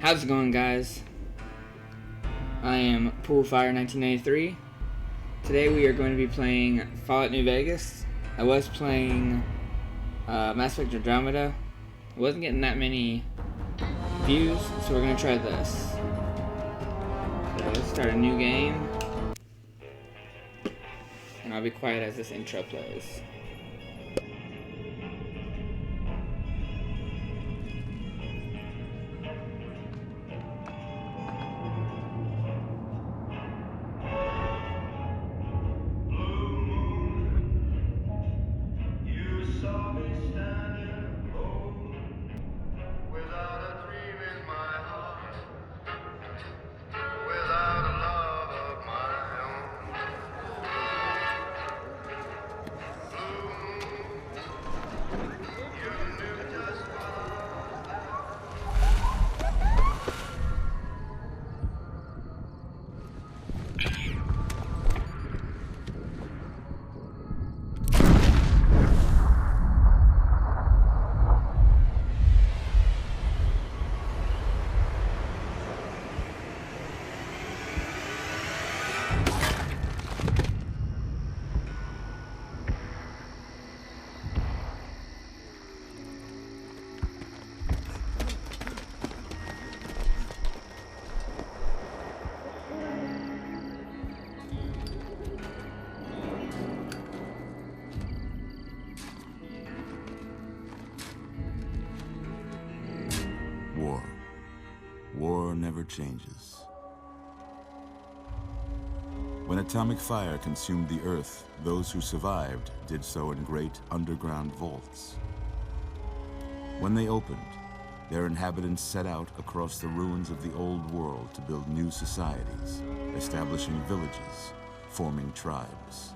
How's it going, guys? I am Poolfire1993. Today we are going to be playing Fallout New Vegas. I was playing Mass Effect Andromeda. I wasn't getting that many views, so we're going to try this. So let's start a new game. And I'll be quiet as this intro plays. War never changes. When atomic fire consumed the Earth, those who survived did so in great underground vaults. When they opened, their inhabitants set out across the ruins of the old world to build new societies, establishing villages, forming tribes.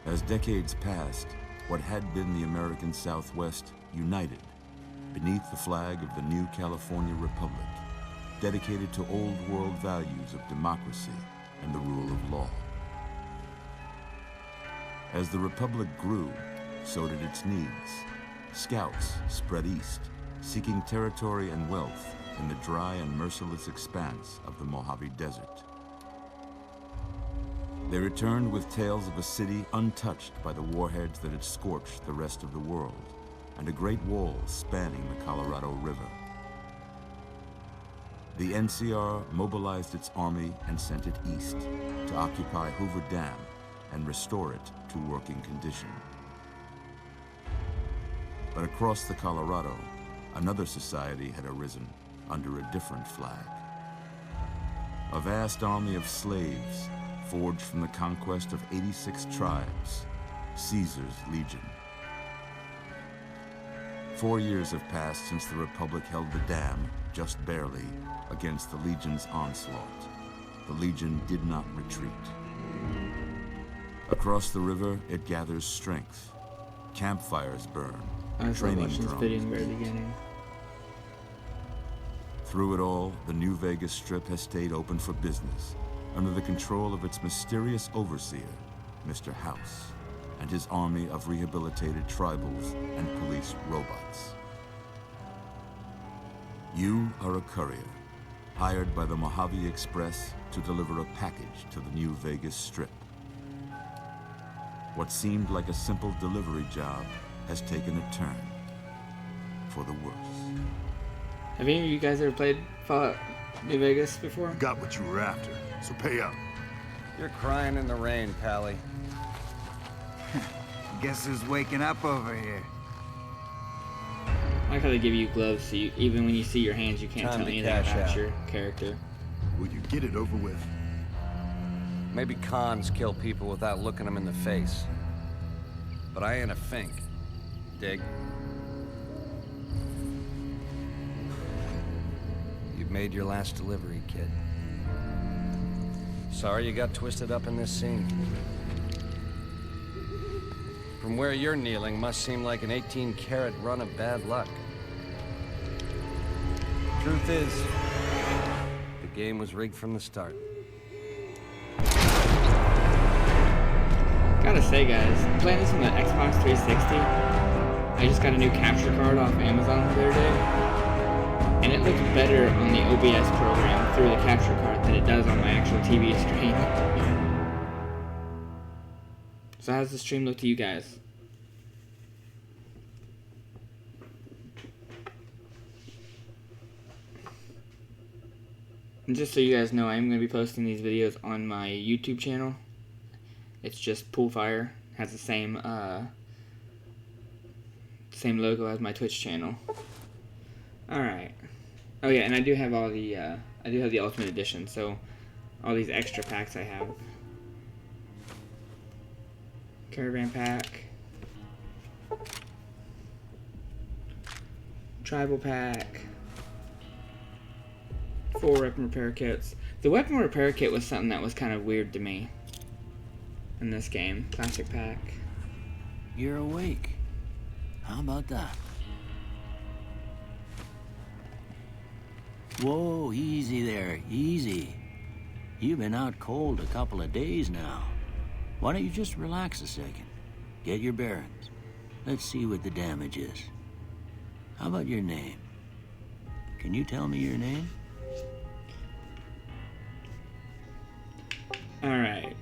As decades passed, what had been the American Southwest united beneath the flag of the new California Republic, dedicated to old world values of democracy and the rule of law. As the Republic grew, so did its needs. Scouts spread east, seeking territory and wealth in the dry and merciless expanse of the Mojave Desert. They returned with tales of a city untouched by the warheads that had scorched the rest of the world, and a great wall spanning the Colorado River. The NCR mobilized its army and sent it east to occupy Hoover Dam and restore it to working condition. But across the Colorado, another society had arisen under a different flag. A vast army of slaves forged from the conquest of 86 tribes, Caesar's Legion. 4 years have passed since the Republic held the dam, just barely, against the Legion's onslaught. The Legion did not retreat. Across the river, it gathers strength. Campfires burn. Training drones. Video in the very beginning. Through it all, the New Vegas Strip has stayed open for business, under the control of its mysterious overseer, Mr. House, and his army of rehabilitated tribals and police robots. You are a courier, hired by the Mojave Express to deliver a package to the New Vegas Strip. What seemed like a simple delivery job has taken a turn for the worse. Have any of you guys ever played Fallout New Vegas before? You got what you were after, so pay up. You're crying in the rain, Pally. Guess who's waking up over here? I like how they give you gloves so you, even when you see your hands, you can't Time tell to anything cash about out. your character. Will you get it over with? Maybe cons kill people without looking them in the face. But I ain't a fink. Dig? You've made your last delivery, kid. Sorry you got twisted up in this scene. From where you're kneeling must seem like an 18-carat run of bad luck. Truth is, the game was rigged from the start. Gotta say, guys, I'm playing this on the Xbox 360. I just got a new capture card off Amazon the other day. better on the OBS program through the capture card than it does on my actual TV screen. So how does the stream look to you guys? And just so you guys know, I'm going to be posting these videos on my YouTube channel. It's just Poolfire. Has the same logo as my Twitch channel. Alright. Oh yeah, and I do have all the Ultimate Edition, so all these extra packs I have. Caravan pack. Tribal pack. 4 weapon repair kits. The weapon repair kit was something that was kind of weird to me in this game. Classic pack. You're awake. How about that? Whoa, easy there, easy. You've been out cold a couple of days now. Why don't you just relax a second? Get your bearings. Let's see what the damage is. How about your name? Can you tell me your name? Alright.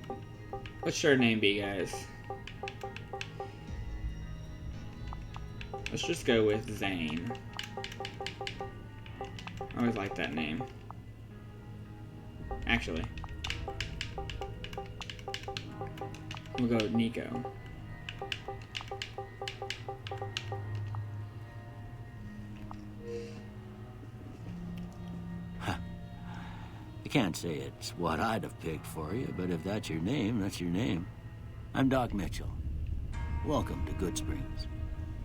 What should our name be, guys? Let's just go with Zane. I always like that name. Actually. We'll go with Nico. I can't say it's what I'd have picked for you, but if that's your name, that's your name. I'm Doc Mitchell. Welcome to Goodsprings.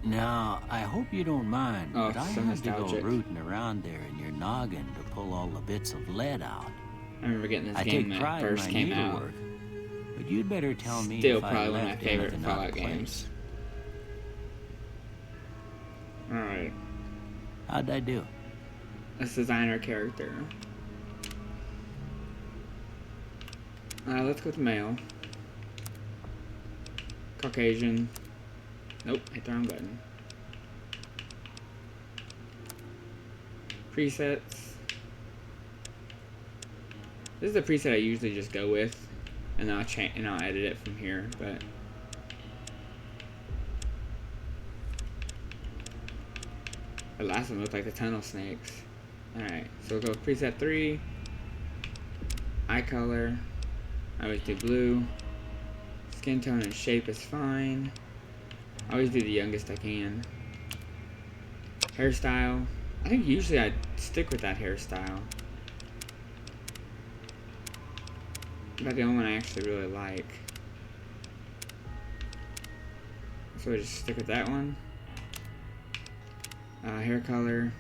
Now, I hope you don't mind, Oh, but I so had to go nostalgic. rooting around there in your noggin to pull all the bits of lead out. I remember getting this I game take when it pride in first my came out. needlework, but you'd better tell me Still if I probably one of my left favorite anything out of Fallout place. games. Alright. How'd I do? Let's design our character. Let's go to male. Caucasian. Nope, hit the wrong button. Presets. This is the preset I usually just go with, and I'll edit it from here. But the last one looked like the tunnel snakes. All right, so we'll go with preset 3. Eye color. I always do blue. Skin tone and shape is fine. I always do the youngest I can. Hairstyle. I think usually I stick with that hairstyle. That's the only one I actually really like. So I just stick with that one. Hair color.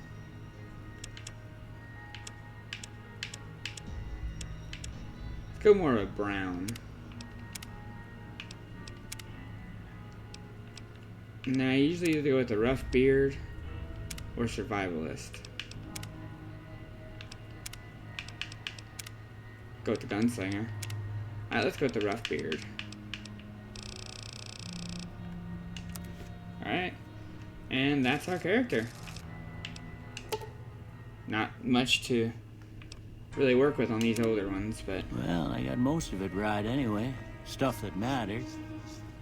Let's go more of a brown. And I usually either go with a rough beard or survivalist. Go with the gunslinger. Alright, let's go with the rough beard. Alright. And that's our character. Not much to really work with on these older ones, but Well, I got most of it right anyway. Stuff that matters.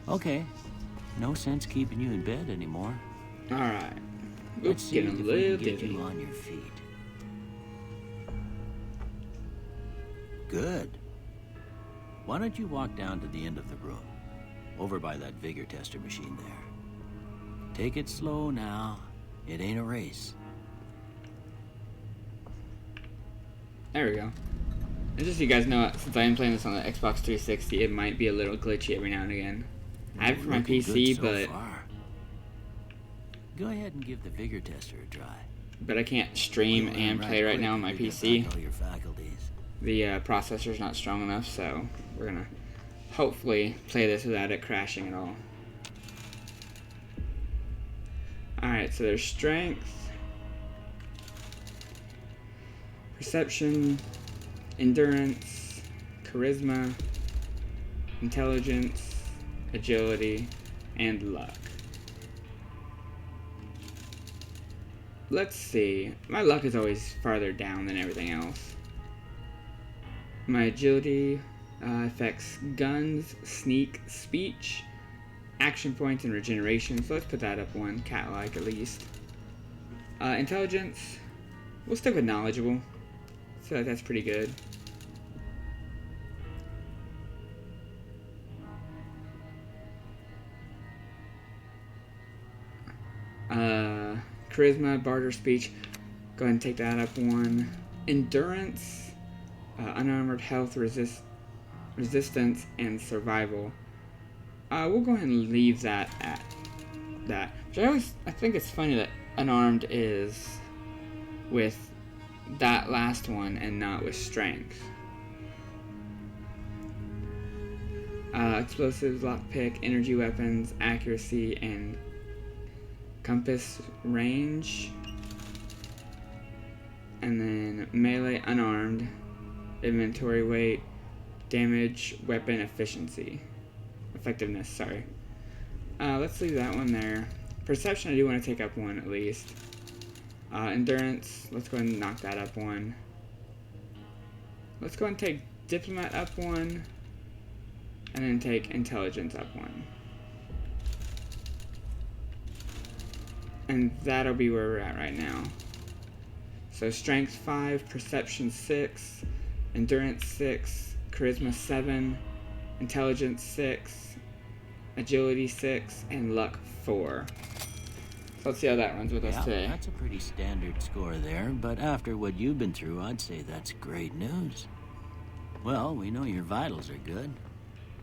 Okay. No sense keeping you in bed anymore. alright. Let's Oops, see getting if a we little can get dizzy. you on your feet. Good. Why don't you walk down to the end of the room, over by that vigor tester machine there. Take it slow now. It ain't a race. There we go. And just so you guys know, since I am playing this on the Xbox 360, it might be a little glitchy every now and again. I have it for my Looking PC, good so but far. Go ahead and give the vigor tester a try. I can't stream We'll and learn play right quick now on if my you get PC. back all your faculties. The processor's not strong enough, so we're gonna hopefully play this without it crashing at all. Alright, so there's strength, perception, endurance, charisma, intelligence, agility, and luck. let's see. My luck is always farther down than everything else. My agility affects guns, sneak, speech, action points, and regeneration. So let's put that up one, cat-like at least. Intelligence, we'll stick with knowledgeable. So that's pretty good. Charisma, barter, speech. Go ahead and take that up one. Endurance, unarmored, health, resistance, and survival. We'll go ahead and leave that at that. Which I think it's funny that unarmed is with that last one and not with strength. Explosives, lockpick, energy weapons, accuracy, and compass range. And then melee, unarmed, inventory weight, damage, weapon efficiency. Effectiveness, sorry. Let's leave that one there. Perception, I do want to take up one at least. Endurance, let's go ahead and knock that up one. Let's go ahead and take diplomat up one. And then take intelligence up one. And that'll be where we're at right now. So strength 5, perception 6, endurance 6, charisma 7, intelligence 6, agility 6, and luck 4. So let's see how that runs with us today. That's a pretty standard score there, but after what you've been through, I'd say that's great news. Well, we know your vitals are good,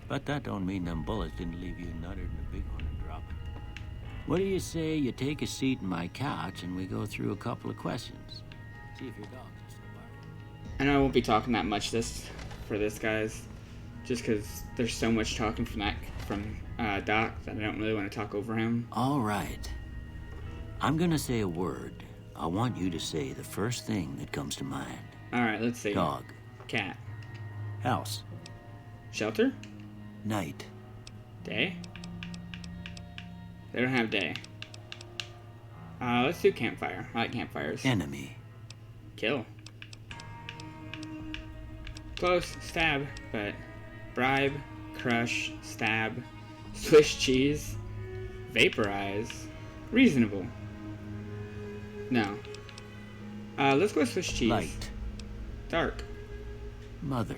but that don't mean them bullets didn't leave you nuttered in a big one and drop it. What do you say you take a seat in my couch and we go through a couple of questions? See if your dogs are still barking. I know I won't be talking that much for this, guys, just because there's so much talking from Doc that I don't really want to talk over him. All right. I'm gonna say a word. I want you to say the first thing that comes to mind. All right, let's see. Dog. Cat. House. Shelter. Night. Day. They don't have day. Let's do campfire. I like campfires. Enemy. Kill. Close, stab, but bribe, crush, stab, Swiss cheese, vaporize, reasonable. No. Let's go Swiss cheese. Light. Dark. Mother.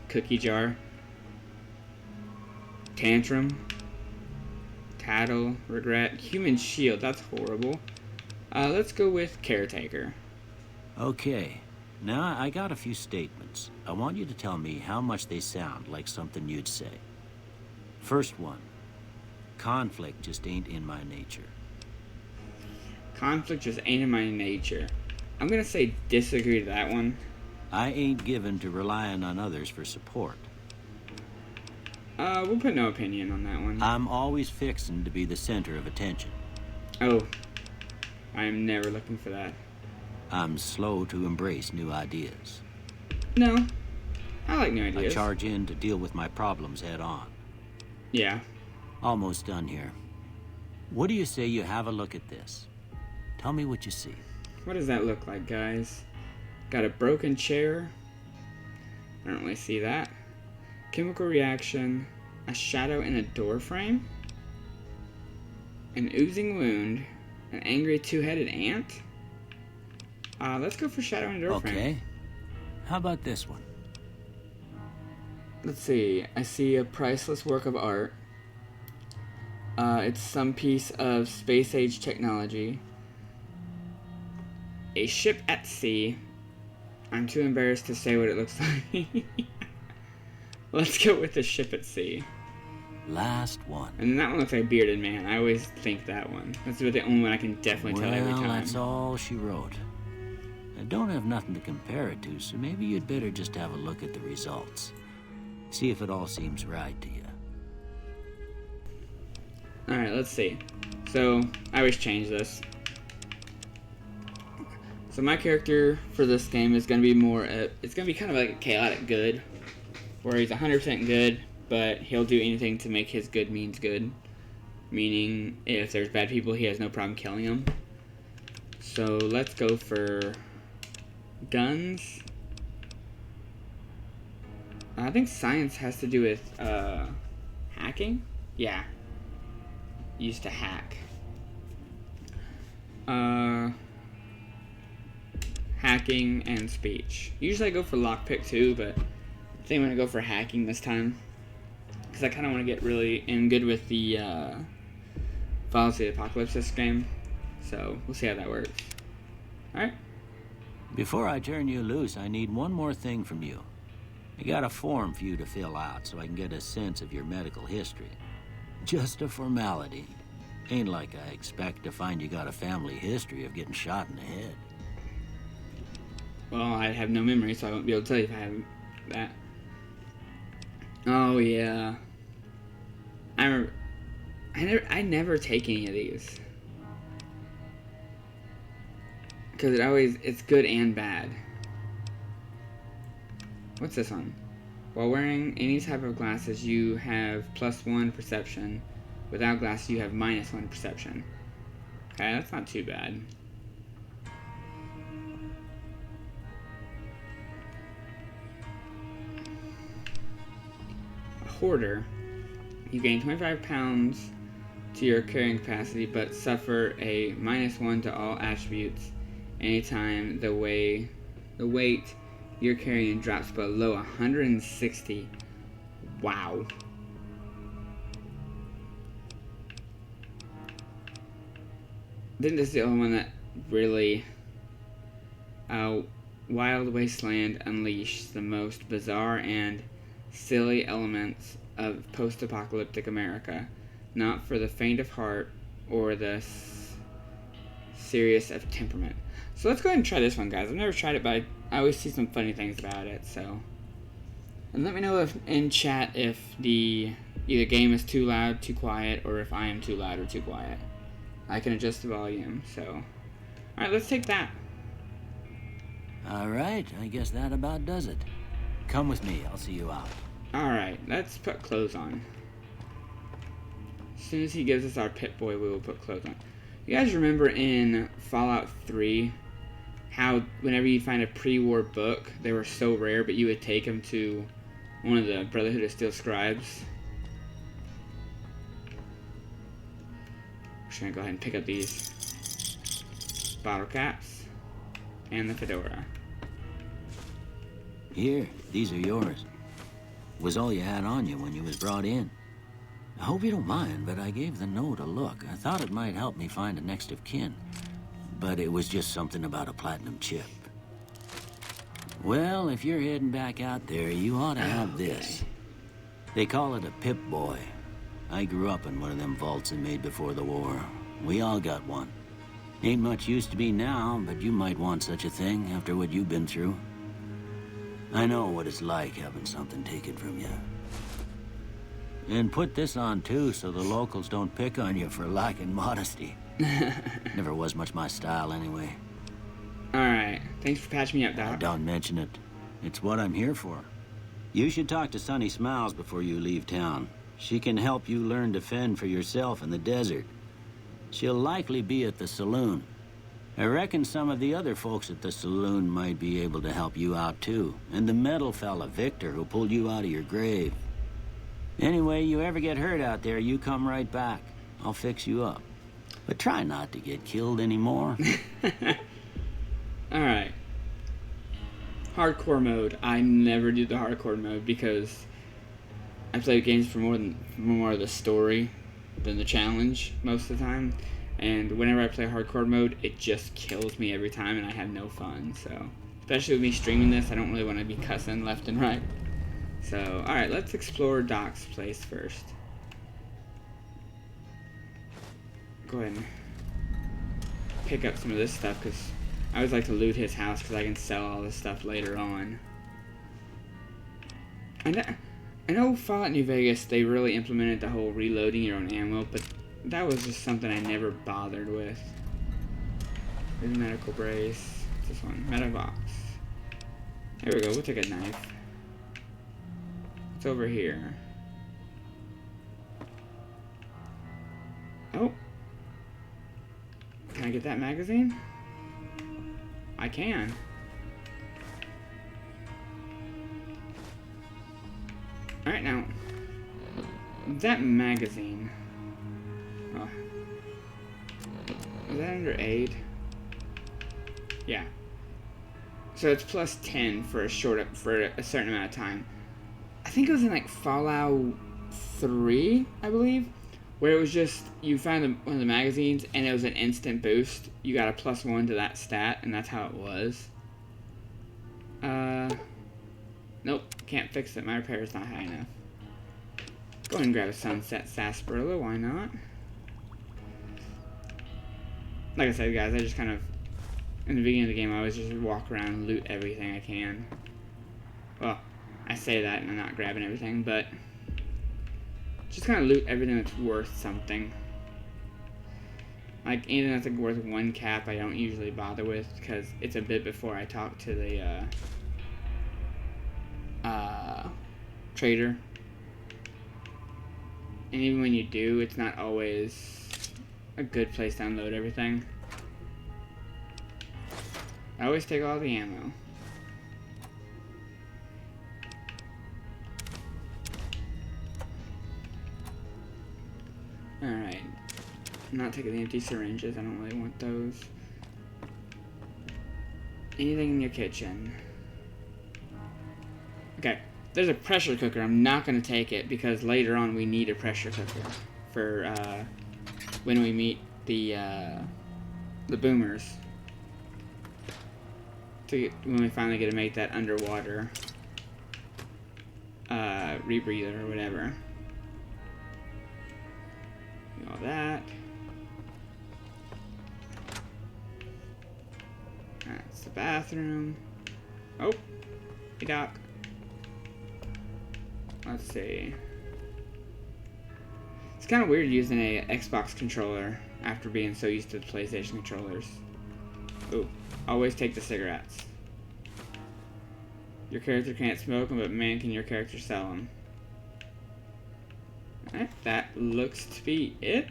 Cookie jar. Tantrum. Tattle, regret, human shield, that's horrible. Let's go with caretaker. Okay. Now, I got a few statements. I want you to tell me how much they sound like something you'd say. First one. Conflict just ain't in my nature. Conflict just ain't in my nature. I'm gonna say disagree to that one. I ain't given to relying on others for support. We'll put no opinion on that one. I'm always fixin' to be the center of attention. Oh. I am never looking for that. I'm slow to embrace new ideas. No. I like new I ideas. charge in to deal with my problems head on. Yeah. Almost done here. What do you say you have a look at this? Tell me what you see. What does that look like, guys? Got a broken chair. I don't really see that. Chemical reaction. A shadow in a door frame. An oozing wound. An angry two-headed ant. Let's go for shadow in a door frame. Okay. How about this one? Let's see. I see a priceless work of art. It's some piece of space-age technology. A ship at sea. I'm too embarrassed to say what it looks like. Let's go with the ship at sea. Last one. And then that one looks like Bearded Man. I always think that one. That's the only one I can definitely tell every time. Well, that's all she wrote. I don't have nothing to compare it to, so maybe you'd better just have a look at the results. See if it all seems right to you. Alright, let's see. So, I always change this. So my character for this game is going to be more, it's going to be kind of like a chaotic good, where he's 100% good, but he'll do anything to make his good means good. meaning if there's bad people, he has no problem killing them. So let's go for guns. I think science has to do with hacking. Yeah, used to hack. Hacking and speech. Usually I go for lockpick too, but I think I'm gonna go for hacking this time because I kind of want to get really in good with the Fallout the Apocalypse this game. So we'll see how that works. All right. Before I turn you loose, I need one more thing from you. I got a form for you to fill out so I can get a sense of your medical history. Just a formality. Ain't like I expect to find you got a family history of getting shot in the head. Well, I have no memory, so I won't be able to tell you if I have that. Oh yeah. I remember. I never take any of these because it's good and bad. What's this one? While wearing any type of glasses, you have +1 perception. Without glasses, you have -1 perception. Okay, that's not too bad. A hoarder. You gain 25 pounds to your carrying capacity, but suffer a -1 to all attributes anytime the weight you're carrying drops below 160. Wow. I think this is the only one that really... Wild Wasteland Unleashed, the most bizarre and silly elements of post-apocalyptic America. Not for the faint of heart or the serious of temperament. So let's go ahead and try this one, guys. I've never tried it, but I always see some funny things about it, so... And let me know if in chat if the either game is too loud, too quiet, or if I am too loud or too quiet. I can adjust the volume, so... Alright, let's take that. Alright, I guess that about does it. Come with me, I'll see you out. Alright, let's put clothes on. As soon as he gives us our Pip-Boy, we will put clothes on. You guys remember in Fallout 3 how whenever you find a pre-war book, they were so rare, but you would take them to one of the Brotherhood of Steel Scribes? I'm just gonna go ahead and pick up these bottle caps and the fedora. Here, these are yours. Was all you had on you when you was brought in. I hope you don't mind, but I gave the note a look. I thought it might help me find a next of kin. But it was just something about a platinum chip. Well, if you're heading back out there, you ought to have this. They call it a Pip-Boy. I grew up in one of them vaults they made before the war. We all got one. Ain't much use to be now, but you might want such a thing after what you've been through. I know what it's like having something taken from you. And put this on too, so the locals don't pick on you for lacking modesty. Never was much my style anyway. Alright, thanks for patching me up, Doc. Don't mention it. It's what I'm here for. You should talk to Sunny Smiles before you leave town. She can help you learn to fend for yourself in the desert. She'll likely be at the saloon. I reckon some of the other folks at the saloon might be able to help you out too. And the metal fella, Victor, who pulled you out of your grave. Anyway, you ever get hurt out there, you come right back. I'll fix you up. But try not to get killed anymore. Alright. Hardcore mode. I never do the hardcore mode because I play games for more of the story than the challenge most of the time. And whenever I play hardcore mode, it just kills me every time and I have no fun. So, especially with me streaming this, I don't really want to be cussing left and right. So, alright, let's explore Doc's place first. Go ahead and pick up some of this stuff because I always like to loot his house because I can sell all this stuff later on. I know Fallout New Vegas, they really implemented the whole reloading your own ammo, but that was just something I never bothered with. There's a medical brace. What's this one? Medibox. There we go, we'll take a knife. It's over here. Oh. Can I get that magazine? I can. Alright, now. That magazine. Oh. Is that under aid? Yeah. So it's plus 10 for a certain amount of time. I think it was in like Fallout 3, I believe, where it was just you found one of the magazines and it was an instant boost. You got a +1 to that stat, and that's how it was. Nope, can't fix it. My repair is not high enough. Go ahead and grab a Sunset Sarsaparilla, why not? Like I said, guys, I just kind of, in the beginning of the game, I always just walk around and loot everything I can. Well, I say that and I'm not grabbing everything, but just kind of loot everything that's worth something. Like, anything that's like worth 1 cap, I don't usually bother with, because it's a bit before I talk to the, trader. And even when you do, it's not always a good place to unload everything. I always take all the ammo. Alright. I'm not taking the empty syringes, I don't really want those. Anything in your kitchen? Okay. There's a pressure cooker. I'm not going to take it because later on we need a pressure cooker for when we meet the boomers. When we finally get to make that underwater rebreather or whatever. All that. That's the bathroom. Oh, hey Doc. Let's see. It's kind of weird using a Xbox controller after being so used to the PlayStation controllers. Ooh, always take the cigarettes. Your character can't smoke them, but man, can your character sell them. Alright, that looks to be it.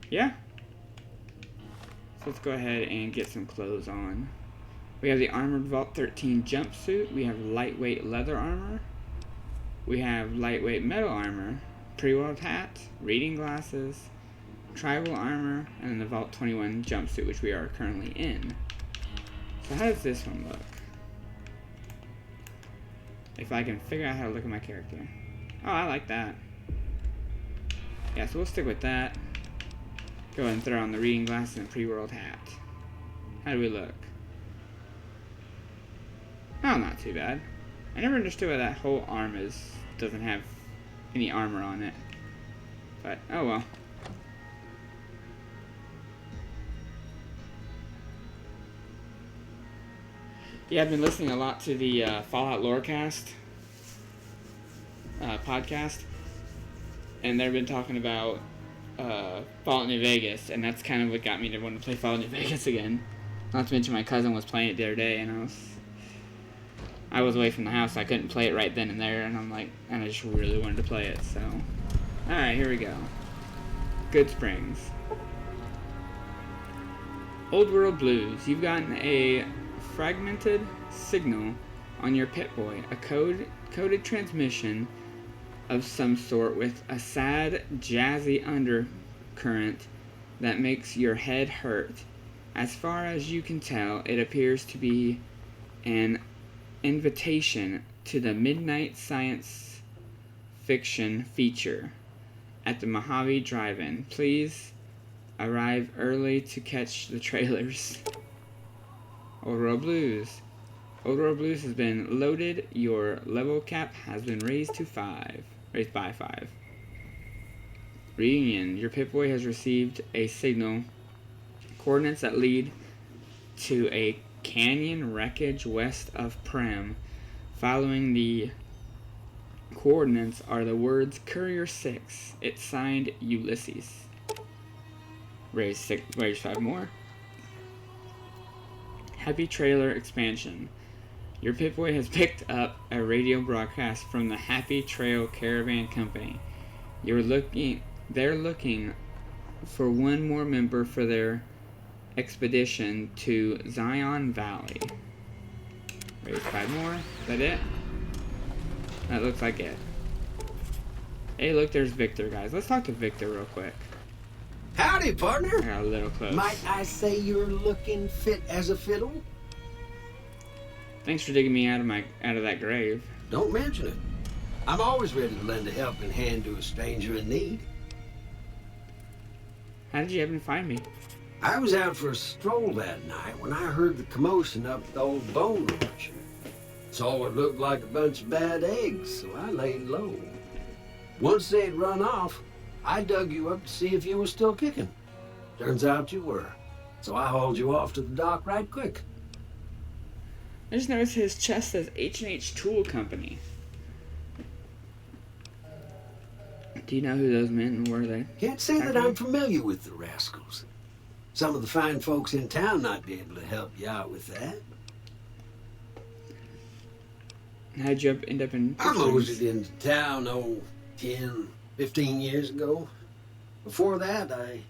Yeah. So let's go ahead and get some clothes on. We have the Armored Vault 13 jumpsuit. We have lightweight leather armor. We have lightweight metal armor, pre-weld hat, reading glasses, tribal armor, and then the Vault 21 jumpsuit, which we are currently in. So how does this one look? If I can figure out how to look at my character. Oh, I like that. Yeah, so we'll stick with that. Go ahead and throw on the reading glasses and pre-weld hat. How do we look? Oh, not too bad. I never understood why that whole arm doesn't have any armor on it. But, oh well. Yeah, I've been listening a lot to the Fallout Lorecast podcast. And they've been talking about Fallout New Vegas. And that's kind of what got me to want to play Fallout New Vegas again. Not to mention my cousin was playing it the other day, and I was away from the house, so I couldn't play it right then and there, and I just really wanted to play it, so. Alright, here we go. Goodsprings. Old World Blues. You've gotten a fragmented signal on your Pip-Boy, a coded transmission of some sort with a sad, jazzy undercurrent that makes your head hurt. As far as you can tell, it appears to be an invitation to the midnight science fiction feature at the Mojave Drive-In. Please arrive early to catch the trailers. Old World Blues. Old World Blues has been loaded. Your level cap has been raised by 5. Reunion. Your Pip-Boy has received a signal. Coordinates that lead to a canyon wreckage west of Prem. Following the coordinates are the words Courier 6. It's signed Ulysses. Raise 5 more. Happy Trailer expansion. Your Pip-Boy has picked up a radio broadcast from the Happy Trail Caravan Company. You're looking they're looking for one more member for their expedition to Zion Valley. Raise 5 more. Is that it? That looks like it. Hey, look, there's Victor, guys. Let's talk to Victor real quick. Howdy, I partner. got a little close. Might I say you're looking fit as a fiddle? Thanks for digging me out of that grave. Don't mention it. I'm always ready to lend a helping hand to a stranger in need. How did you happen to find me? I was out for a stroll that night when I heard the commotion up at the old bone ranch. Saw what looked like a bunch of bad eggs, so I laid low. Once they'd run off, I dug you up to see if you were still kicking. Turns out you were. So I hauled you off to the dock right quick. I just noticed his chest says H&H Tool Company. Do you know who those men were there? Can't say that I'm familiar with the rascals. Some of the fine folks in town might be able to help you out with that. How'd you end up in I Pittsburgh? moseyed into town, 10, 15 years ago. Before that, I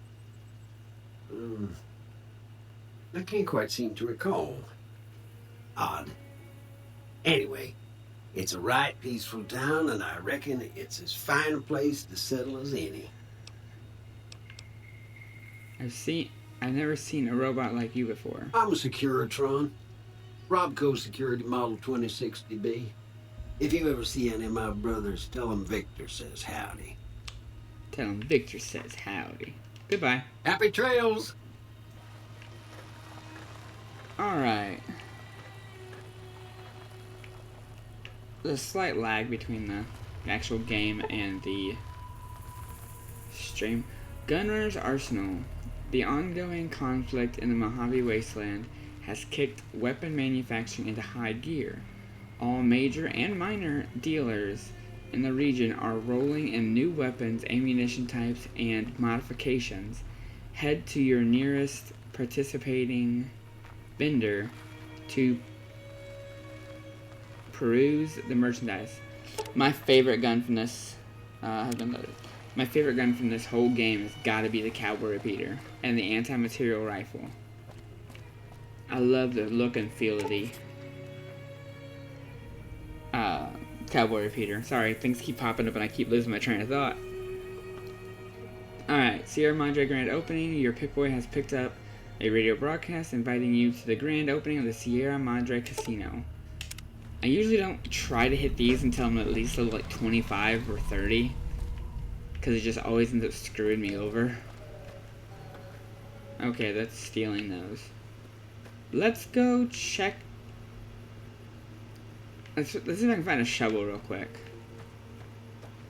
can't quite seem to recall. Odd. Anyway, it's a right peaceful town, and I reckon it's as fine a place to settle as any. I've never seen a robot like you before. I'm a Securitron. Robco Security Model 2060B. If you ever see any of my brothers, tell them Victor says howdy. Tell him Victor says howdy. Goodbye. Happy trails! Alright. There's a slight lag between the actual game and the stream. Gunrunner's Arsenal. The ongoing conflict in the Mojave Wasteland has kicked weapon manufacturing into high gear. All major and minor dealers in the region are rolling in new weapons, ammunition types, and modifications. Head to your nearest participating vendor to peruse the merchandise. My favorite gun from this has been loaded. My favorite gun from this whole game has got to be the Cowboy Repeater and the anti-material rifle. I love the look and feel of the Cowboy Repeater. Sorry, things keep popping up and I keep losing my train of thought. Alright, Sierra Madre Grand Opening. Your Pick-Boy has picked up a radio broadcast inviting you to the grand opening of the Sierra Madre Casino. I usually don't try to hit these until I'm at least level like 25 or 30. Because it just always ends up screwing me over. Okay, that's stealing those. Let's go check. Let's see if I can find a shovel real quick.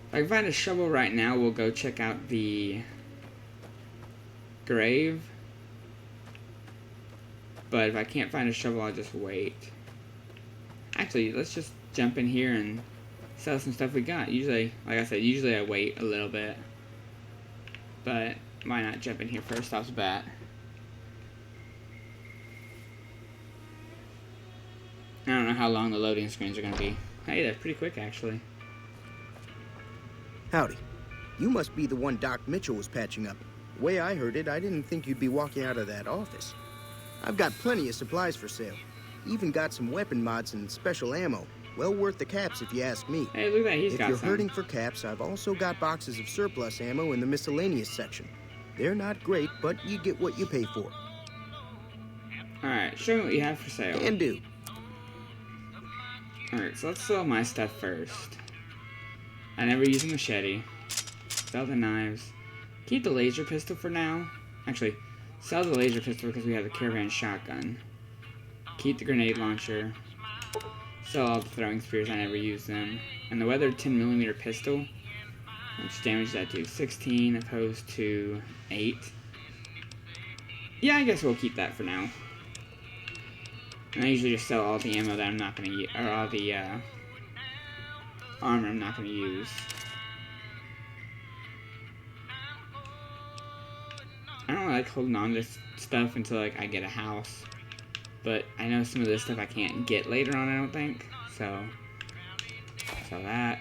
If I can find a shovel right now, we'll go check out the grave. But if I can't find a shovel, I'll just wait. Actually, let's just jump in here and sell some stuff we got. Usually, like I said, I wait a little bit. But why not jump in here first off the bat? I don't know how long the loading screens are going to be. Hey, they're pretty quick, actually. Howdy. You must be the one Doc Mitchell was patching up. The way I heard it, I didn't think you'd be walking out of that office. I've got plenty of supplies for sale. Even got some weapon mods and special ammo. Well worth the caps if you ask me. Hey, look at that, If you're hurting for caps, I've also got boxes of surplus ammo in the miscellaneous section. They're not great, but you get what you pay for. Alright, show me what you have for sale. Can do. Alright, so let's sell my stuff first. I never use a machete. Sell the knives. Keep the laser pistol for now. Actually, sell the laser pistol because we have the caravan shotgun. Keep the grenade launcher. Sell all the throwing spears, I never use them. And the weathered 10mm pistol. How much damage does that do? 16 opposed to 8. Yeah, I guess we'll keep that for now. And I usually just sell all the ammo that I'm not going to use, or all the armor I'm not going to use. I don't like holding on to this stuff until like I get a house. But I know some of this stuff I can't get later on, I don't think. So that.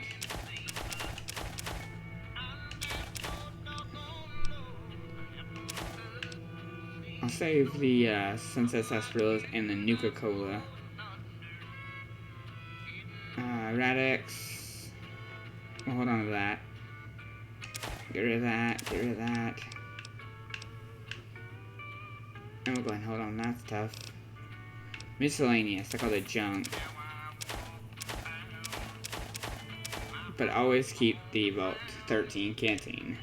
I'll save the Sunset Sarsaparillas and the Nuka-Cola. Radix. We'll hold on to that. Get rid of that. Get rid of that. And we'll go ahead and hold on to that stuff. Miscellaneous, like all the junk. But always keep the Vault 13 canteen.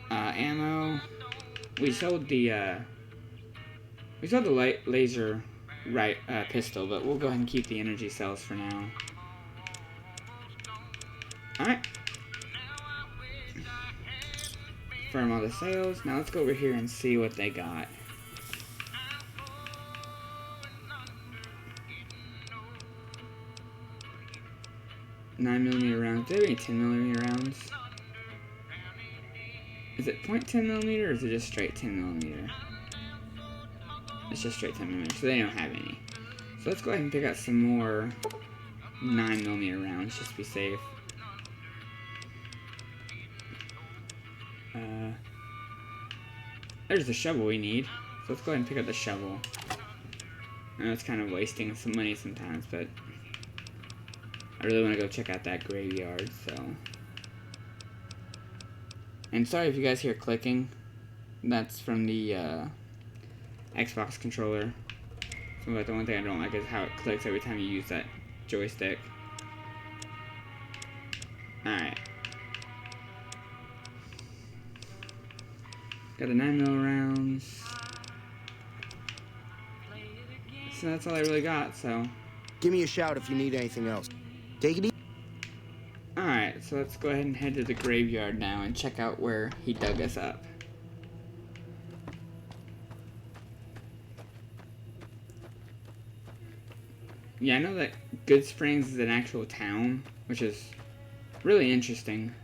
Ammo. We sold the laser pistol, but we'll go ahead and keep the energy cells for now. Alright. Confirm all the sales. Now let's go over here and see what they got. .9mm rounds. Do they have any 10mm rounds? Is it .10mm or is it just straight 10mm? It's just straight 10mm, so they don't have any. So let's go ahead and pick out some more 9mm rounds just to be safe. There's the shovel we need. So let's go ahead and pick up the shovel. I know it's kind of wasting some money sometimes, but I really want to go check out that graveyard, so. And sorry if you guys hear clicking. That's from the Xbox controller. So like the one thing I don't like is how it clicks every time you use that joystick. Alright. Got the 9mm rounds. So that's all I really got, so. Give me a shout if you need anything else. Take it easy. Alright, so let's go ahead and head to the graveyard now and check out where he dug us up. Yeah, I know that Good Springs is an actual town, which is really interesting.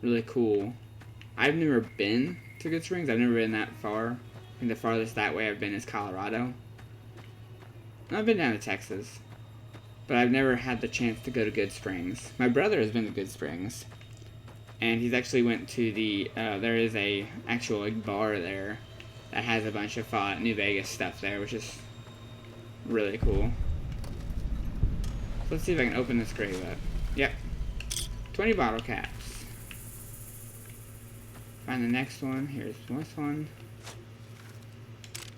Really cool. I've never been to Good Springs. I've never been that far. I think the farthest that way I've been is Colorado. And I've been down to Texas. But I've never had the chance to go to Good Springs. My brother has been to Good Springs. And he's actually went to the, there is a actual like, bar there that has a bunch of New Vegas stuff there, which is really cool. So let's see if I can open this grave up. Yep. 20 bottle caps. Find the next one. Here's this one.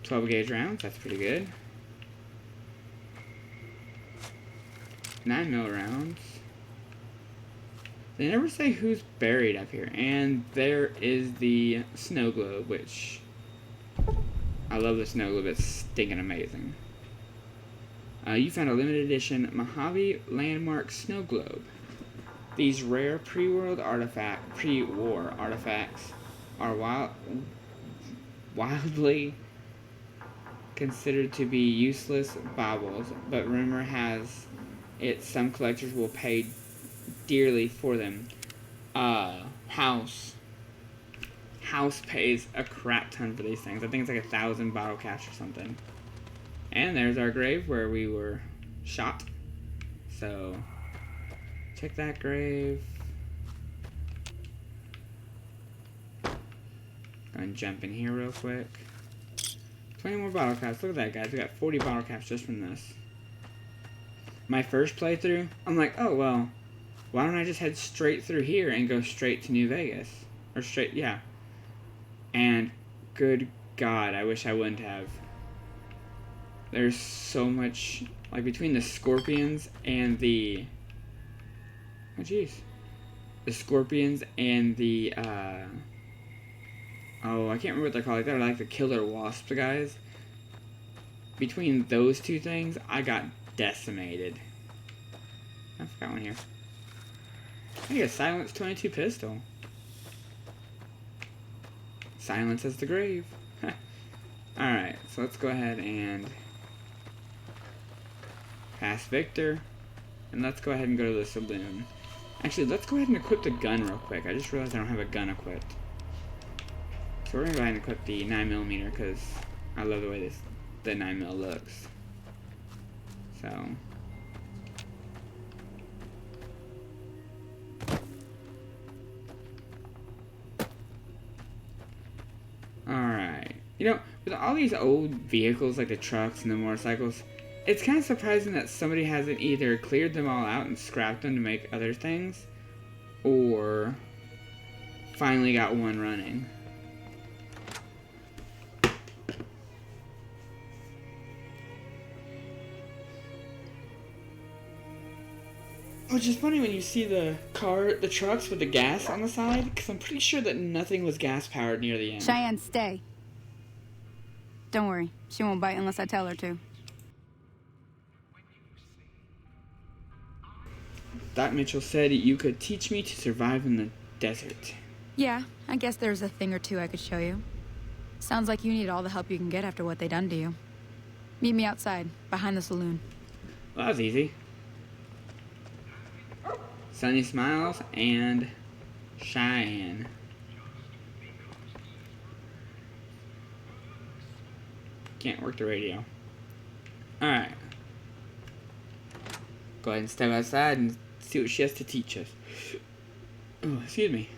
12 gauge rounds. That's pretty good. 9mm rounds. They never say who's buried up here. And there is the snow globe, which I love the snow globe. It's stinking amazing. You found a limited edition Mojave Landmark Snow Globe. These rare pre-war artifacts are wildly considered to be useless baubles, but rumor has it some collectors will pay dearly for them. House pays a crap ton for these things. I think it's like 1,000 bottle caps or something. And there's our grave where we were shot. So, check that grave. Go and jump in here real quick. 20 more bottle caps. Look at that, guys. We got 40 bottle caps just from this. My first playthrough, I'm like, oh, well, why don't I just head straight through here and go straight to New Vegas? Or straight, yeah. And, good God, I wish I wouldn't have. There's so much, like, between the scorpions and the, oh, jeez. The scorpions and the, oh, I can't remember what they're called. They're like the killer wasp guys. Between those two things, I got decimated. I forgot one here. I get a Silence 22 pistol. Silence as the grave. Alright, so let's go ahead and pass Victor. And let's go ahead and go to the saloon. Actually, let's go ahead and equip the gun real quick. I just realized I don't have a gun equipped. So we're going to go ahead and equip the 9mm because I love the way the 9mm looks. So. You know, with all these old vehicles like the trucks and the motorcycles, it's kind of surprising that somebody hasn't either cleared them all out and scrapped them to make other things, or finally got one running. Which is funny when you see the trucks with the gas on the side, because I'm pretty sure that nothing was gas powered near the end. Cheyenne, stay. Don't worry, she won't bite unless I tell her to. Doc Mitchell said you could teach me to survive in the desert. Yeah, I guess there's a thing or two I could show you. Sounds like you need all the help you can get after what they done to you. Meet me outside, behind the saloon. Well, that was easy. Sunny Smiles and Cheyenne. Can't work the radio. Alright. Go ahead and step outside and see what she has to teach us. Oh, excuse me.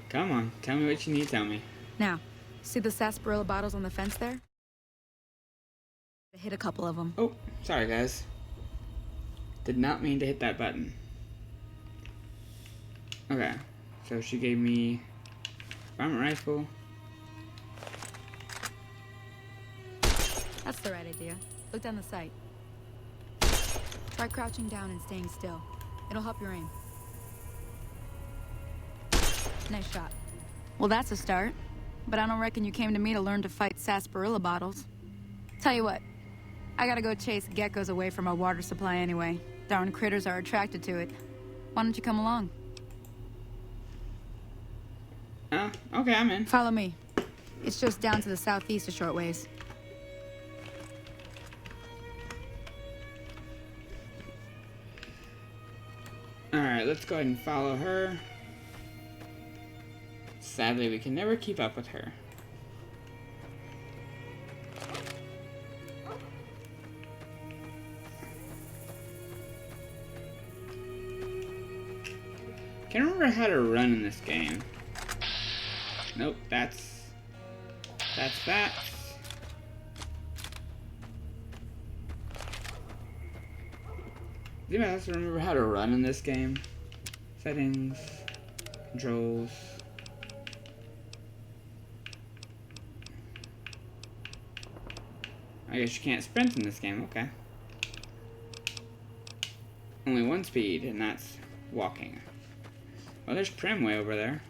Come on, tell me what you need to tell me. Now, see the sarsaparilla bottles on the fence there? Hit a couple of them. Oh, sorry guys. Did not mean to hit that button. Okay, so she gave me varmint rifle. That's the right idea. Look down the sight. Try crouching down and staying still. It'll help your aim. Nice shot. Well, that's a start. But I don't reckon you came to me to learn to fight sarsaparilla bottles. Tell you what, I gotta go chase geckos away from our water supply anyway. Darn critters are attracted to it. Why don't you come along? Okay, I'm in. Follow me. It's just down to the southeast a short ways. Alright, let's go ahead and follow her. Sadly, we can never keep up with her. Can't remember how to run in this game. Nope, that's that. Does anybody else remember how to run in this game? Settings, controls. I guess you can't sprint in this game, okay. Only one speed, and that's walking. Well, there's Prim way over there.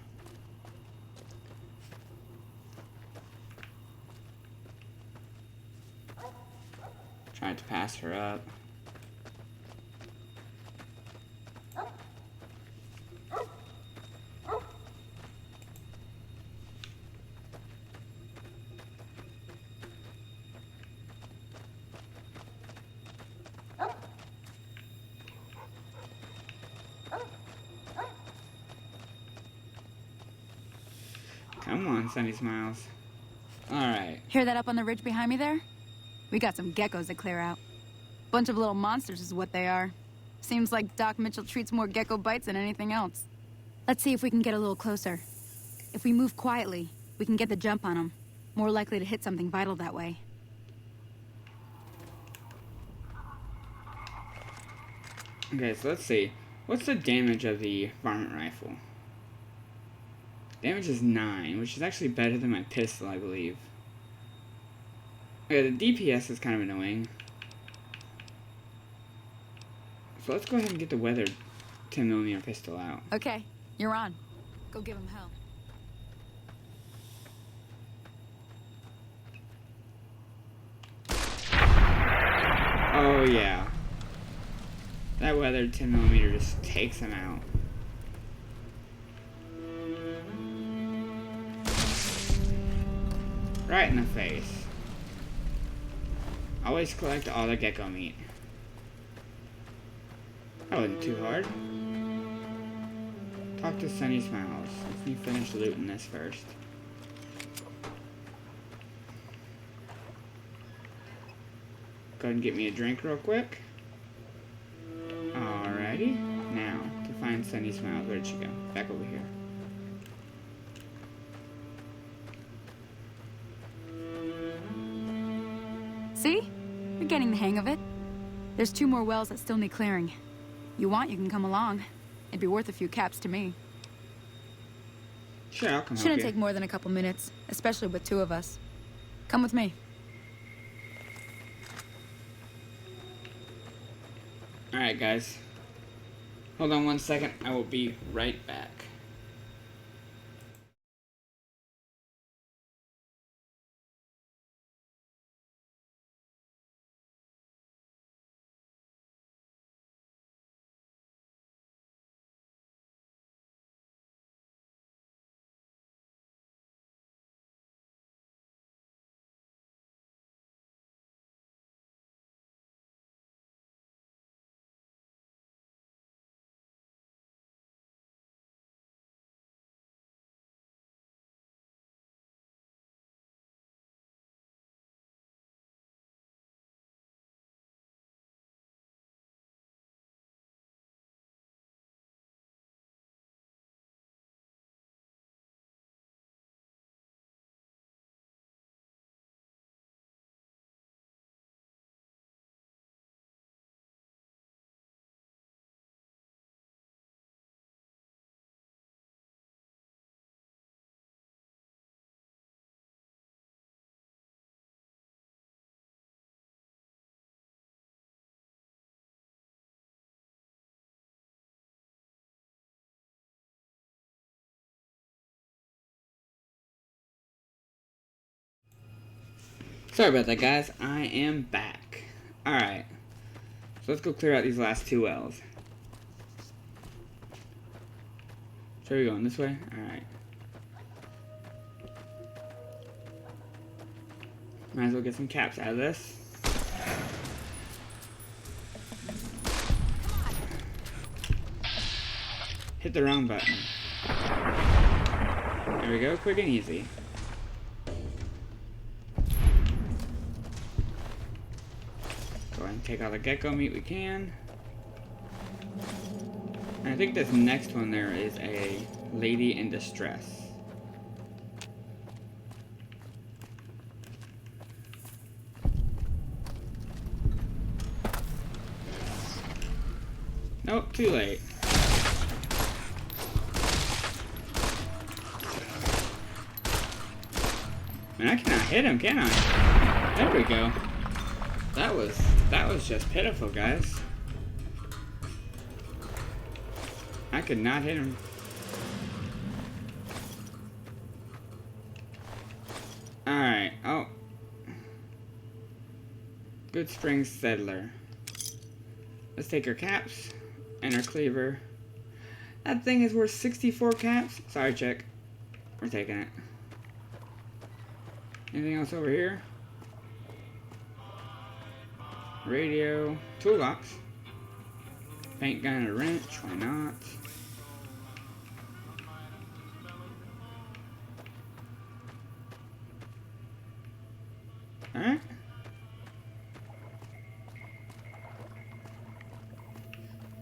Trying to pass her up. Come on, Sunny Smiles. Alright. Hear that up on the ridge behind me there? We got some geckos to clear out. Bunch of little monsters is what they are. Seems like Doc Mitchell treats more gecko bites than anything else. Let's see if we can get a little closer. If we move quietly, we can get the jump on them. More likely to hit something vital that way. Okay, so let's see. What's the damage of the varmint rifle? Damage is 9, which is actually better than my pistol, I believe. Okay, the DPS is kind of annoying. So let's go ahead and get the weathered 10mm pistol out. Okay, you're on. Go give him hell. Oh yeah. That weathered 10mm just takes him out. Right in the face. Always collect all the gecko meat. That wasn't too hard. Talk to Sunny Smiles. Let me finish looting this first. Go ahead and get me a drink real quick. Alrighty. Now, to find Sunny Smiles. Where did she go? Back over here. See? You're getting the hang of it. There's 2 more wells that still need clearing. You want, you can come along. It'd be worth a few caps to me. Sure, I'll come help Shouldn't you. take more than a couple minutes, especially with 2 of us. Come with me. Alright, guys. Hold on one second. I will be right back. Sorry about that, guys. I am back. Alright. So let's go clear out these last 2 wells. So we going this way? Alright. Might as well get some caps out of this. Hit the wrong button. There we go, quick and easy. Go ahead and take all the gecko meat we can. And I think this next one there is a lady in distress. Nope, too late. Man, I cannot hit him, can I? There we go. That was just pitiful, guys. I could not hit him. Alright, oh. Good Springs Settler. Let's take our caps and our cleaver. That thing is worth 64 caps. Sorry, chick. We're taking it. Anything else over here? Radio, toolbox, paint gun and a wrench, why not? Alright.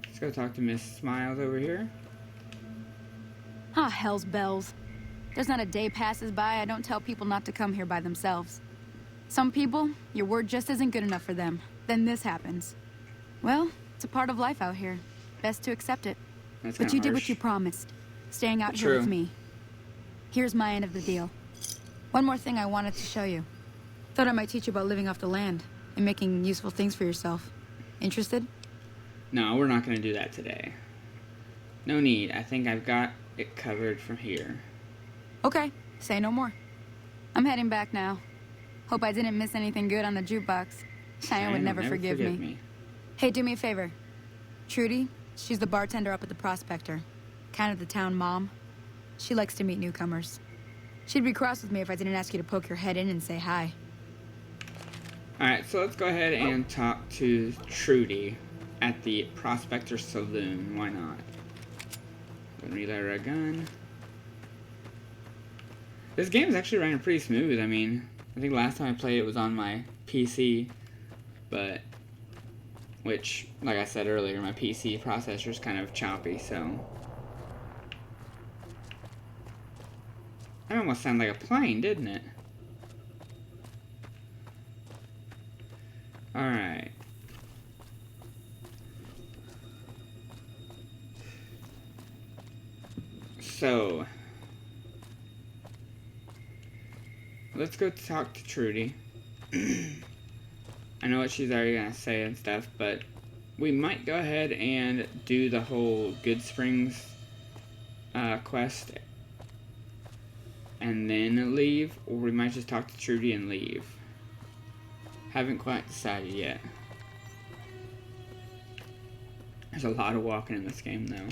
Let's go talk to Miss Smiles over here. Ah, hell's bells. There's not a day passes by I don't tell people not to come here by themselves. Some people, your word just isn't good enough for them. Then this happens. Well, it's a part of life out here. Best to accept it. That's But kinda you did harsh. what you promised. Staying out True. here with me. Here's my end of the deal. One more thing I wanted to show you. Thought I might teach you about living off the land and making useful things for yourself. Interested? No, we're not going to do that today. No need. I think I've got it covered from here. Okay, say no more. I'm heading back now. Hope I didn't miss anything good on the jukebox. Cheyenne would never forgive me. Hey, do me a favor. Trudy, she's the bartender up at the Prospector. Kind of the town mom. She likes to meet newcomers. She'd be cross with me if I didn't ask you to poke your head in and say hi. Alright, so let's go ahead and talk to Trudy at the Prospector Saloon. Why not? Gonna reload our gun. This game is actually running pretty smooth. I mean, I think last time I played it was on my PC, but which, like I said earlier, my PC processor is kind of choppy, so that almost sounded like a plane, didn't it? Alright. So, let's go talk to Trudy. I know what she's already gonna say and stuff, but we might go ahead and do the whole Goodsprings quest and then leave, or we might just talk to Trudy and leave. Haven't quite decided yet. There's a lot of walking in this game, though.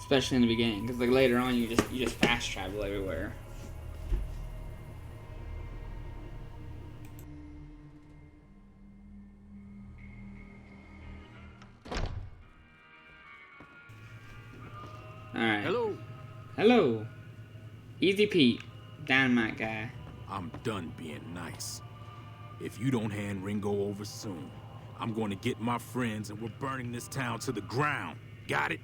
Especially in the beginning, because like later on you just fast travel everywhere. Alright. Hello. Hello. Easy Pete. Dynamite guy. I'm done being nice. If you don't hand Ringo over soon, I'm going to get my friends and we're burning this town to the ground. Got it?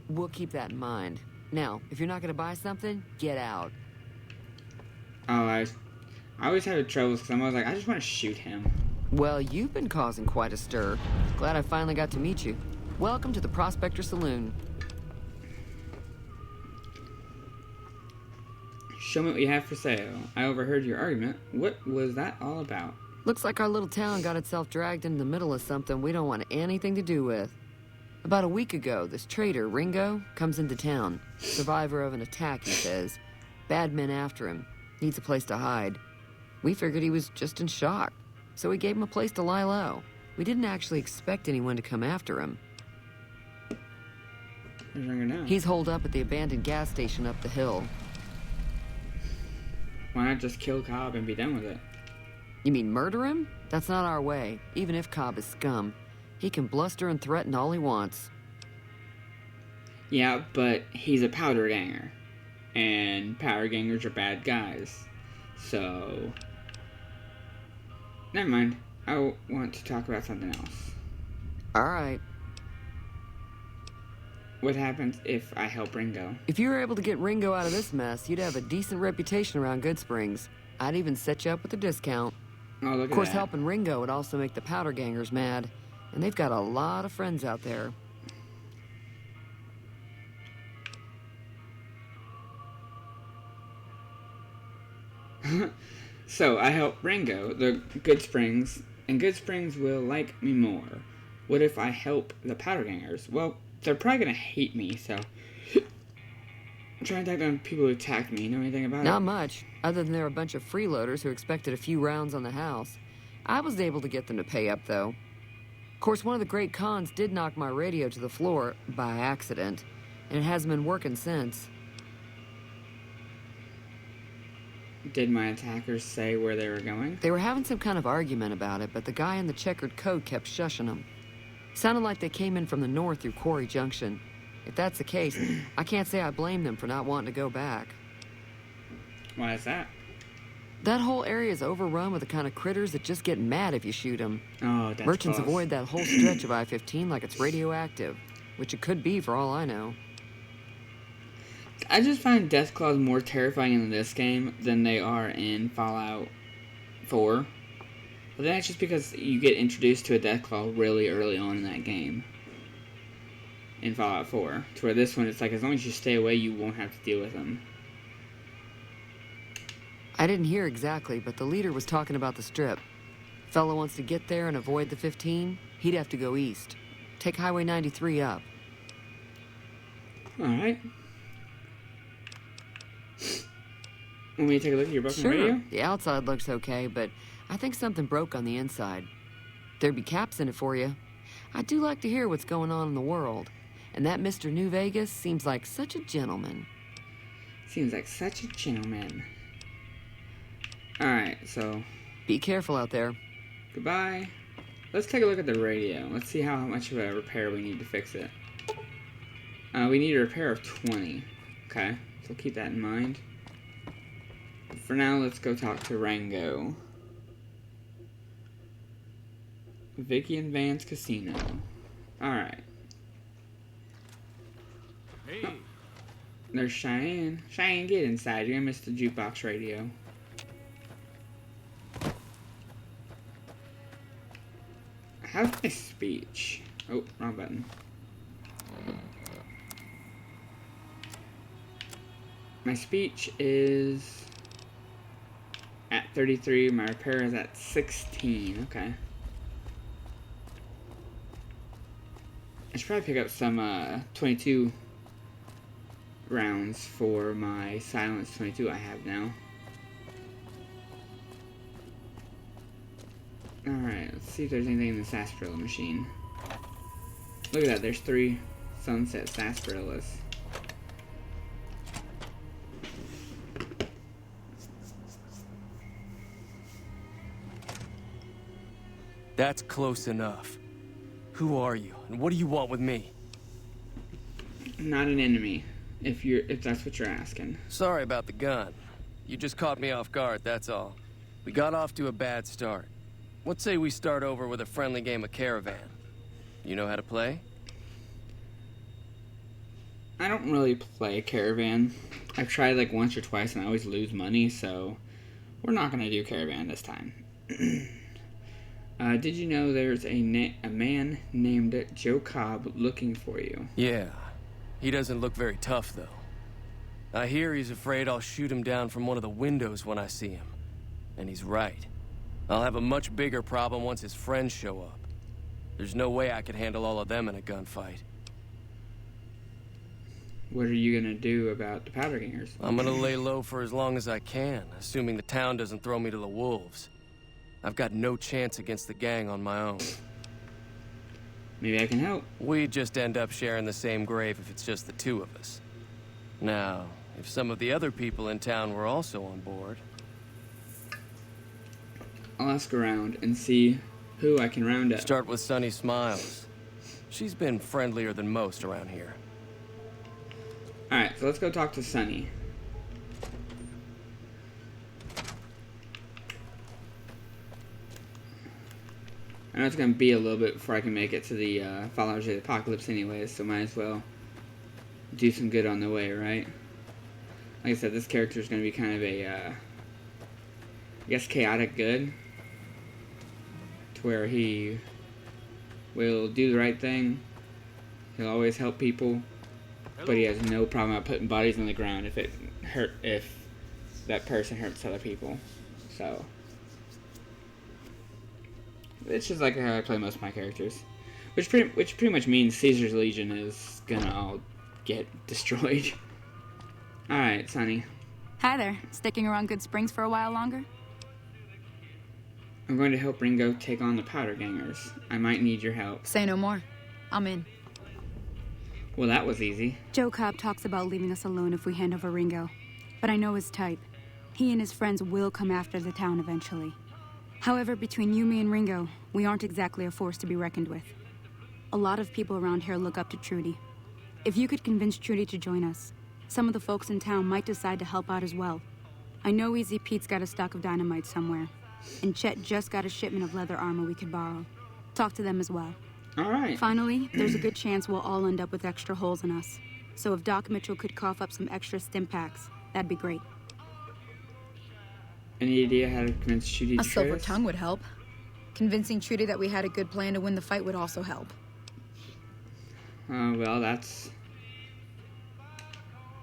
We'll keep that in mind. Now, if you're not gonna buy something, get out. Oh, I always have trouble because I'm always like, I just want to shoot him. Well, you've been causing quite a stir. Glad I finally got to meet you. Welcome to the Prospector Saloon. Show me what you have for sale. I overheard your argument. What was that all about? Looks like our little town got itself dragged into the middle of something we don't want anything to do with. About a week ago, this trader, Ringo, comes into town. Survivor of an attack, he says. Bad men after him. Needs a place to hide. We figured he was just in shock, so we gave him a place to lie low. We didn't actually expect anyone to come after him. Where's Ringo now? He's holed up at the abandoned gas station up the hill. Why not just kill Cobb and be done with it? You mean murder him? That's not our way, even if Cobb is scum. He can bluster and threaten all he wants. Yeah, but he's a powder ganger. And powder gangers are bad guys. So... never mind. I want to talk about something else. Alright. What happens if I help Ringo? If you were able to get Ringo out of this mess, you'd have a decent reputation around Goodsprings. I'd even set you up with a discount. Oh, look at that. Of course, helping Ringo would also make the powder gangers mad. And they've got a lot of friends out there. So, I help Ringo, the Goodsprings, and Goodsprings will like me more. What if I help the powder gangers? Well, they're probably gonna hate me, so... I'm trying to track down people who attacked me. You know anything about it? Not much, other than they're a bunch of freeloaders who expected a few rounds on the house. I was able to get them to pay up, though. Of course, one of the great cons did knock my radio to the floor, by accident, and it hasn't been working since. Did my attackers say where they were going? They were having some kind of argument about it, but the guy in the checkered coat kept shushing them. Sounded like they came in from the north through Quarry Junction. If that's the case, I can't say I blame them for not wanting to go back. Why is that? That whole area is overrun with the kind of critters that just get mad if you shoot them. Oh, that's Merchants close. avoid that whole stretch of I-15 like it's radioactive, which it could be for all I know. I just find Deathclaws more terrifying in this game than they are in Fallout 4. But that's just because you get introduced to a Deathclaw really early on in that game. In Fallout 4. To where this one, it's like, as long as you stay away, you won't have to deal with them. I didn't hear exactly, but the leader was talking about the strip. Fellow wants to get there and avoid the 15, he'd have to go east. Take Highway 93 up. Alright. Want me to take a look at your broken radio? The outside looks okay, but I think something broke on the inside. There'd be caps in it for you. I do like to hear what's going on in the world. And that Mr. New Vegas seems like such a gentleman. Seems like such a gentleman. Alright, so... Be careful out there. Goodbye. Let's take a look at the radio. Let's see how much of a repair we need to fix it. We need a repair of 20. Okay, so keep that in mind. For now, let's go talk to Rango. Vicky and Van's Casino. Alright. Hey. Oh, there's Cheyenne. Cheyenne, get inside. You're gonna miss the jukebox radio. How's my speech? Oh, wrong button. My speech is at 33. My repair is at 16. Okay. I should probably pick up some 22 rounds for my Silence 22 I have now. Alright, let's see if there's anything in the sarsaparilla machine. Look at that, there's 3 sunset sarsaparillas. That's close enough. Who are you, and what do you want with me? Not an enemy, if that's what you're asking. Sorry about the gun. You just caught me off guard, that's all. We got off to a bad start. What say we start over with a friendly game of Caravan? You know how to play? I don't really play Caravan. I've tried like once or twice and I always lose money, so we're not gonna do Caravan this time. Did you know there's a man named Joe Cobb looking for you? Yeah. He doesn't look very tough, though. I hear he's afraid I'll shoot him down from one of the windows when I see him. And he's right. I'll have a much bigger problem once his friends show up. There's no way I could handle all of them in a gunfight. What are you gonna do about the powder gangers? I'm gonna lay low for as long as I can, assuming the town doesn't throw me to the wolves. I've got no chance against the gang on my own. Maybe I can help. We'd just end up sharing the same grave if it's just the 2 of us. Now, if some of the other people in town were also on board... I'll ask around and see who I can round up. Start with Sunny Smiles. She's been friendlier than most around here. Alright, so let's go talk to Sunny. I know it's going to be a little bit before I can make it to the Followers of the Apocalypse anyways, so might as well do some good on the way, right? Like I said, this character is going to be kind of a, I guess, chaotic good. To where he will do the right thing. He'll always help people. But he has no problem about putting bodies on the ground if that person hurts other people. So... it's just like how I play most of my characters. Which pretty much means Caesar's Legion is gonna all get destroyed. Alright, Sunny. Hi there. Sticking around Good Springs for a while longer? I'm going to help Ringo take on the powder gangers. I might need your help. Say no more. I'm in. Well, that was easy. Joe Cobb talks about leaving us alone if we hand over Ringo. But I know his type. He and his friends will come after the town eventually. However, between you, me, and Ringo, we aren't exactly a force to be reckoned with. A lot of people around here look up to Trudy. If you could convince Trudy to join us, some of the folks in town might decide to help out as well. I know Easy Pete's got a stock of dynamite somewhere, and Chet just got a shipment of leather armor we could borrow. Talk to them as well. All right. Finally, there's a good chance we'll all end up with extra holes in us. So if Doc Mitchell could cough up some extra stim packs, that'd be great. Any idea how to convince Trudy to A silver trade us? tongue would help. Convincing Trudy that we had a good plan to win the fight would also help. Well, that's...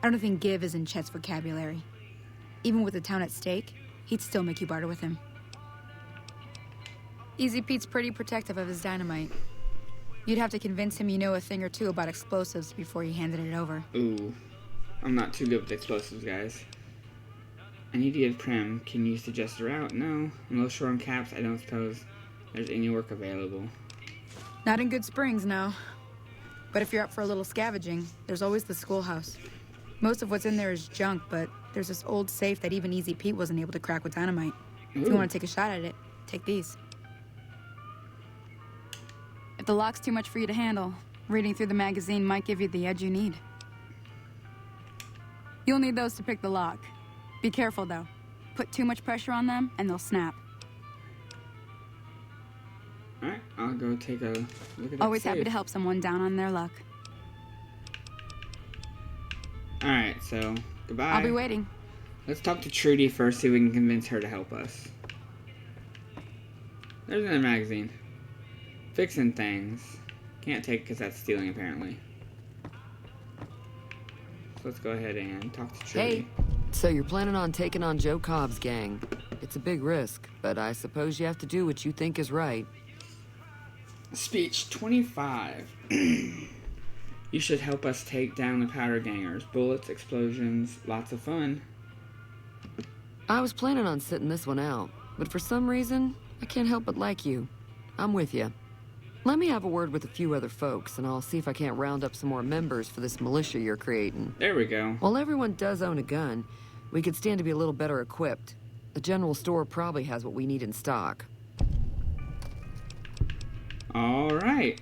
I don't think give is in Chet's vocabulary. Even with the town at stake, he'd still make you barter with him. Easy Pete's pretty protective of his dynamite. You'd have to convince him you know a thing or two about explosives before you handed it over. Ooh. I'm not too good with explosives, guys. I need to get Prem. Can you suggest a route? No. I'm low short on caps. I don't suppose there's any work available. Not in Good Springs, no. But if you're up for a little scavenging, there's always the schoolhouse. Most of what's in there is junk, but there's this old safe that even Easy Pete wasn't able to crack with dynamite. If you want to take a shot at it, take these. If the lock's too much for you to handle, Reading through the magazine might give you the edge you need. You'll need those to pick the lock. Be careful, though. Put too much pressure on them, and they'll snap. Alright, I'll go take a look at that Always happy safe. to help someone down on their luck. Alright, so, goodbye. I'll be waiting. Let's talk to Trudy first, see if we can convince her to help us. There's another magazine. Fixing things. Can't take it because that's stealing, apparently. So let's go ahead and talk to Trudy. Hey, so you're planning on taking on Joe Cobb's gang. It's a big risk, but I suppose you have to do what you think is right. Speech 25. You should help us take down the powder gangers. Bullets, explosions, lots of fun. I was planning on sitting this one out, but for some reason, I can't help but like you. I'm with you. Let me have a word with a few other folks, and I'll see if I can't round up some more members for this militia you're creating. There we go. While everyone does own a gun, we could stand to be a little better equipped. The general store probably has what we need in stock. Alright.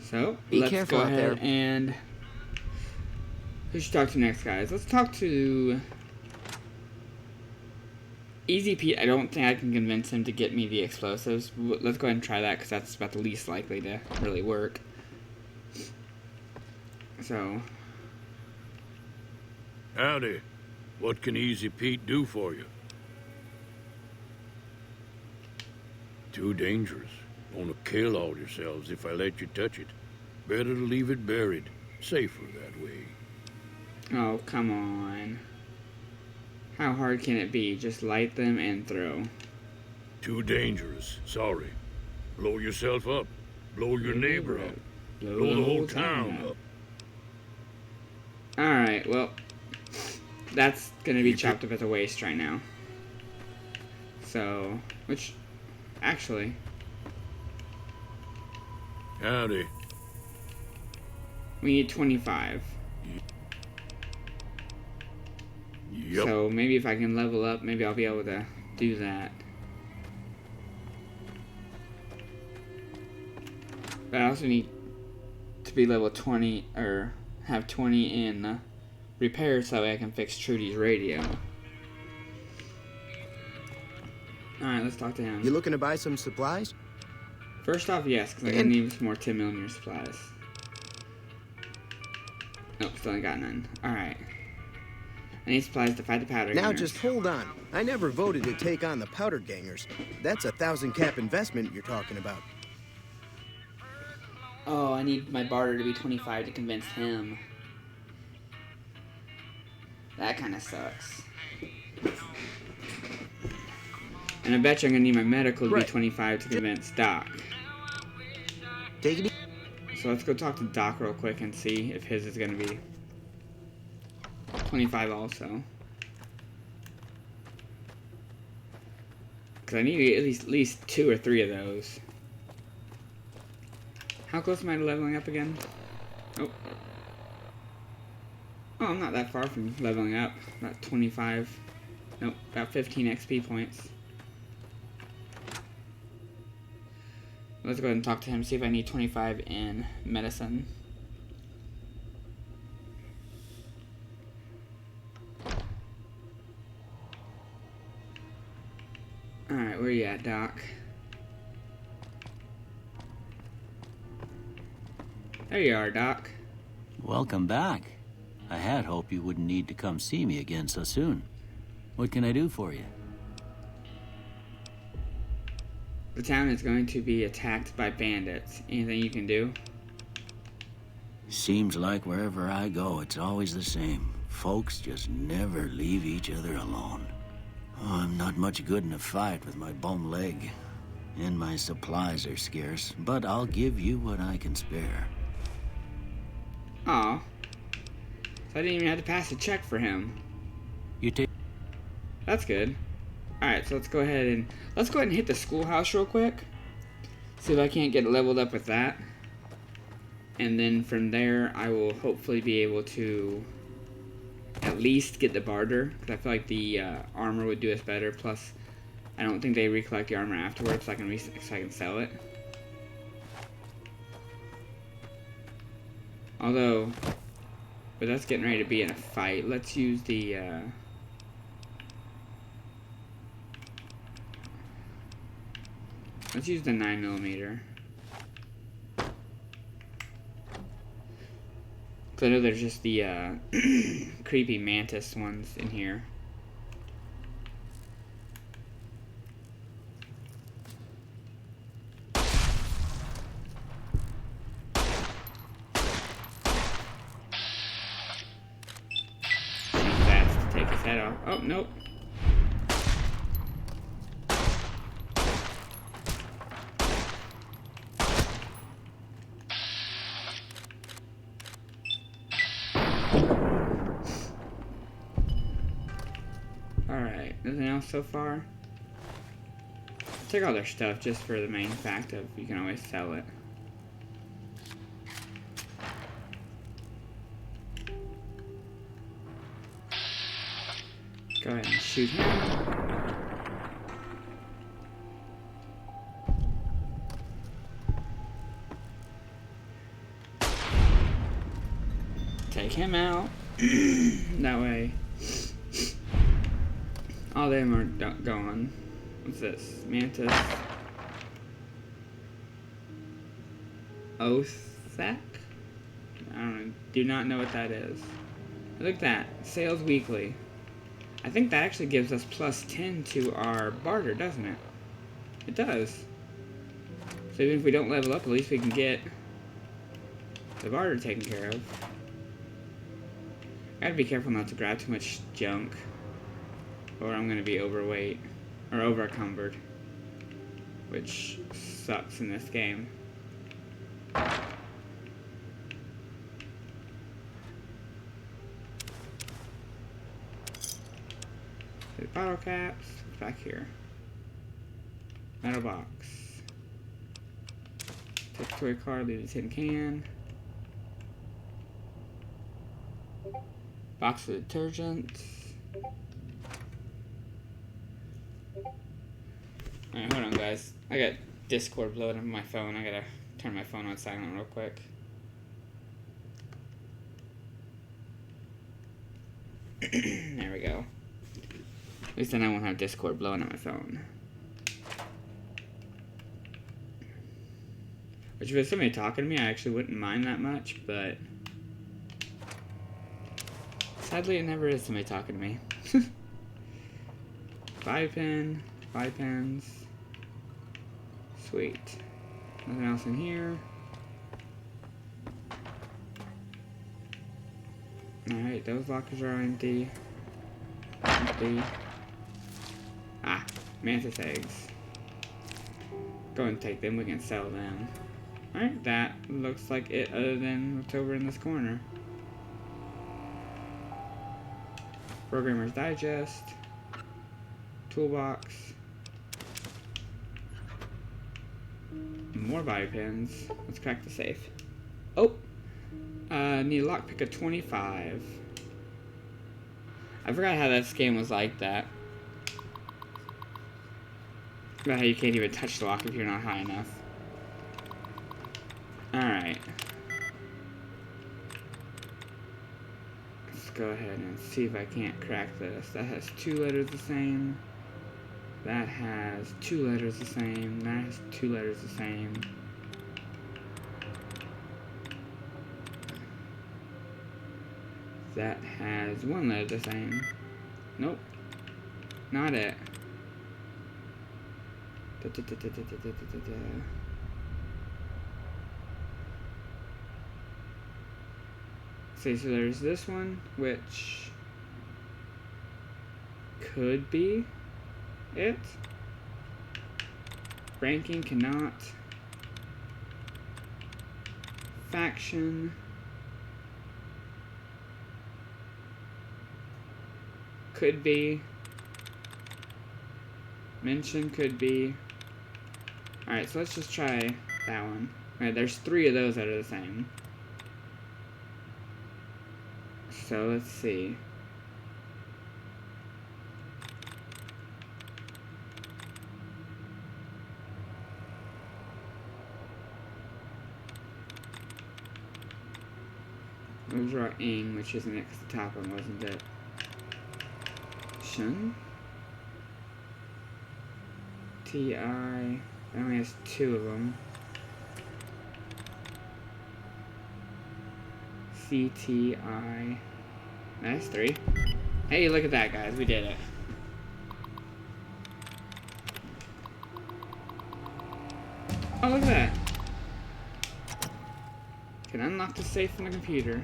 So, Be let's careful go out ahead there. and... Who should talk to next, guys? Let's talk to... Easy Pete. I don't think I can convince him to get me the explosives. Let's go ahead and try that, because that's about the least likely to really work. So... Howdy. What can Easy Pete do for you? Too dangerous. Gonna kill all yourselves if I let you touch it. Better to leave it buried. Safer that way. Oh, come on. How hard can it be? Just light them and throw. Too dangerous. Sorry. Blow yourself up. Blow your neighbor up. Blow the whole town up. Alright, well... That's gonna be chopped up at the waist right now. So... Which... Actually... Howdy. We need 25. Yep. So maybe if I can level up, maybe I'll be able to do that. But I also need to be level 20, or have 20 in repair so that way I can fix Trudy's radio. Alright, let's talk to him. You looking to buy some supplies? First off, yes, because I'm going to need some more 10mm supplies. Nope, still ain't got none. Alright. I need supplies to fight the powder Now gangers. just hold on. I never voted to take on the powder gangers. That's a 1,000 cap investment you're talking about. Oh, I need my barter to be 25 to convince him. That kind of sucks. And I bet you I'm going to need my medical to be 25 to convince Doc. Take it So let's go talk to Doc real quick and see if his is going to be 25 also. Because I need at least 2 or 3 of those. How close am I to leveling up again? Oh. Oh, I'm not that far from leveling up. About 25. Nope, about 15 XP points. Let's go ahead and talk to him, see if I need 25 in medicine. Alright, where you at, Doc? There you are, Doc. Welcome back. I had hoped you wouldn't need to come see me again so soon. What can I do for you? The town is going to be attacked by bandits. Anything you can do? Seems like wherever I go, it's always the same. Folks just never leave each other alone. Oh, I'm not much good in a fight with my bum leg. And my supplies are scarce, but I'll give you what I can spare. Aw. So I didn't even have to pass a check for him. You take... That's good. Alright, so let's go ahead and hit the schoolhouse real quick. See if I can't get leveled up with that. And then from there, I will hopefully be able to at least get the barter. Because I feel like the armor would do us better. Plus, I don't think they recollect the armor afterwards, so I can sell it. Although, but that's getting ready to be in a fight. Let's use the let's use the 9mm. I know there's just the creepy mantis ones in here. That's to take his head off. Oh, nope. Alright, nothing else so far? Take all their stuff just for the main fact of you can always sell it. Go ahead and shoot him. Take him out. That way. All of them are gone. What's this? Mantis. Othak? I don't know. Do not know what that is. Look at that. Sales weekly. I think that actually gives us +10 to our barter, doesn't it? It does. So even if we don't level up, at least we can get the barter taken care of. Gotta be careful not to grab too much junk, or I'm gonna be overweight or overencumbered, which sucks in this game. The bottle caps back here. Metal box. Take the toy card, leave the tin can. Box of detergent. Alright, hold on guys. I got Discord blowing up on my phone. I gotta turn my phone on silent real quick. There we go. At least then I won't have Discord blowing up my phone. Which if there's somebody talking to me, I actually wouldn't mind that much, but sadly it never is somebody talking to me. 5-pin, 5 pins. Sweet. Nothing else in here. Alright, those lockers are empty. Empty. Ah, mantis eggs. Go and take them, we can sell them. Alright, that looks like it other than what's over in this corner. Programmer's Digest. Toolbox. More body pins. Let's crack the safe. Oh! Need a lockpick of 25. I forgot how this game was like that. About how you can't even touch the lock if you're not high enough. Alright. Let's go ahead and see if I can't crack this. That has 2 letters the same. That has 2 letters the same. That has 2 letters the same. That has 1 letter the same. Nope. Not it. See, so there's this one, which could be it. Ranking cannot. Faction. Could be. Mention could be. Alright, so let's just try that one. Alright, there's 3 of those that are the same. So let's see. It was Ing, which is next to the top one, wasn't it? Shun? T-I... That only has 2 of them. C-T-I... That's 3. Hey, look at that, guys. We did it. Oh, look at that. Can unlock the safe from the computer.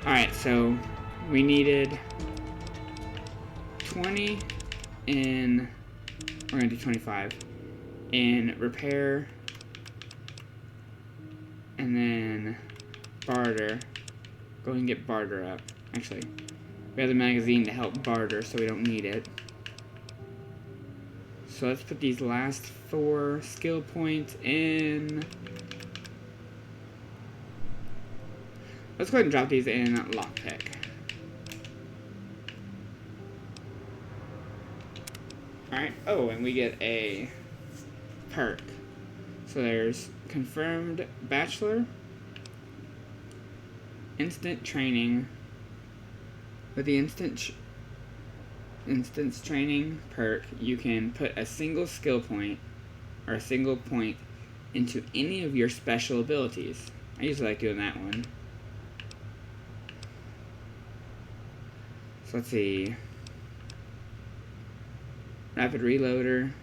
Alright, so we needed 20 in... We're gonna do 25 in repair, and then barter. Go ahead and get barter up. Actually, we have the magazine to help barter, so we don't need it. So let's put these last 4 skill points in. Let's go ahead and drop these in lockpick. Alright, oh, and we get a perk. So there's confirmed bachelor, instant training. With the instance training perk, you can put a single skill point or a single point into any of your special abilities. I usually like doing that one. So let's see. Rapid reloader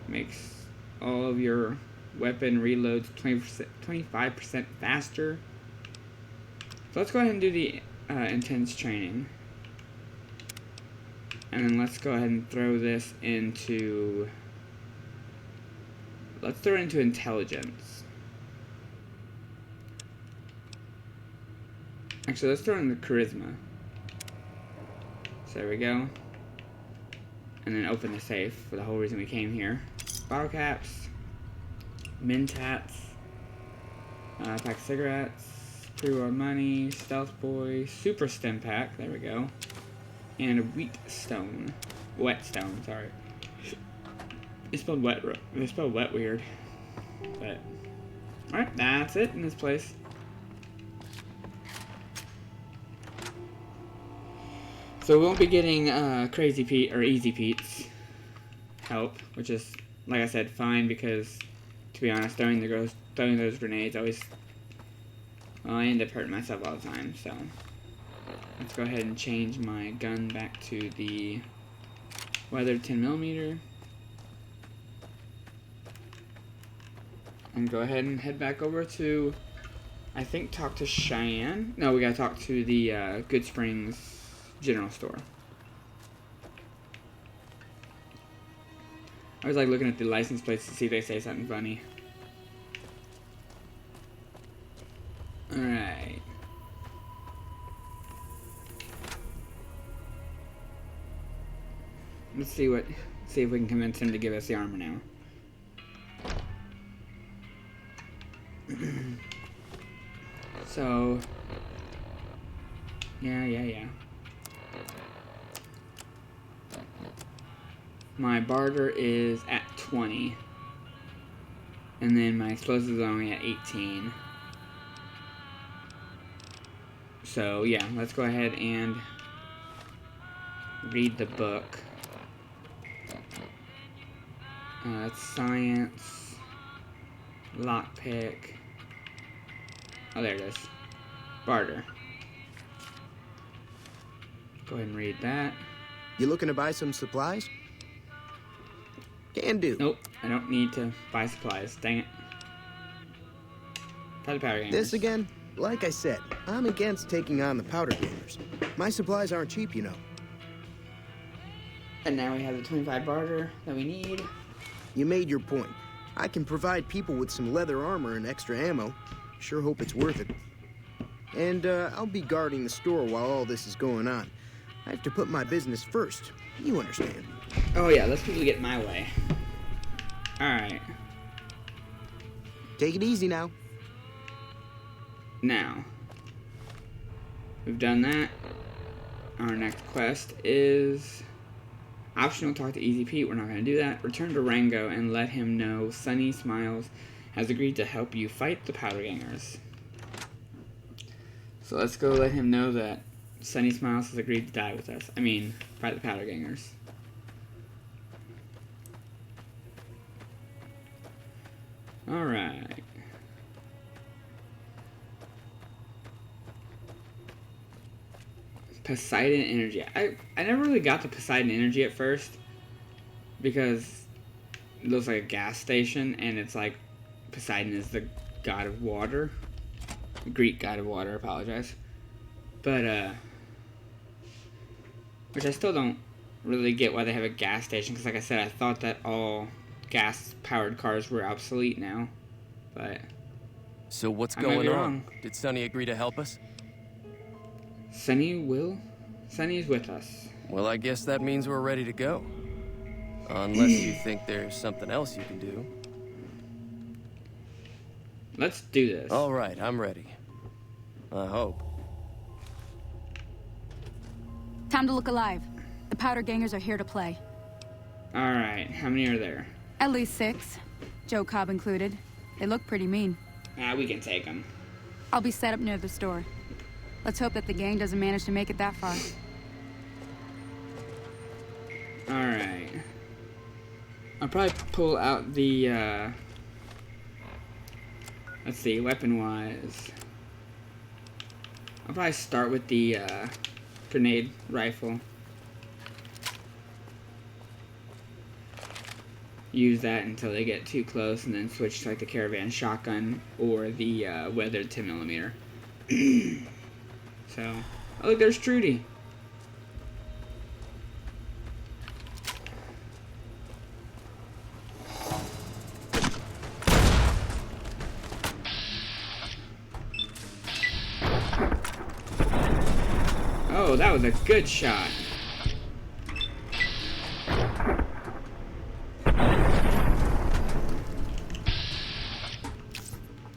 makes all of your weapon reloads 25% faster. So let's go ahead and do the intense training. And then let's go ahead and throw this into... Let's throw it into intelligence. Actually, let's throw it into charisma. So there we go. And then open the safe for the whole reason we came here. Bottle caps, Mentats, pack of cigarettes, pre-roll money, stealth boy, super stim pack, there we go, and a whetstone, sorry. It's spelled wet weird, but alright, that's it in this place. So we won't be getting Crazy Pete or Easy Pete's help, which is, like I said, fine, because, to be honest, throwing those grenades always, well, I end up hurting myself all the time, so let's go ahead and change my gun back to the weathered 10mm, and go ahead and head back over to, I think, talk to Cheyenne. No, we gotta talk to the Good Springs general store. I was like looking at the license plates to see if they say something funny. Alright. Let's see if we can convince him to give us the armor now. So yeah. My barter is at 20. And then my explosives are only at 18. So yeah, let's go ahead and read the book. It's science, lockpick. Oh, there it is. Barter. Go ahead and read that. You looking to buy some supplies? Can do. Nope, I don't need to buy supplies. Dang it. Powder gamers. This again? Like I said, I'm against taking on the powder gamers. My supplies aren't cheap, you know. And now we have the 25 barter that we need. You made your point. I can provide people with some leather armor and extra ammo. Sure hope it's worth it. And I'll be guarding the store while all this is going on. I have to put my business first. You understand. Oh yeah, let's people get my way. Alright. Take it easy now. Now, we've done that. Our next quest is optional. Talk to Easy Pete. We're not going to do that. Return to Rango and let him know Sunny Smiles has agreed to help you fight the powder gangers. So let's go let him know that Sunny Smiles has agreed to die with us. I mean, by the Powder Gangers. Alright. Poseidon Energy. I never really got the Poseidon Energy at first because it looks like a gas station and it's like Poseidon is the god of water. The Greek god of water, I apologize. But, which I still don't really get why they have a gas station because like I said, I thought that all gas-powered cars were obsolete now, but... So what's going on? Did Sunny agree to help us? Sunny is with us. Well, I guess that means we're ready to go. Unless you think there's something else you can do. Let's do this. All right, I'm ready. I hope. Time to look alive. The Powder Gangers are here to play. All right, how many are there? At least 6. Joe Cobb included. They look pretty mean. We can take them. I'll be set up near the store. Let's hope that the gang doesn't manage to make it that far. Alright. I'll probably pull out the, let's see, weapon-wise. I'll probably start with the, grenade rifle. Use that until they get too close, and then switch to, like, the caravan shotgun or the, weathered 10mm. So, oh look, there's Trudy. Oh, that was a good shot.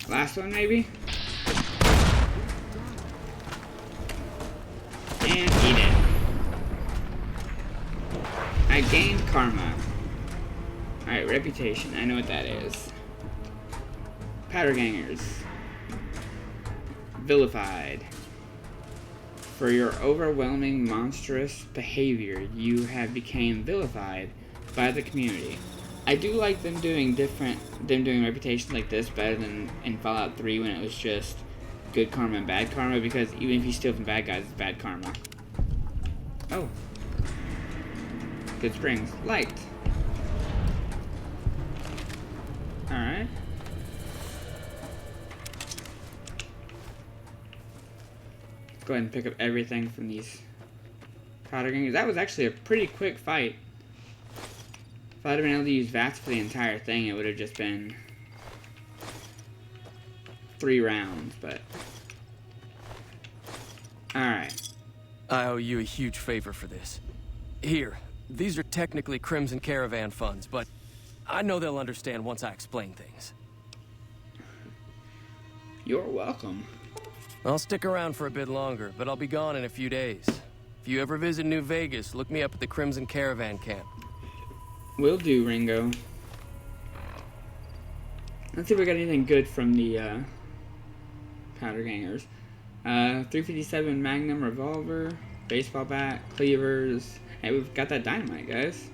Last one, maybe? And eat it. I gained karma. Alright, reputation. I know what that is. Powder Gangers. Vilified. For your overwhelming monstrous behavior, you have become vilified by the community. I do like them doing reputations like this better than in Fallout 3 when it was just good karma and bad karma, because even if you steal from bad guys, it's bad karma. Oh. Good springs. Light. Alright. Let's go ahead and pick up everything from these Powder Gangers. That was actually a pretty quick fight. If I'd have been able to use VATS for the entire thing, it would have just been 3 rounds, but... Alright. I owe you a huge favor for this. Here, these are technically Crimson Caravan funds, but I know they'll understand once I explain things. You're welcome. I'll stick around for a bit longer, but I'll be gone in a few days. If you ever visit New Vegas, look me up at the Crimson Caravan camp. Will do, Ringo. Let's see if we got anything good from the Powder Gangers. 357 Magnum revolver, baseball bat, cleavers. Hey, we've got that dynamite, guys.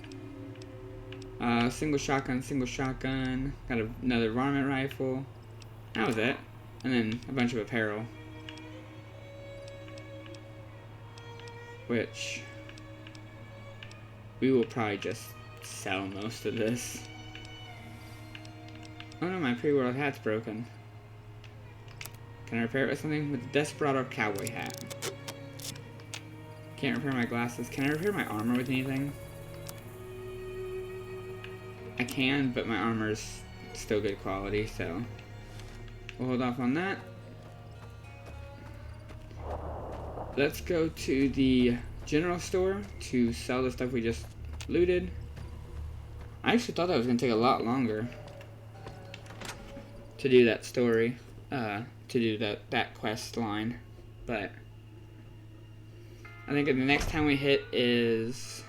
Single shotgun. Got another varmint rifle. That was it. And then a bunch of apparel. Which we will probably just sell most of this. Oh no, my pre-world hat's broken. Can I repair it with something? With the Desperado cowboy hat. Can't repair my glasses. Can I repair my armor with anything? I can, but my armor's still good quality, so we'll hold off on that. Let's go to the general store to sell the stuff we just looted. I actually thought that was going to take a lot longer to do that story, to do that quest line, but I think the next time we hit is,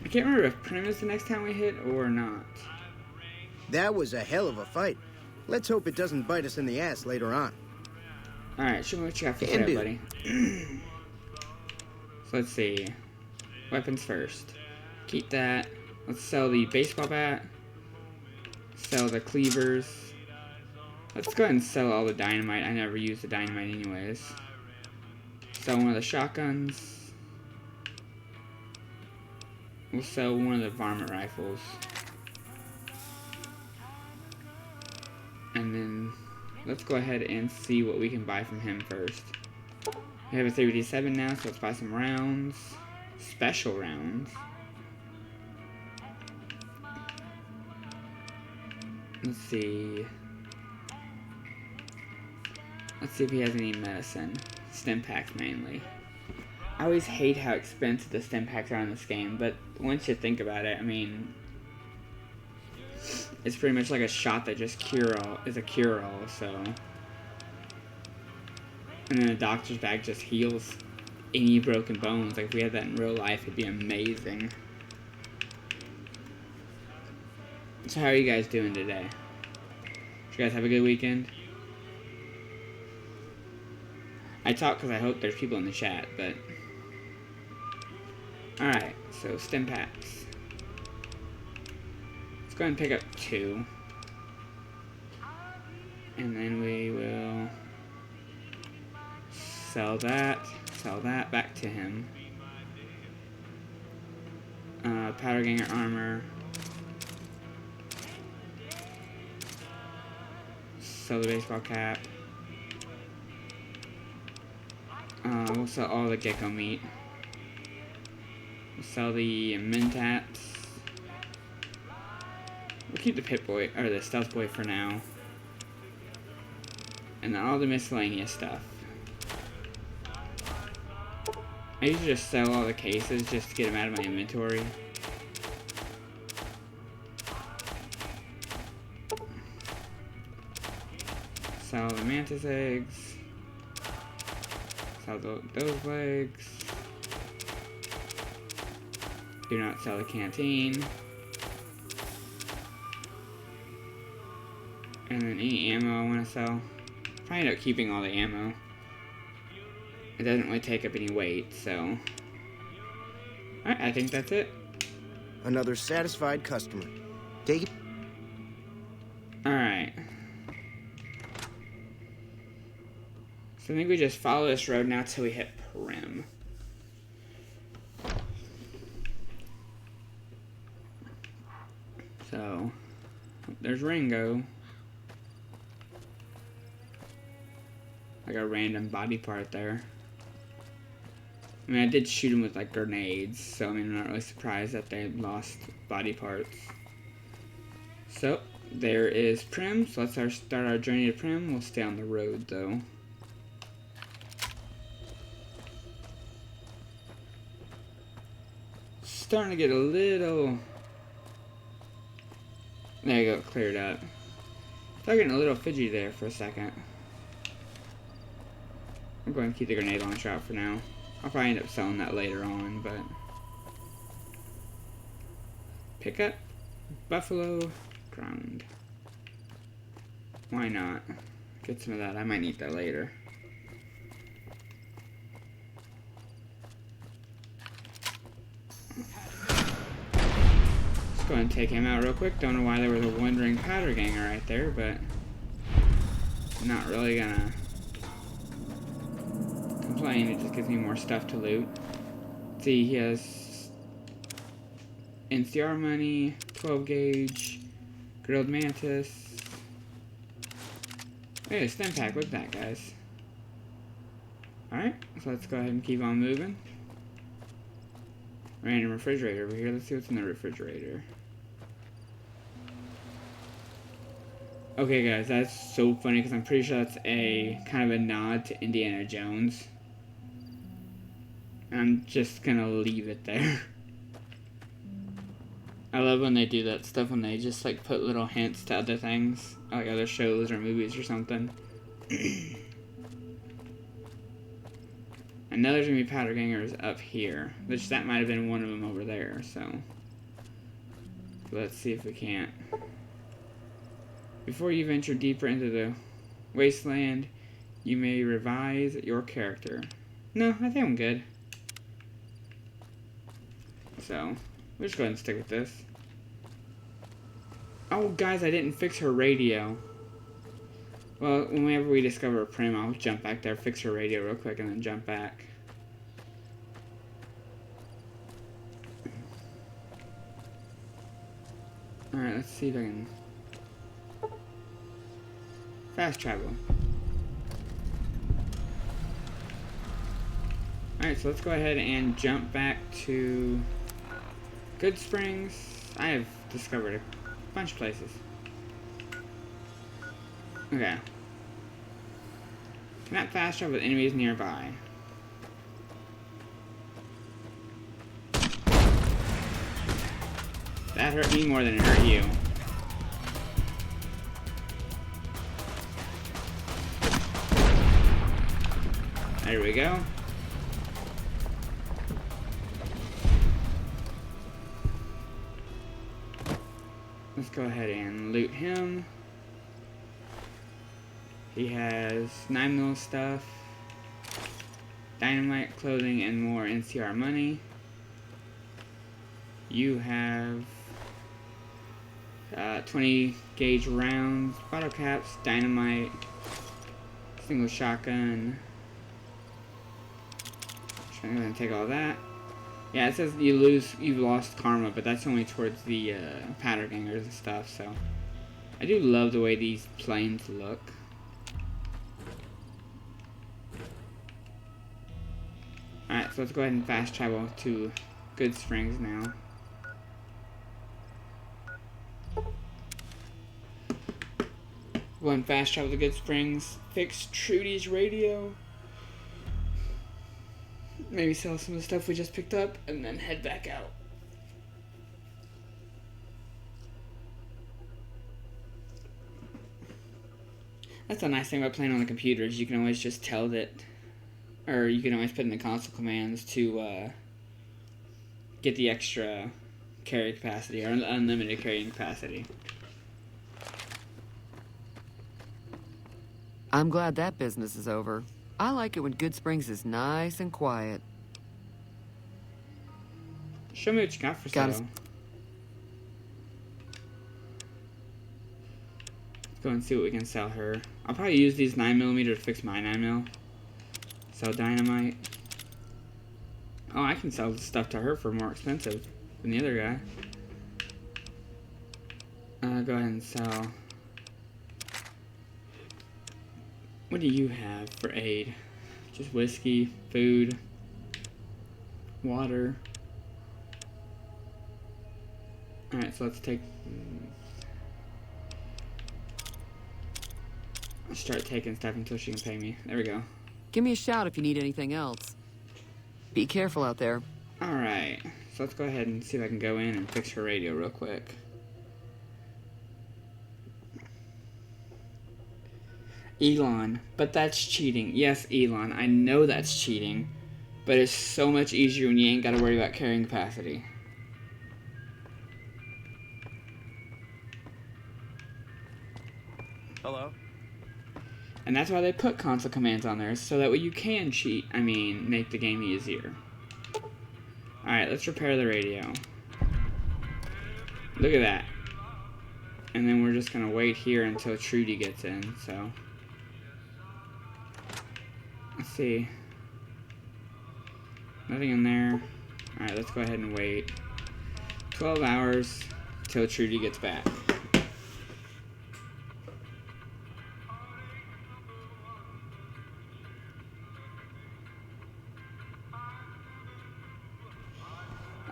I can't remember if Primm is the next time we hit or not. That was a hell of a fight. Let's hope it doesn't bite us in the ass later on. Alright, show me what you got for sale, buddy. So let's see. Weapons first. Keep that. Let's sell the baseball bat. Sell the cleavers. Let's go ahead and sell all the dynamite. I never use the dynamite anyways. Sell one of the shotguns. We'll sell one of the varmint rifles. And then let's go ahead and see what we can buy from him first. We have a 357 now, so let's buy some rounds. Special rounds. Let's see. Let's see if he has any medicine. Stim packs mainly. I always hate how expensive the stim packs are in this game, but once you think about it, I mean, it's pretty much like a shot that just is a cure-all, so. And then a doctor's bag just heals any broken bones. Like, if we had that in real life, it'd be amazing. So how are you guys doing today? Did you guys have a good weekend? I talk because I hope there's people in the chat, but... Alright, so stim packs. Let's go ahead and pick up 2. And then we will sell that back to him. Powder Ganger armor. Sell the baseball cap. We'll sell all the gecko meat. We'll sell the mentats. We'll keep the pit boy, or the stealth boy for now. And then all the miscellaneous stuff. I usually just sell all the cases just to get them out of my inventory. Sell the mantis eggs. Sell those legs. Do not sell the canteen. And then any ammo I want to sell. Probably end up keeping all the ammo. It doesn't really take up any weight, so. Alright, I think that's it. Another satisfied customer. Take it. Alright. So I think we just follow this road now till we hit Primm. So, there's Ringo. Like a random body part there. I mean, I did shoot him with like grenades, so I mean, I'm not really surprised that they lost body parts. So, there is Primm. So let's start our journey to Primm. We'll stay on the road though. Starting to get a little... There you go, cleared up. Started getting a little fidgety there for a second. I'm going to keep the grenade launcher out for now. I'll probably end up selling that later on, but... Pick up Buffalo Ground. Why not? Get some of that. I might need that later. Let's go ahead and take him out real quick. Don't know why there was a wandering powder ganger right there, but... Not really gonna... complain, it just gives me more stuff to loot. See, he has NCR money, 12 gauge, grilled mantis. Hey, a stim pack, look at that, guys. Alright, so let's go ahead and keep on moving. Random refrigerator over here, let's see what's in the refrigerator. Okay guys, that's so funny because I'm pretty sure that's a kind of a nod to Indiana Jones. I'm just gonna leave it there. I love when they do that stuff, when they just like put little hints to other things, like other shows or movies or something. I know there's gonna be powder gangers up here, which that might have been one of them over there, so let's see if we can't. Before you venture deeper into the wasteland, You may revise your character. No, I think I'm good. So, we'll just go ahead and stick with this. Oh, guys, I didn't fix her radio. Well, whenever we discover a Prim, I'll jump back there, fix her radio real quick, and then jump back. Alright, let's see if I can... fast travel. Alright, so let's go ahead and jump back to Goodsprings. I have discovered a bunch of places. Okay. Cannot fast travel with enemies nearby. That hurt me more than it hurt you. There we go. Let's go ahead and loot him. He has 9mm stuff, dynamite, clothing, and more NCR money. You have 20 gauge rounds, bottle caps, dynamite, single shotgun. I'm gonna take all that. Yeah, it says you've lost karma, but that's only towards the powder gangers and stuff. So I do love the way these planes look. Alright, so let's go ahead and fast travel to Goodsprings now. Go and fast travel to Goodsprings, fix Trudy's radio, maybe sell some of the stuff we just picked up, and then head back out. That's a nice thing about playing on the computer, is you can always just tell that, or you can always put in the console commands to get the extra carry capacity, or unlimited carrying capacity. I'm glad that business is over. I like it when Goodsprings is nice and quiet. Show me what you got for sale. Let's go and see what we can sell her. I'll probably use these 9mm to fix my 9mm. Sell dynamite. Oh, I can sell stuff to her for more expensive than the other guy. Go ahead and sell. What do you have for aid? Just whiskey, food, water. Alright, so let's take... I'll start taking stuff until she can pay me. There we go. Give me a shout if you need anything else. Be careful out there. Alright, so let's go ahead and see if I can go in and fix her radio real quick. Elon, but that's cheating. Yes, Elon, I know that's cheating, but it's so much easier when you ain't got to worry about carrying capacity. Hello? And that's why they put console commands on there, so that way you can cheat. I mean, make the game easier. Alright, let's repair the radio. Look at that. And then we're just gonna wait here until Trudy gets in, so... Let's see. Nothing in there. Alright, let's go ahead and wait 12 hours till Trudy gets back.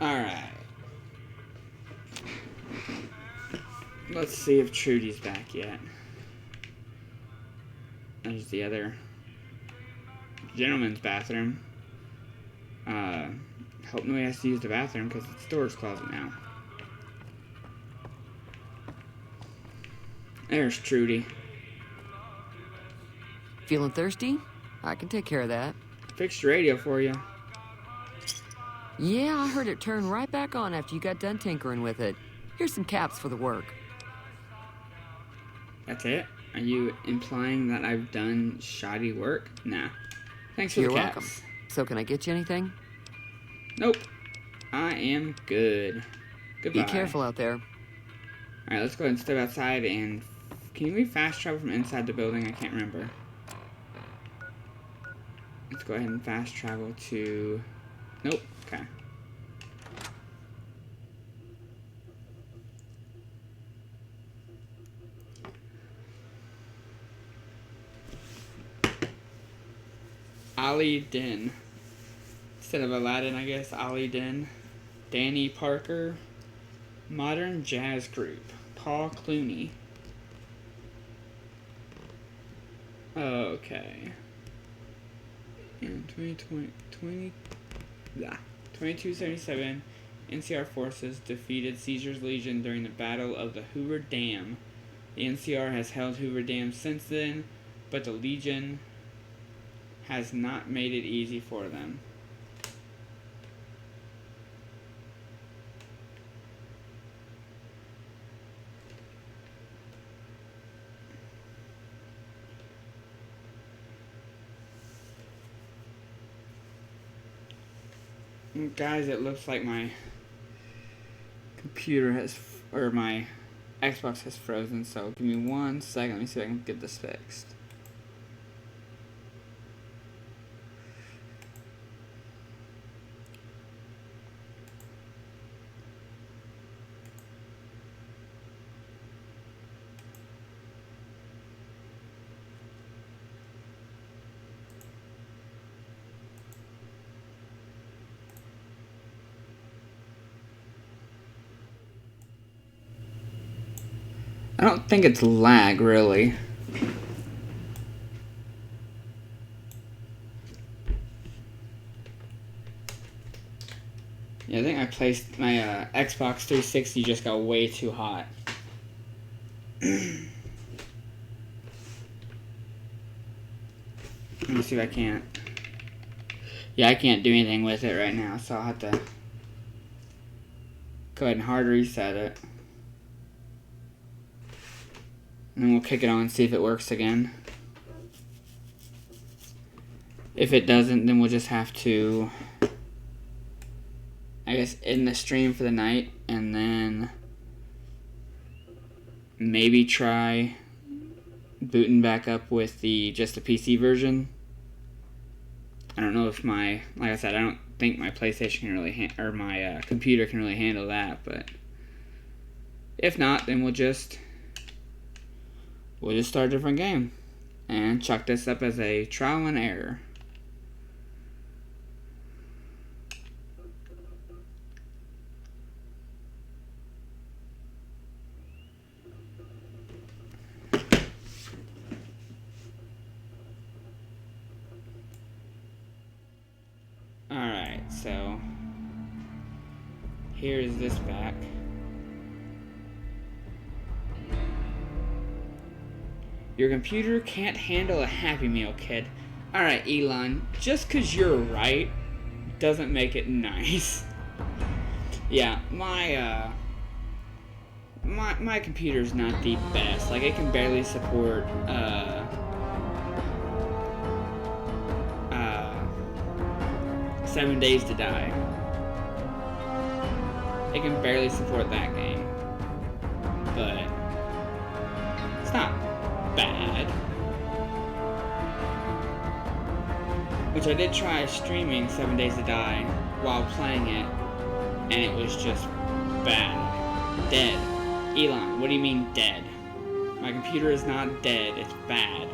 Alright. Let's see if Trudy's back yet. There's the other gentleman's bathroom. Hope nobody has to use the bathroom because it's storage closet now. There's Trudy. Feeling thirsty? I can take care of that. Fixed radio for you. Yeah, I heard it turn right back on after you got done tinkering with it. Here's some caps for the work. That's it? Are you implying that I've done shoddy work? Nah. Thanks for You're the caps. welcome. So can I get you anything? Nope. I am good. Goodbye. Be careful out there. Alright, let's go ahead and step outside and... Can we fast travel from inside the building? I can't remember. Let's go ahead and fast travel to... Nope. Okay. Ali Din. Instead of Aladdin, I guess. Ali Din. Danny Parker. Modern Jazz Group. Paul Clooney. Okay. In 2277, NCR forces defeated Caesar's Legion during the Battle of the Hoover Dam. The NCR has held Hoover Dam since then, but the Legion has not made it easy for them. Guys, it looks like my computer has, or my Xbox has frozen, so give me 1 second. Let me see if I can get this fixed. I don't think it's lag, really. Yeah, I think I placed my Xbox 360 just got way too hot. Let me see if I can't. Yeah, I can't do anything with it right now, so I'll have to go ahead and hard reset it. And then we'll kick it on and see if it works again. If it doesn't, then we'll just have to, I guess, end the stream for the night and then maybe try booting back up with just the PC version. I don't know if like I said, I don't think my PlayStation can really or my computer can really handle that, but if not, then we'll just start a different game and chuck this up as a trial and error. Alright, so here's this back. Your computer can't handle a Happy Meal, kid. Alright, Elon, just cause you're right doesn't make it nice. Yeah, my computer's not the best. Like, it can barely support 7 Days to Die. It can barely support that game. But it's not bad. Which I did try streaming 7 Days to Die while playing it, and it was just bad. Dead. Elon, what do you mean dead? My computer is not dead, it's bad.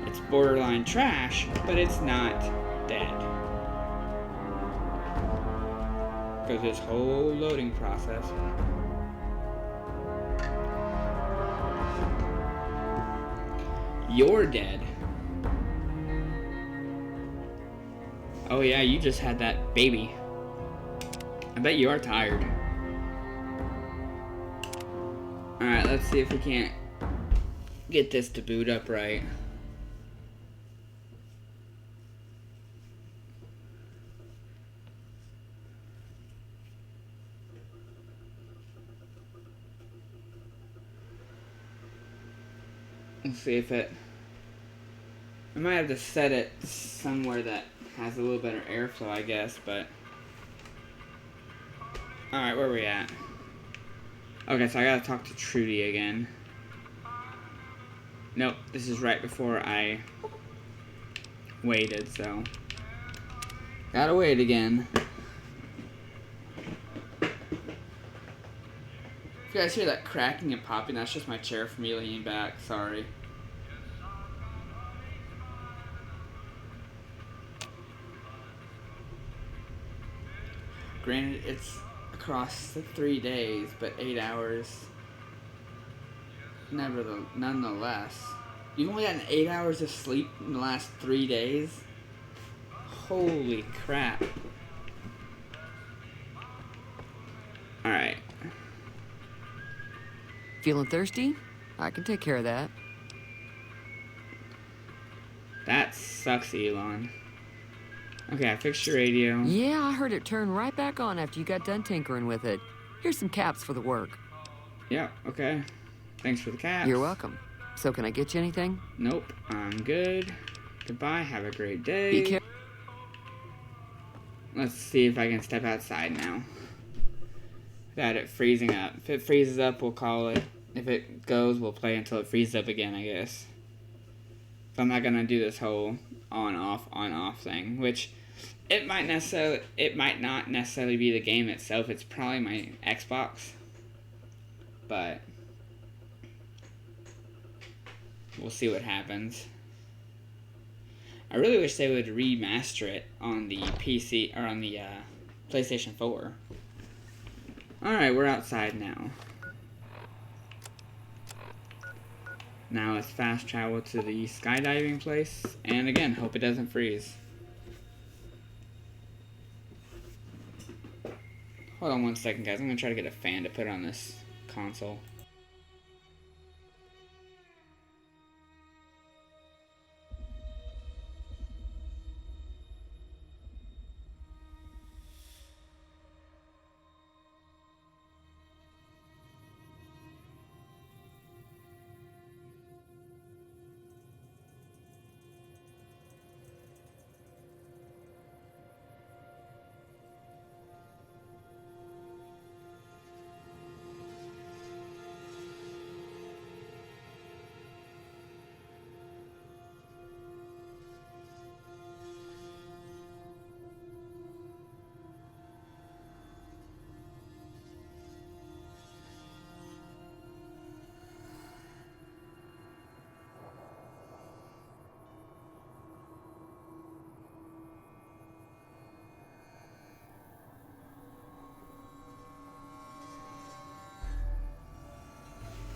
It's borderline trash, but it's not dead. Goes this whole loading process. You're dead. Oh yeah, you just had that baby. I bet you are tired. Alright, let's see if we can't get this to boot up right. Let's see if it... I might have to set it somewhere that has a little better airflow, I guess, but... Alright, where are we at? Okay, so I gotta talk to Trudy again. Nope, this is right before I waited, so... Gotta wait again. If you guys hear that cracking and popping, that's just my chair for me leaning back, sorry. Granted, it's across the 3 days, but 8 hours. Nonetheless. You've only gotten 8 hours of sleep in the last 3 days? Holy crap. Alright. Feeling thirsty? I can take care of that. That sucks, Elon. Okay, I fixed your radio. Yeah, I heard it turn right back on after you got done tinkering with it. Here's some caps for the work. Yeah, okay. Thanks for the caps. You're welcome. So can I get you anything? Nope, I'm good. Goodbye, have a great day. Be careful. Let's see if I can step outside now. Got it freezing up. If it freezes up, we'll call it. If it goes, we'll play until it freezes up again, I guess. So I'm not gonna do this whole on-off thing, which it might not necessarily be the game itself. It's probably my Xbox, but we'll see what happens. I really wish they would remaster it on the PC or on the PlayStation 4. Alright, we're outside now. Now let's fast travel to the skydiving place, and again, hope it doesn't freeze. Hold on one second, guys. I'm gonna try to get a fan to put on this console.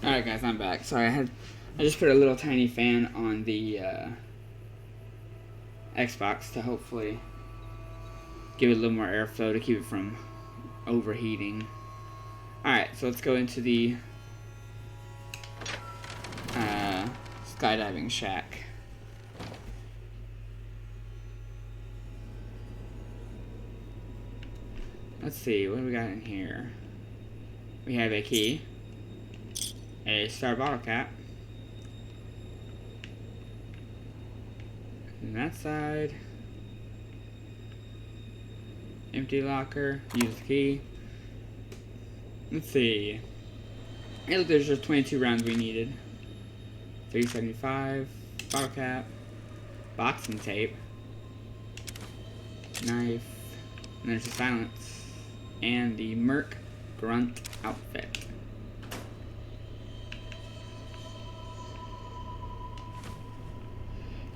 Alright guys, I'm back. Sorry, I just put a little tiny fan on the Xbox to hopefully give it a little more airflow to keep it from overheating. Alright, so let's go into the skydiving shack. Let's see, what do we got in here? We have a key. A star bottle cap. And that side. Empty locker. Use the key. Let's see. Hey, look, there's just 22 rounds we needed. 375. Bottle cap. Boxing tape. Knife. And there's the silence. And the Merc Grunt outfit.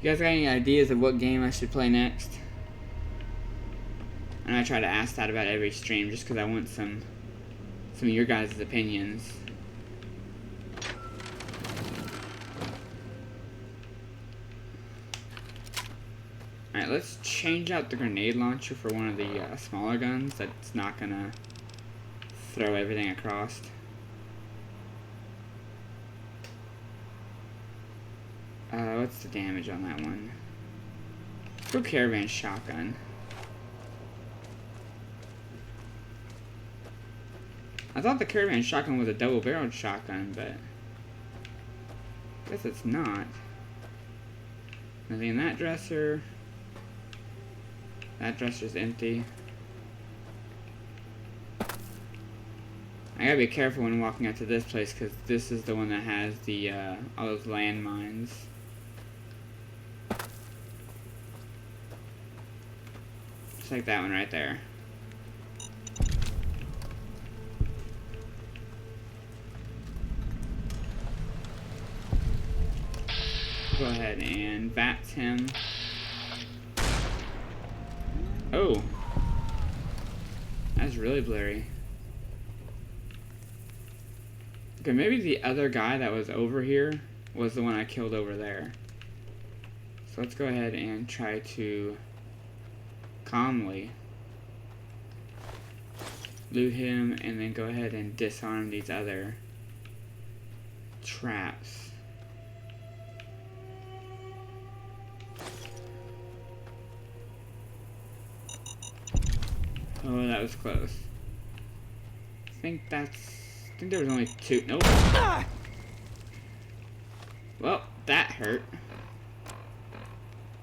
You guys got any ideas of what game I should play next? And I try to ask that about every stream just because I want some of your guys' opinions. Alright, let's change out the grenade launcher for one of the smaller guns that's not gonna throw everything across. What's the damage on that one? Go caravan shotgun. I thought the caravan shotgun was a double-barreled shotgun, but Guess it's not. Nothing in that dresser. That dresser's empty. I gotta be careful when walking out to this place because this is the one that has the all those landmines. Just like that one right there. Go ahead and bats him. Oh, that's really blurry. Okay, maybe the other guy that was over here was the one I killed over there. So let's go ahead and try to calmly loot him and then go ahead and disarm these other traps. Oh, that was close. I think there was only 2. Nope. Ah! Well, that hurt.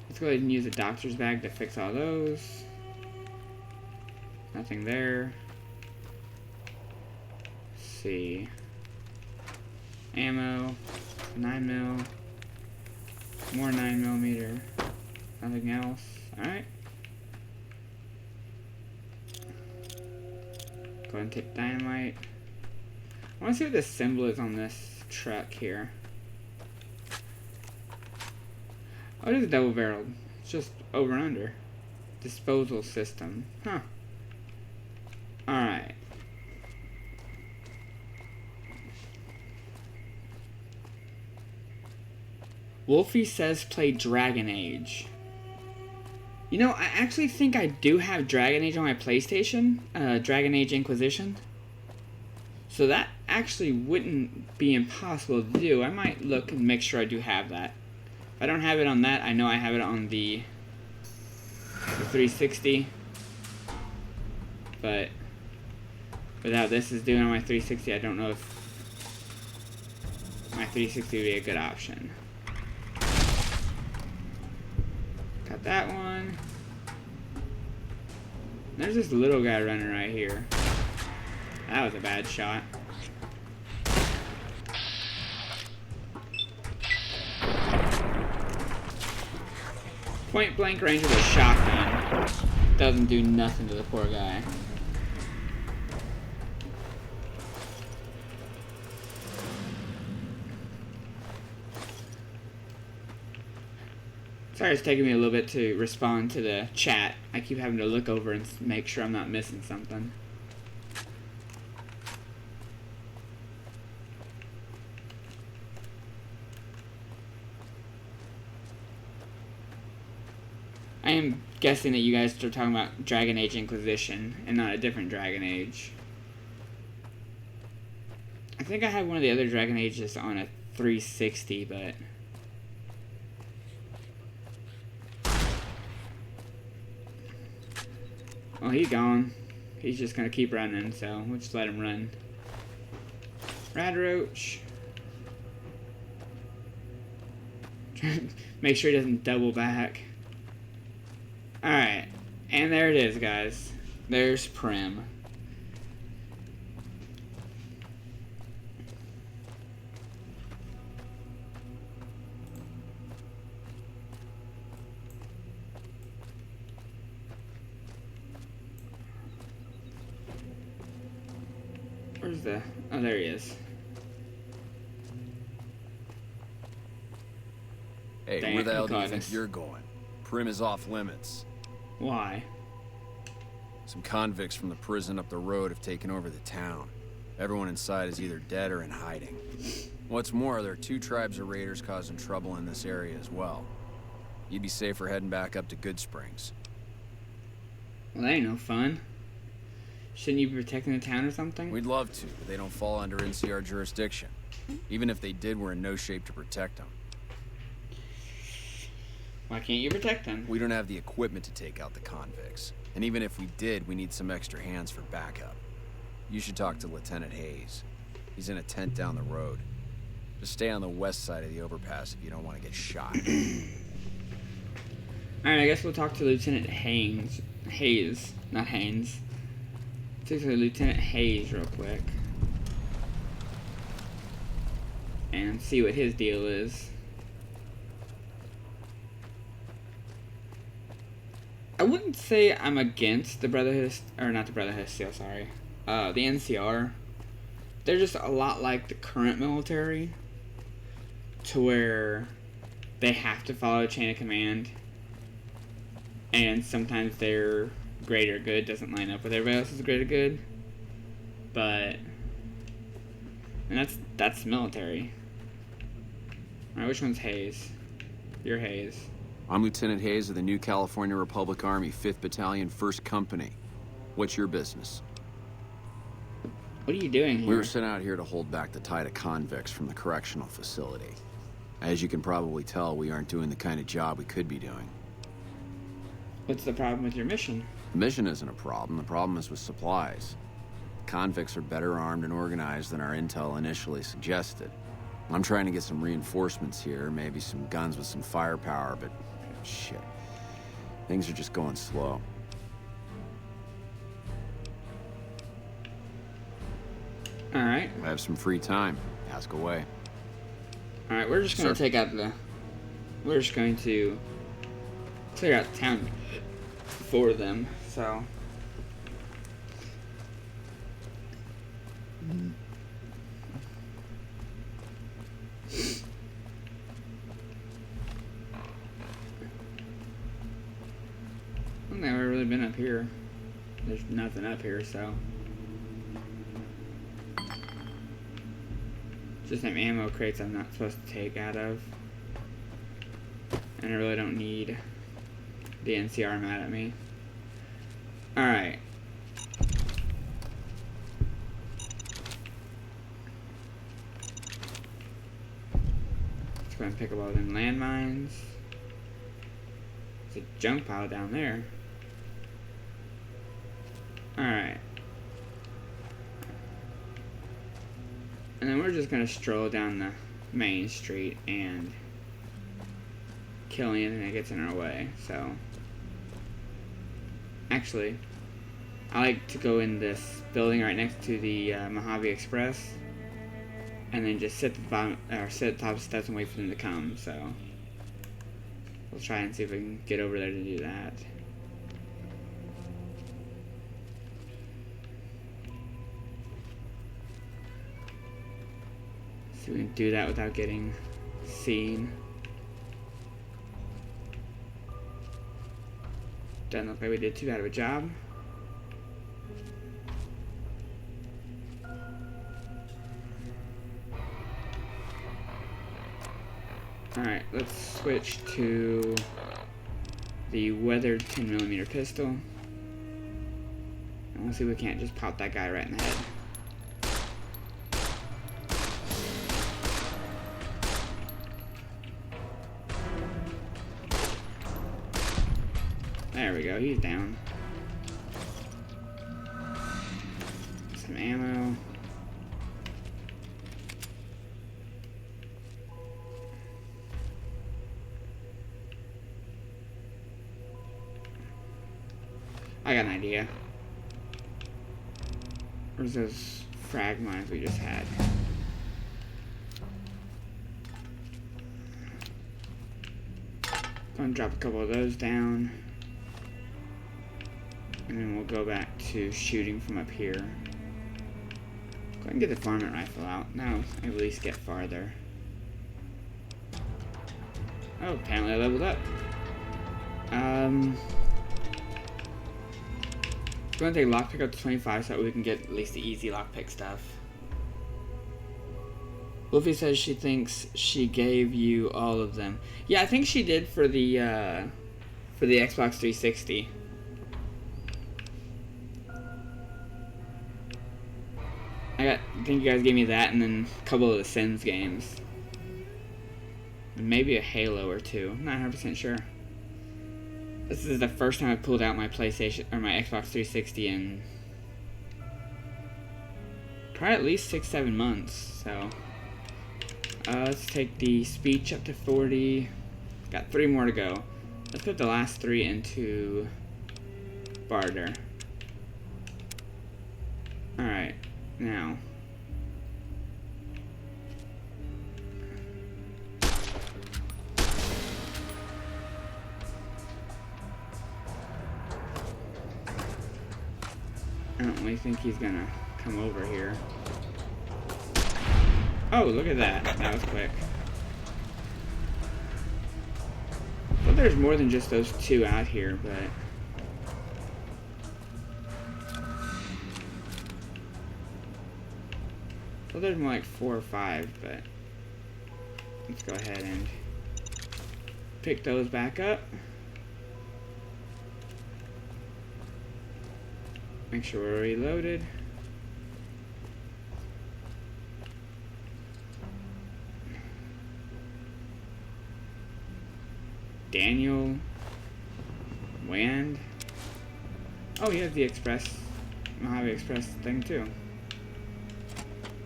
Let's go ahead and use a doctor's bag to fix all those. Nothing there. Let's see. Ammo. 9mm. More 9mm. Nothing else. Alright. Go ahead and take dynamite. I want to see what this symbol is on this truck here. Oh, it is double barreled. It's just over and under. Disposal system. Huh. Alright. Wolfie says play Dragon Age. You know, I actually think I do have Dragon Age on my PlayStation. Dragon Age Inquisition. So that actually wouldn't be impossible to do. I might look and make sure I do have that. If I don't have it on that, I know I have it on the 360. But without this is doing on my 360, I don't know if my 360 would be a good option. Got that one. There's this little guy running right here. That was a bad shot. Point blank range with a shotgun doesn't do nothing to the poor guy. Sorry it's taking me a little bit to respond to the chat. I keep having to look over and make sure I'm not missing something. I am guessing that you guys are talking about Dragon Age Inquisition and not a different Dragon Age. I think I had one of the other Dragon Ages on a 360, but... well, he's gone. He's just gonna keep running, so we'll just let him run. Rad Roach. Make sure he doesn't double back. Alright, and there it is, guys. There's Primm. Where's the... oh, there he is. Hey, Dang, where the hell do you caught think us. you're going? Primm is off limits. Why? Some convicts from the prison up the road have taken over the town. Everyone inside is either dead or in hiding. What's more, there are 2 tribes of raiders causing trouble in this area as well. You'd be safer heading back up to Goodsprings. Well, that ain't no fun. Shouldn't you be protecting the town or something? We'd love to, but they don't fall under NCR jurisdiction. Even if they did, we're in no shape to protect them. Why can't you protect them? We don't have the equipment to take out the convicts. And even if we did, we need some extra hands for backup. You should talk to Lieutenant Hayes. He's in a tent down the road. Just stay on the west side of the overpass if you don't want to get shot. Alright, I guess we'll talk to Lieutenant Hayes, not Haynes. Talk to Lieutenant Hayes real quick. And see what his deal is. I wouldn't say I'm against the Brotherhood, or not the Brotherhood of Steel, sorry. The NCR. They're just a lot like the current military, to where they have to follow a chain of command, and sometimes their greater good doesn't line up with everybody else's greater good. But, and that's military. Alright, which one's Hayes? You're Hayes. I'm Lieutenant Hayes of the New California Republic Army, 5th Battalion, 1st Company. What's your business? What are you doing here? We were sent out here to hold back the tide of convicts from the correctional facility. As you can probably tell, we aren't doing the kind of job we could be doing. What's the problem with your mission? The mission isn't a problem. The problem is with supplies. Convicts are better armed and organized than our intel initially suggested. I'm trying to get some reinforcements here, maybe some guns with some firepower, but shit. Things are just going slow. Alright. I have some free time. Ask away. Alright, we're just gonna we're just going to clear out the town for them, so. I've never really been up here. There's nothing up here, so. Just some ammo crates I'm not supposed to take out of. And I really don't need the NCR mad at me. Alright. Let's go and pick up all them landmines. There's a junk pile down there. Alright. And then we're just gonna stroll down the main street and kill anything that gets in our way, so. Actually, I like to go in this building right next to the Mojave Express and then just sit at the bottom, or sit at the top of the steps and wait for them to come, so. We'll try and see if we can get over there to do that. See if we can do that without getting seen. Doesn't look like we did too bad of a job. Alright, let's switch to the weathered 10mm pistol. And we'll see if we can't just pop that guy right in the head. There we go, he's down. Some ammo. I got an idea. Where's those frag mines we just had? Gonna drop a couple of those down. And then we'll go back to shooting from up here. Go ahead and get the varmint rifle out. Now at least get farther. Oh, apparently I leveled up. Going to take lockpick up to 25 so that we can get at least the easy lockpick stuff. Wolfie says she thinks she gave you all of them. Yeah, I think she did for the Xbox 360. I think you guys gave me that and then a couple of the Sins games. And maybe a Halo or two. I'm not 100% sure. This is the first time I pulled out my PlayStation or my Xbox 360 in probably at least 6-7 months. So Let's take the speech up to 40. Got 3 more to go. Let's put the last 3 into barter. Alright, now. I don't really think he's gonna come over here. Oh, look at that. That was quick. Well, there's more than just those 2 out here, but... Well, there's more like 4 or 5, but... Let's go ahead and pick those back up. Make sure we're reloaded. Daniel Wand. Oh, you have the Express, Mojave Express thing too.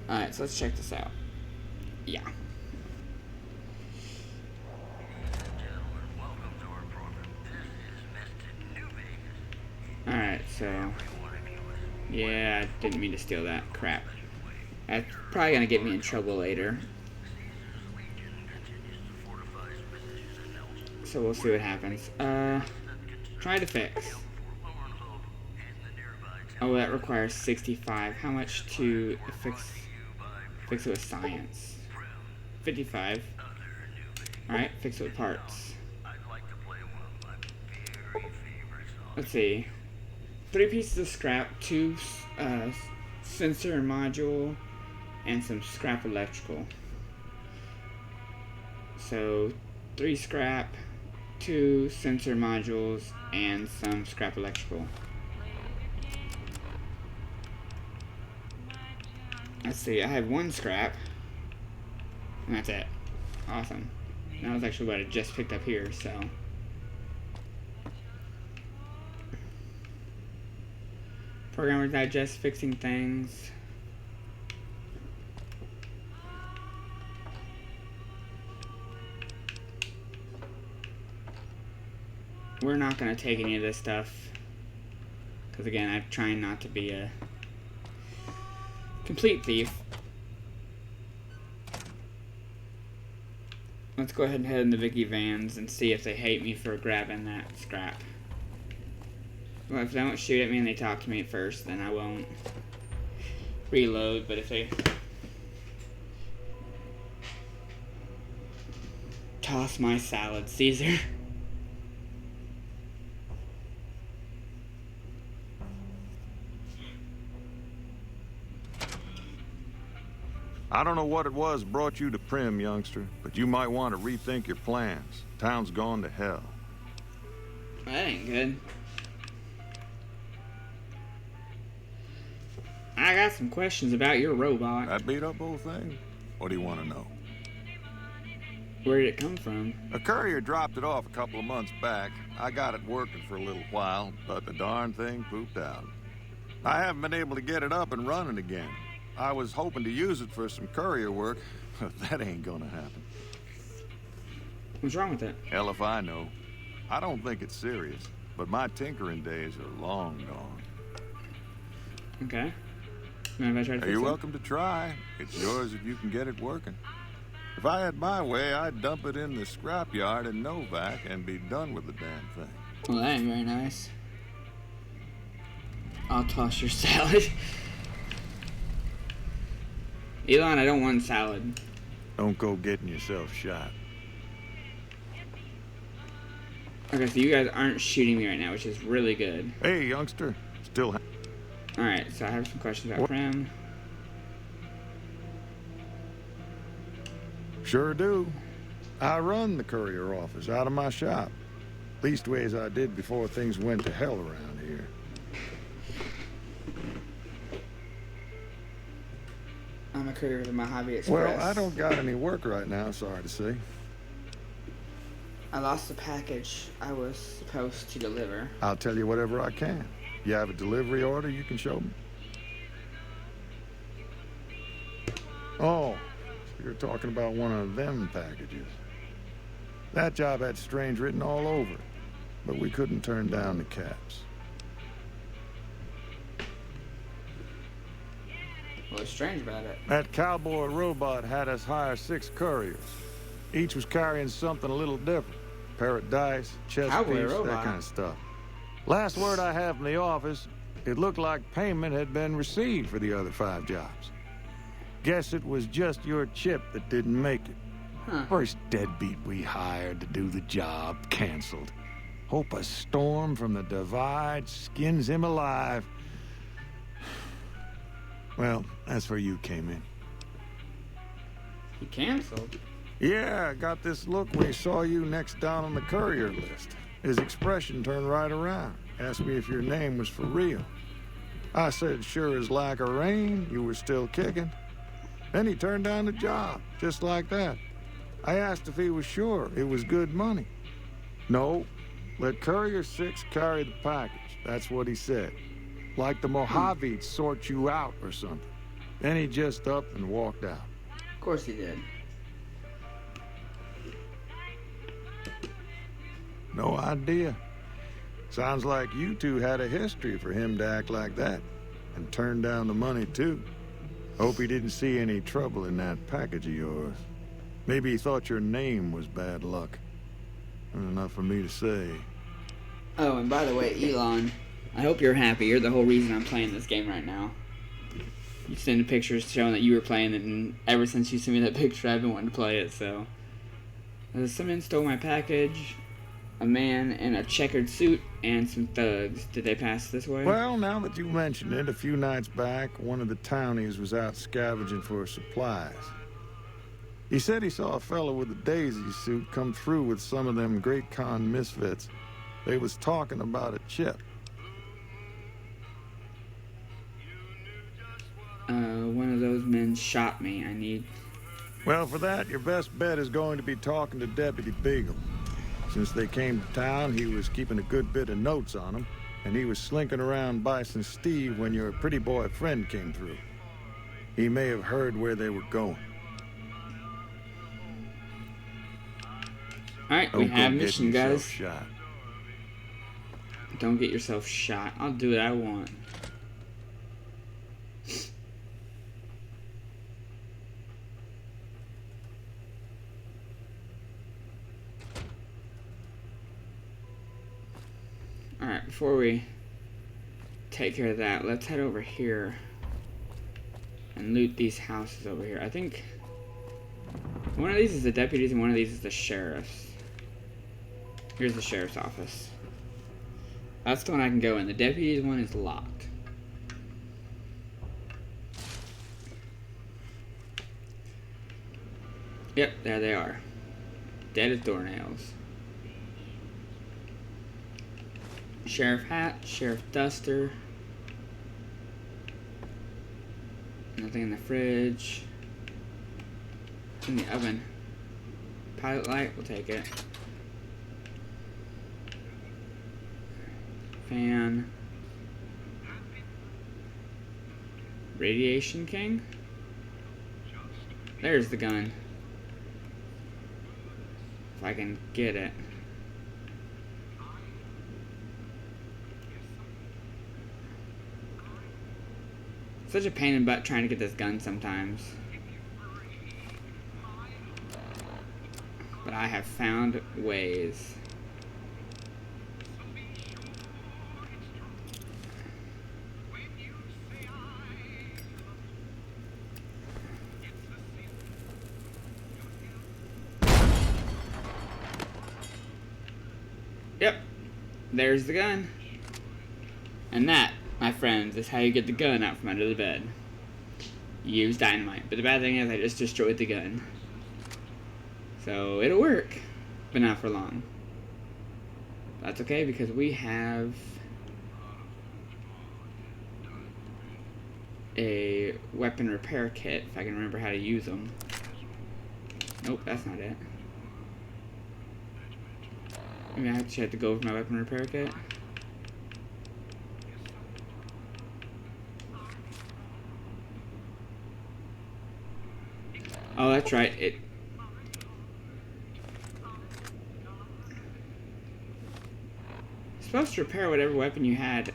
Alright, so let's check this out. Yeah. Alright, so... Yeah, I didn't mean to steal that. Crap. That's probably gonna get me in trouble later. So we'll see what happens. Try to fix. Oh, that requires 65. How much to fix it with science? 55. Alright, fix it with parts. Let's see. 3 pieces of scrap, 2 sensor module, and some scrap electrical. So 3 scrap, 2 sensor modules, and some scrap electrical. Let's see, I have 1 scrap, and that's it. Awesome. That was actually what I just picked up here, so... Programmer Digest, fixing things. We're not going to take any of this stuff. Because again, I'm trying not to be a complete thief. Let's go ahead and head in the Vicky vans and see if they hate me for grabbing that scrap. Well, if they don't shoot at me and they talk to me at first, then I won't reload, but if they toss my salad, Caesar. I don't know what it was brought you to Primm, youngster, but you might want to rethink your plans. Town's gone to hell. That ain't good. I got some questions about your robot. That beat up old thing? What do you want to know? Where did it come from? A courier dropped it off a couple of months back. I got it working for a little while, but the darn thing pooped out. I haven't been able to get it up and running again. I was hoping to use it for some courier work, but that ain't gonna happen. What's wrong with it? Hell if I know. I don't think it's serious, but my tinkering days are long gone. Okay. Mind if I try to fix it? You're welcome to try. It's yours if you can get it working. If I had my way, I'd dump it in the scrapyard in Novak and be done with the damn thing. Well, that ain't very nice. I'll toss your salad. Elon, I don't want salad. Don't go getting yourself shot. Okay, so you guys aren't shooting me right now, which is really good. Hey, youngster. Still... Alright, so I have some questions about Primm. Sure do. I run the courier office out of my shop. Leastways I did before things went to hell around here. I'm a courier with the Mojave Express. Well, I don't got any work right now, sorry to say. I lost the package I was supposed to deliver. I'll tell you whatever I can. You have a delivery order you can show me? Oh, you're talking about one of them packages. That job had Strange written all over it, but we couldn't turn down the caps. What's strange about it? That cowboy robot had us hire 6 couriers. Each was carrying something a little different. Pair of dice, chess Cowboy piece, robot? that kind of stuff. Last word I have from the office, it looked like payment had been received for the other 5 jobs. Guess it was just your chip that didn't make it. Huh. First deadbeat we hired to do the job canceled. Hope a storm from the divide skins him alive. Well, that's where you came in. He canceled? Yeah, I got this look when he saw you next down on the courier list. His expression turned right around. Asked me if your name was for real. I said, sure as like a rain, you were still kicking. Then he turned down the job, just like that. I asked if he was sure it was good money. No, let Courier 6 carry the package. That's what he said. Like the Mojaves sort you out or something. Then he just up and walked out. Of course he did. No idea. Sounds like you two had a history for him to act like that. And turn down the money, too. Hope he didn't see any trouble in that package of yours. Maybe he thought your name was bad luck. Enough for me to say. Oh, and by the way, Elon, I hope you're happy. You're the whole reason I'm playing this game right now. You sent pictures showing that you were playing it, and ever since you sent me that picture, I've been wanting to play it, so. Someone stole my package. A man in a checkered suit and some thugs. Did they pass this way? Well, now that you mention it, a few nights back, one of the townies was out scavenging for supplies. He said he saw a fellow with a daisy suit come through with some of them Great Khan misfits. They was talking about a chip. One of those men shot me. I need... Well, for that, your best bet is going to be talking to Deputy Beagle. Since they came to town, he was keeping a good bit of notes on them, and he was slinking around Bison Steve when your pretty boy friend came through. He may have heard where they were going. Alright, we have a mission, guys. Shot. Don't get yourself shot. I'll do what I want. Alright, before we take care of that, let's head over here and loot these houses over here. I think one of these is the deputies and one of these is the sheriff's. Here's the sheriff's office. That's the one I can go in. The deputies one is locked. Yep, there they are. Dead as doornails. Sheriff hat, sheriff duster. Nothing in the fridge. In the oven. Pilot light, we'll take it. Fan. Radiation King? There's the gun. If I can get it. Such a pain in the butt trying to get this gun sometimes. But I have found ways. Yep, there's the gun. And that, my friends, is how you get the gun out from under the bed. You use dynamite. But the bad thing is I just destroyed the gun. So it'll work, but not for long. That's okay because we have a weapon repair kit, if I can remember how to use them. Nope, that's not it. Maybe I actually have to go with my weapon repair kit. Oh, that's right. It's supposed to repair whatever weapon you had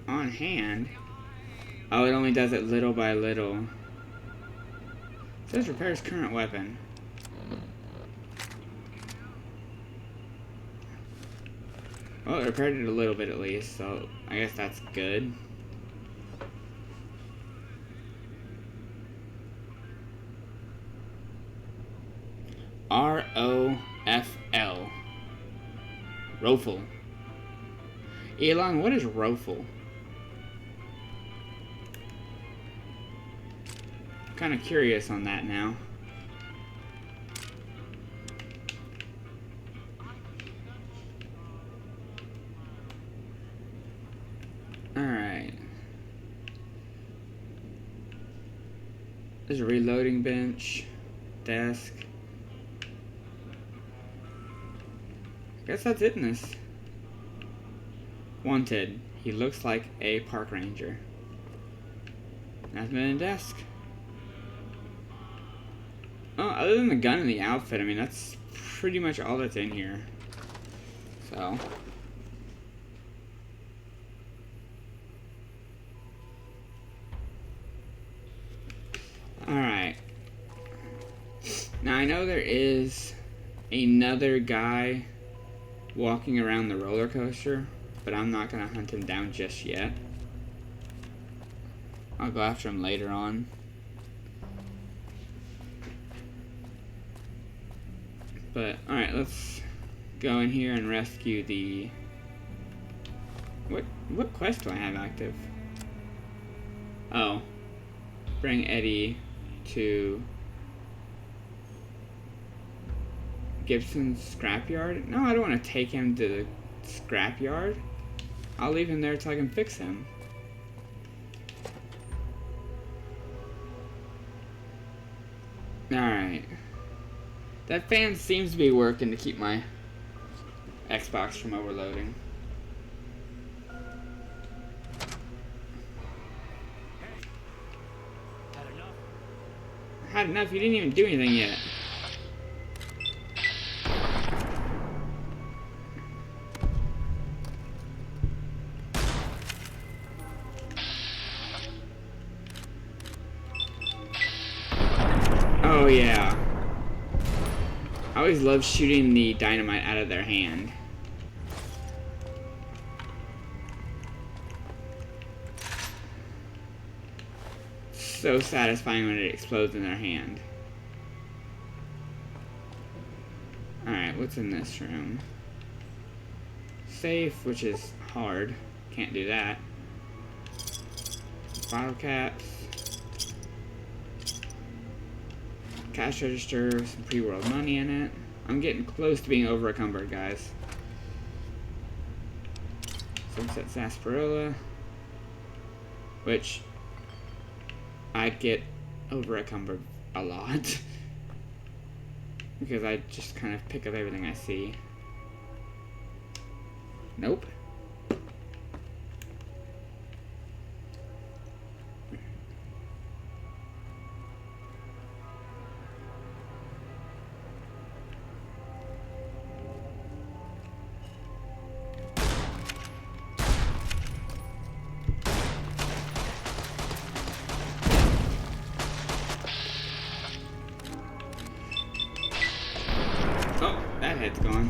on hand. Oh, it only does it little by little. It says repairs current weapon. Well, it repaired it a little bit at least, so I guess that's good. R-O-F-L. Rofl. Elon, what is Rofl? I'm kind of curious on that now. Alright. There's a reloading bench. Desk. I guess that's it in this. Wanted. He looks like a park ranger. Nothing in a desk. Oh, other than the gun and the outfit, I mean, that's pretty much all that's in here. So. Alright. Now, I know there is another guy walking around the roller coaster, but I'm not going to hunt him down just yet. I'll go after him later on. But, alright, let's go in here and rescue the... What quest do I have active? Oh. Bring Eddie to Gibson's scrapyard? No, I don't want to take him to the scrapyard. I'll leave him there till I can fix him. Alright. That fan seems to be working to keep my Xbox from overloading. Had enough? You didn't even do anything yet. Oh yeah. I always love shooting the dynamite out of their hand. So satisfying when it explodes in their hand. Alright, what's in this room? Safe, which is hard. Can't do that. Bottle caps. Cash register, some pre-world money in it. I'm getting close to being over encumbered, guys. Sunset sarsaparilla. Which I get over encumbered a lot. Because I just kind of pick up everything I see. Nope. Oh, that head's gone.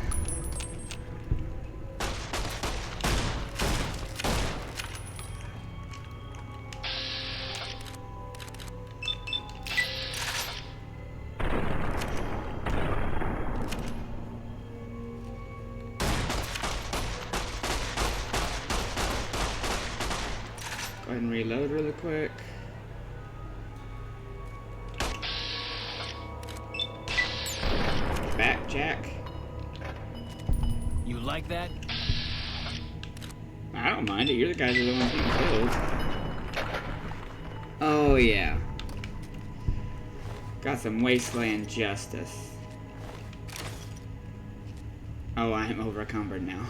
Go ahead and reload really quick. Back, Jack. You like that? I don't mind it. You're the guys who are the ones getting killed. Oh, yeah. Got some wasteland justice. Oh, I am over encumbered now.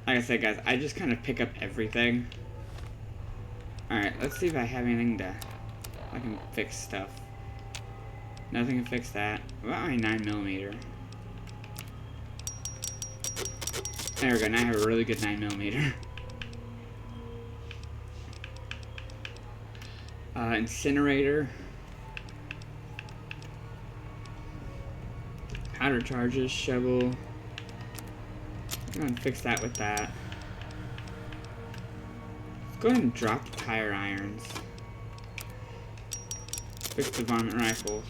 Like I said, guys, I just kind of pick up everything. Alright, let's see if I have anything to... I can fix stuff. Nothing can fix that. What about my 9mm? There we go, now I have a really good 9mm. Incinerator. Powder charges, shovel. I'm gonna fix that with that. Let's go ahead and drop the tire irons. Fix the varmint rifles.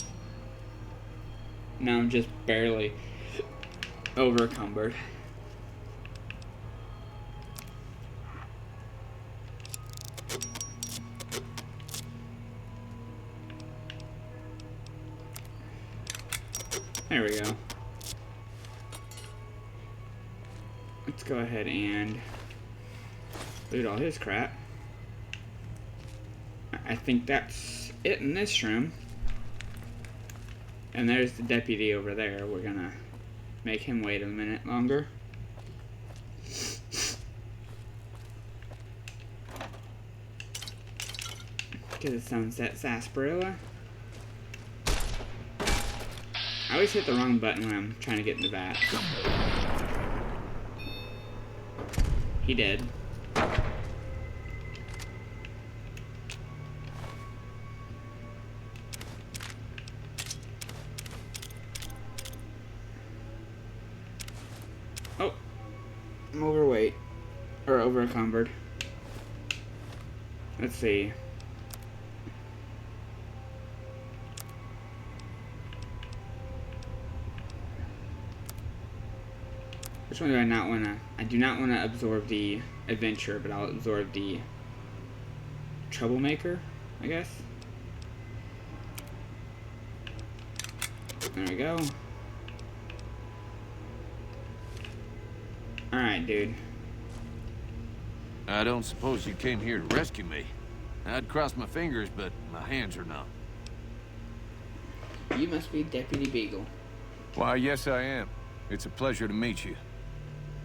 Now I'm just barely overcumbered. There we go. Let's go ahead and loot all his crap. I think that's it in this room. And there's the deputy over there. We're gonna make him wait a minute longer. Get the Sunset Sarsaparilla. I always hit the wrong button when I'm trying to get in the vat. He did. Oh, I'm overweight. Or overencumbered. Let's see. Which one do I not want to... I do not want to absorb the adventure, but I'll absorb the troublemaker, I guess. There we go. Alright, dude. I don't suppose you came here to rescue me. I'd cross my fingers, but my hands are numb. You must be Deputy Beagle. Why, yes I am. It's a pleasure to meet you.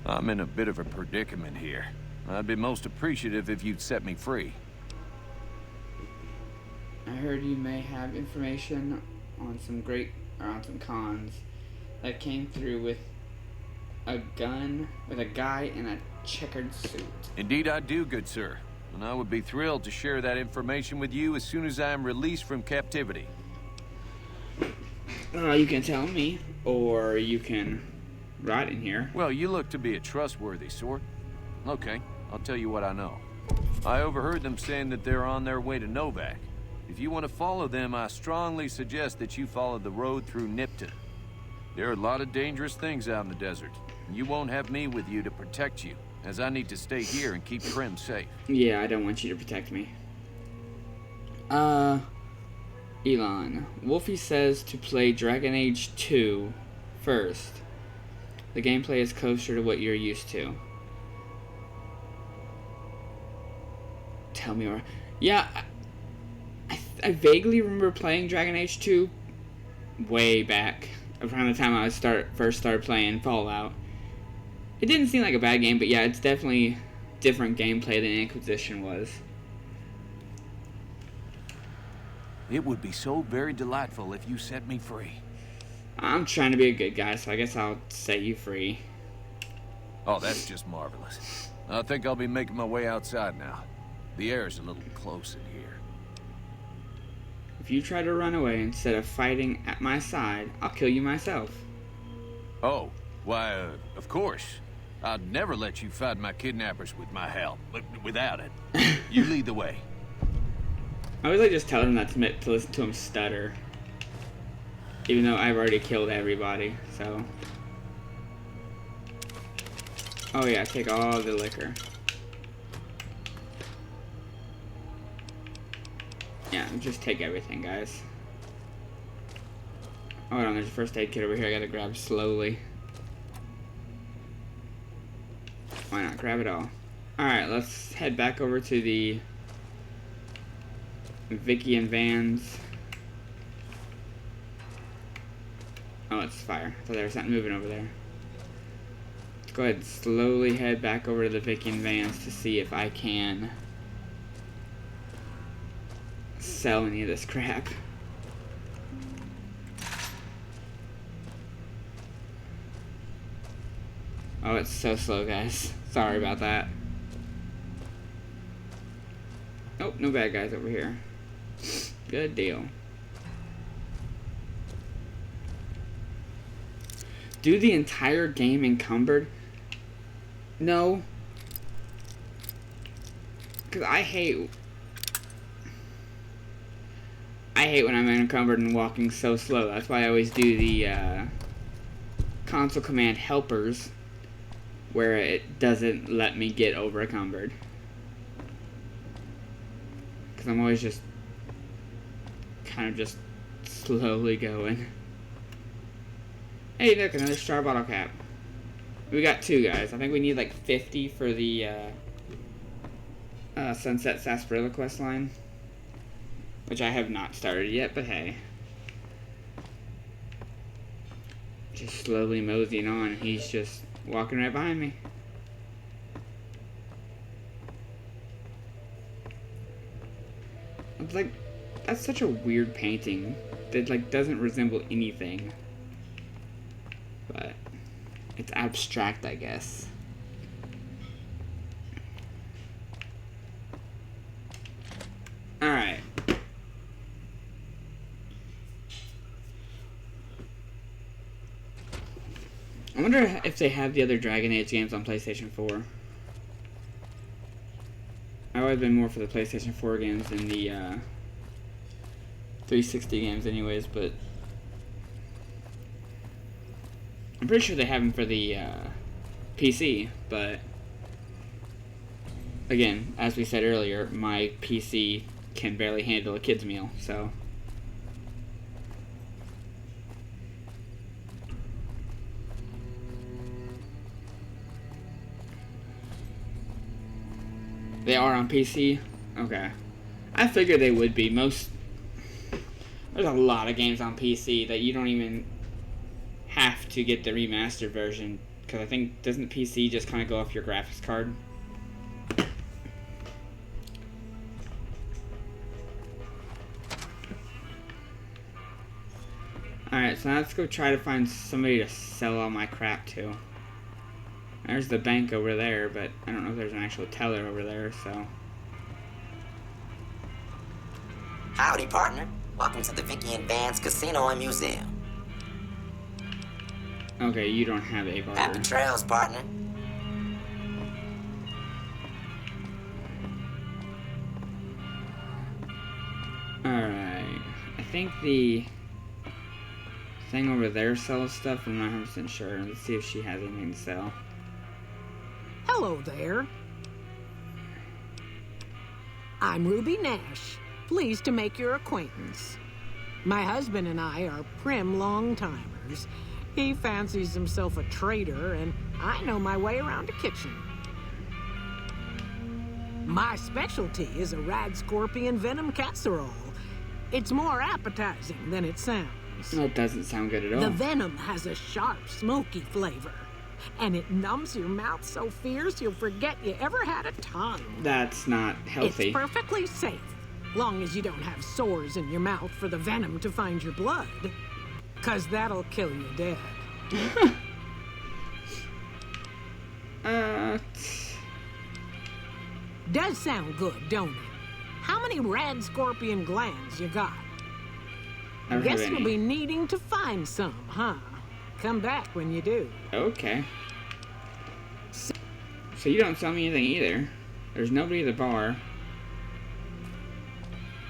I'm in a bit of a predicament here. I'd be most appreciative if you'd set me free. I heard you may have information on some cons that came through with a gun, with a guy in a checkered suit. Indeed I do, good sir. And I would be thrilled to share that information with you as soon as I am released from captivity. You can tell me, or you can write in here. Well, you look to be a trustworthy sort. Okay, I'll tell you what I know. I overheard them saying that they're on their way to Novak. If you want to follow them, I strongly suggest that you follow the road through Nipton. There are a lot of dangerous things out in the desert. And you won't have me with you to protect you, as I need to stay here and keep Primm safe. Yeah, I don't want you to protect me. Elon. Wolfie says to play Dragon Age 2 first. The gameplay is closer to what you're used to. Tell me more. Yeah, I vaguely remember playing Dragon Age 2 way back, around the time I first started playing Fallout. It didn't seem like a bad game, but yeah, it's definitely different gameplay than Inquisition was. It would be so very delightful if you set me free. I'm trying to be a good guy, so I guess I'll set you free. Oh, that's just marvelous. I think I'll be making my way outside now. The air's a little close in here. If you try to run away instead of fighting at my side, I'll kill you myself. Oh, why, of course. I'd never let you fight my kidnappers with my help, but without it. You lead the way. I always like just tell him not to listen to him stutter. Even though I've already killed everybody, so. Oh yeah, take all the liquor. Yeah, just take everything, guys. Oh, hold on, there's a first aid kit over here I gotta grab slowly. Why not? Grab it all. Alright, let's head back over to the Vicky and Vans. Oh, it's fire. I thought there was something moving over there. Let's go ahead and slowly head back over to the Vicky and Vans to see if I can sell any of this crap. Oh, it's so slow, guys. Sorry about that. Oh, no bad guys over here. Good deal. Do the entire game encumbered? No. Because I hate when I'm encumbered and walking so slow. That's why I always do the console command helpers, where it doesn't let me get over encumbered. Because I'm always just kind of just slowly going. Hey, look, another star bottle cap. We got 2 guys. I think we need like 50 for the Sunset Sarsaparilla quest line, which I have not started yet, but hey. Just slowly moseying on. He's just walking right behind me. It's like, that's such a weird painting that like doesn't resemble anything. But it's abstract, I guess. Alright. I wonder if they have the other Dragon Age games on PlayStation 4. I've always been more for the PlayStation 4 games than the 360 games anyways, but I'm pretty sure they have them for the PC, but again, as we said earlier, my PC can barely handle a kid's meal, so they are on PC? Okay. I figured they would be. There's a lot of games on PC that you don't even have to get the remastered version, because I think, doesn't PC just kind of go off your graphics card? Alright, so now let's go try to find somebody to sell all my crap to. There's the bank over there, but I don't know if there's an actual teller over there, so. Howdy, partner. Welcome to the Vicky and Vance Casino and Museum. Okay, you don't have a barber. Happy trails, partner. Alright. I think the thing over there sells stuff. I'm not 100% sure. Let's see if she has anything to sell. Hello there. I'm Ruby Nash. Pleased to make your acquaintance. My husband and I are prim long-timers. He fancies himself a trader, and I know my way around a kitchen. My specialty is a rad scorpion venom casserole. It's more appetizing than it sounds. That doesn't sound good at all. The venom has a sharp, smoky flavor, and it numbs your mouth so fierce you'll forget you ever had a tongue. That's not healthy. It's perfectly safe, long as you don't have sores in your mouth for the venom to find your blood. 'Cause that'll kill you dead. Does sound good, don't it? How many rad scorpion glands you got? I don't Guess have you'll any. be needing to find some, huh? Come back when you do. Okay. So you don't sell me anything either. There's nobody at the bar.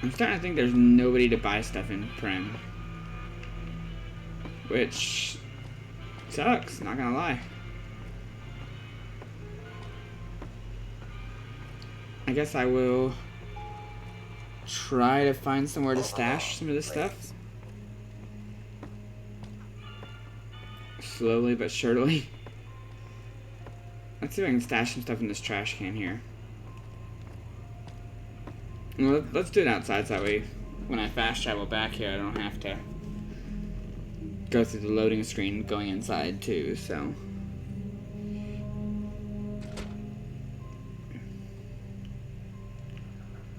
I'm starting to think there's nobody to buy stuff in Prim. Which sucks, not gonna lie. I guess I will try to find somewhere to stash some of this stuff. Slowly but surely. Let's see if I can stash some stuff in this trash can here. Well, let's do it outside so that way when I fast travel back here I don't have to go through the loading screen going inside too, so.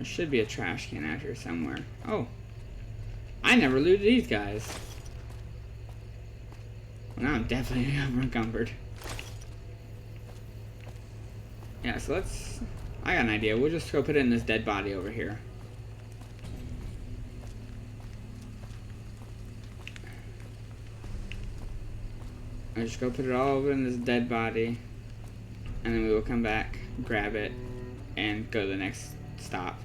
There should be a trash can out here somewhere. Oh. I never looted these guys. Well, now I'm definitely encumbered. Yeah, so let's... I got an idea. We'll just go put it in this dead body over here. I'll just go put it all over in this dead body. And then we will come back, grab it, and go to the next stop.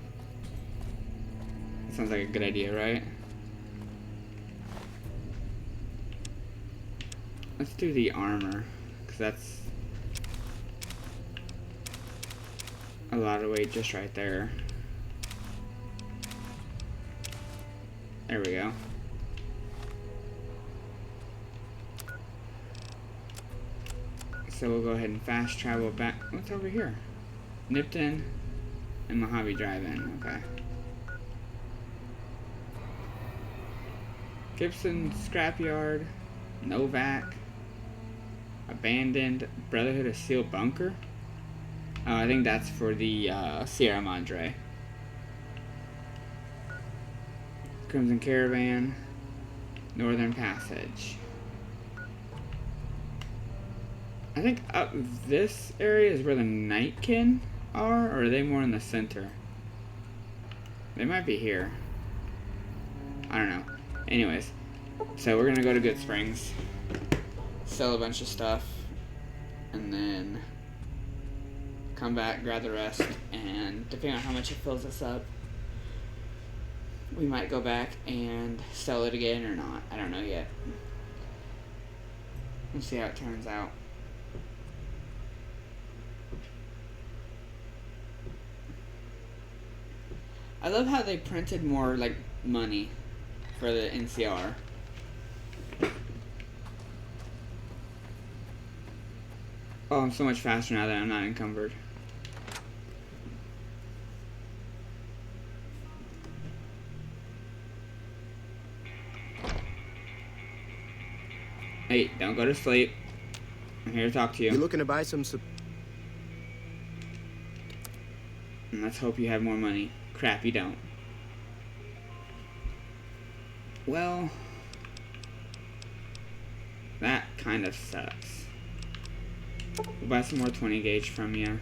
That sounds like a good idea, right? Let's do the armor, because that's a lot of weight just right there. There we go. So we'll go ahead and fast travel back. What's over here? Nipton and Mojave Drive-In. Okay. Gibson Scrapyard. Novak. Abandoned Brotherhood of Steel Bunker. Oh, I think that's for the Sierra Madre. Crimson Caravan. Northern Passage. I think up this area is where the Nightkin are, or are they more in the center? They might be here. I don't know. Anyways, so we're gonna go to Good Springs, sell a bunch of stuff, and then come back, grab the rest, and depending on how much it fills us up, we might go back and sell it again or not. I don't know yet. We'll see how it turns out. I love how they printed more, like, money for the NCR. Oh, I'm so much faster now that I'm not encumbered. Hey, don't go to sleep. I'm here to talk to you. You looking to buy some... And let's hope you have more money. Crap, you don't. Well, that kind of sucks. We'll buy some more 20 gauge from you.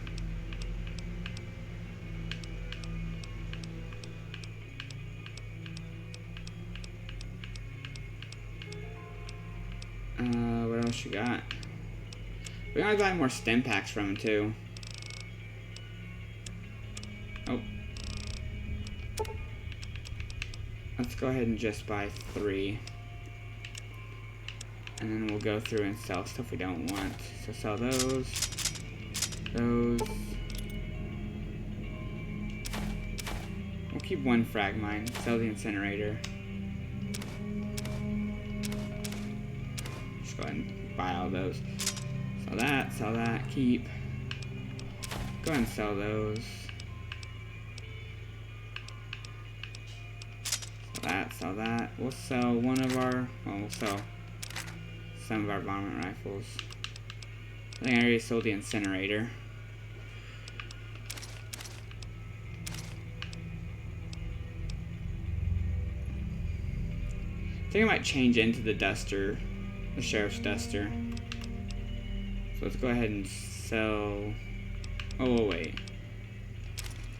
What else you got? We gotta buy more stem packs from him too. Oh. Let's go ahead and just buy 3. And then we'll go through and sell stuff we don't want. So sell those. Those. We'll keep 1 frag mine. Sell the incinerator. Just go ahead and buy all those. Sell that, keep. Go ahead and sell those. Sell that. We'll sell one of our, well, we'll sell some of our varmint rifles. I think I already sold the incinerator. I think I might change into the Duster, the Sheriff's Duster. So let's go ahead and sell, oh wait.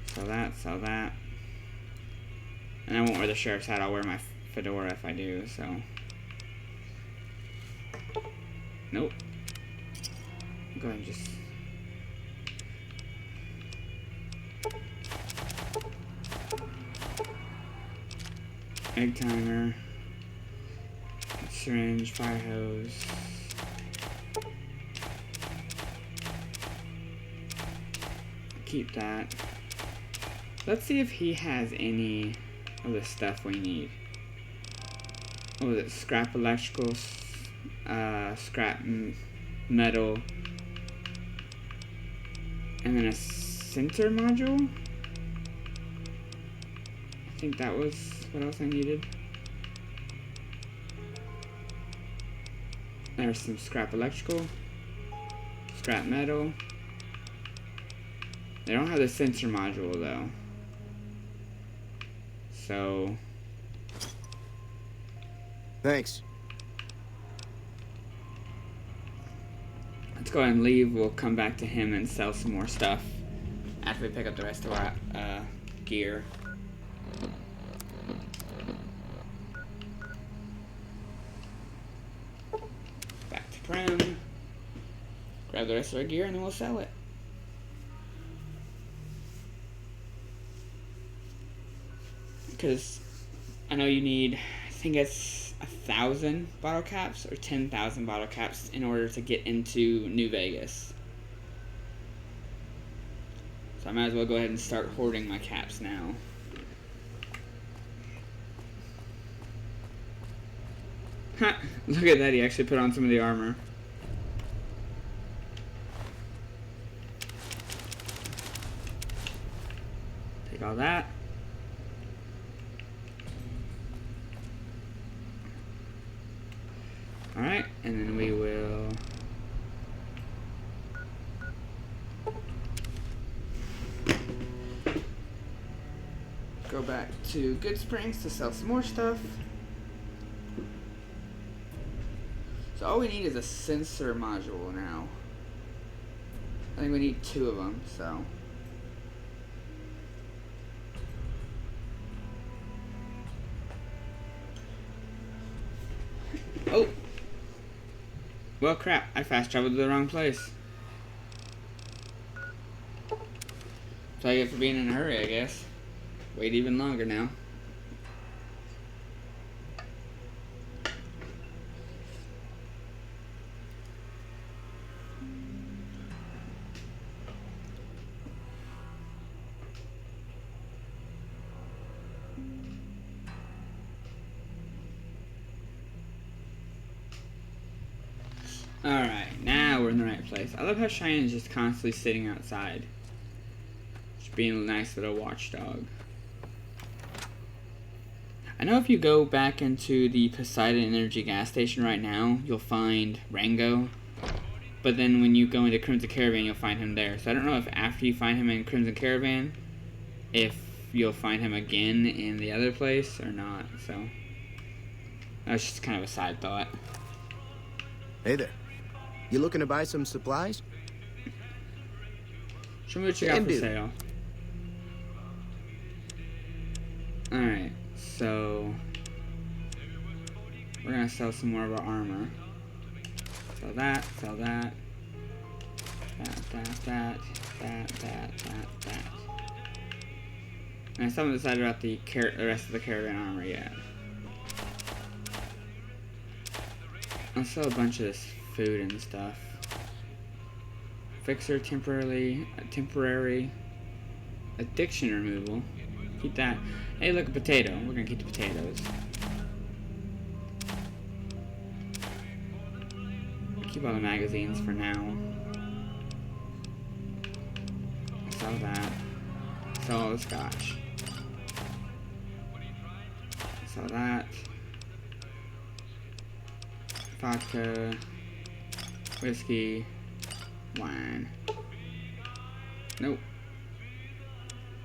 Sell that. And I won't wear the sheriff's hat, I'll wear my fedora if I do, so. Nope. Go ahead and just... Egg timer. Syringe, fire hose. Keep that. Let's see if he has any of the stuff we need. What was it? Scrap electrical, scrap metal, and then a sensor module? I think that was what else I needed. There's some scrap electrical, scrap metal. They don't have the sensor module though. so... Thanks. Let's go ahead and leave. We'll come back to him and sell some more stuff after we pick up the rest of our gear. Back to Prim. Grab the rest of our gear and then we'll sell it. Because I know you need, I think it's 1,000 bottle caps or 10,000 bottle caps in order to get into New Vegas. So I might as well go ahead and start hoarding my caps now. Ha! Look at that, he actually put on some of the armor. Take all that. Alright, and then we will go back to Good Springs to sell some more stuff. So all we need is a sensor module now. I think we need 2 of them, so. Oh! Well, crap, I fast traveled to the wrong place. That's all you get for being in a hurry, I guess. Wait even longer now. Alright, now we're in the right place. I love how Cheyenne's just constantly sitting outside. Just being a nice little watchdog. I know if you go back into the Poseidon Energy gas station right now, you'll find Rango. But then when you go into Crimson Caravan, you'll find him there. So I don't know if after you find him in Crimson Caravan, if you'll find him again in the other place or not. So that's just kind of a side thought. Hey there. You looking to buy some supplies? Show me what you got for sale. Alright, so we're gonna sell some more of our armor. Sell that, sell that. That. And I still haven't decided about the rest of the caravan armor yet. I'll sell a bunch of this food and stuff. Fixer temporary addiction removal. Keep that. Hey, look, a potato. We're gonna keep the potatoes. Keep all the magazines for now. Sell that. Sell all the scotch. Sell that. Vodka. Whiskey. Wine. Nope.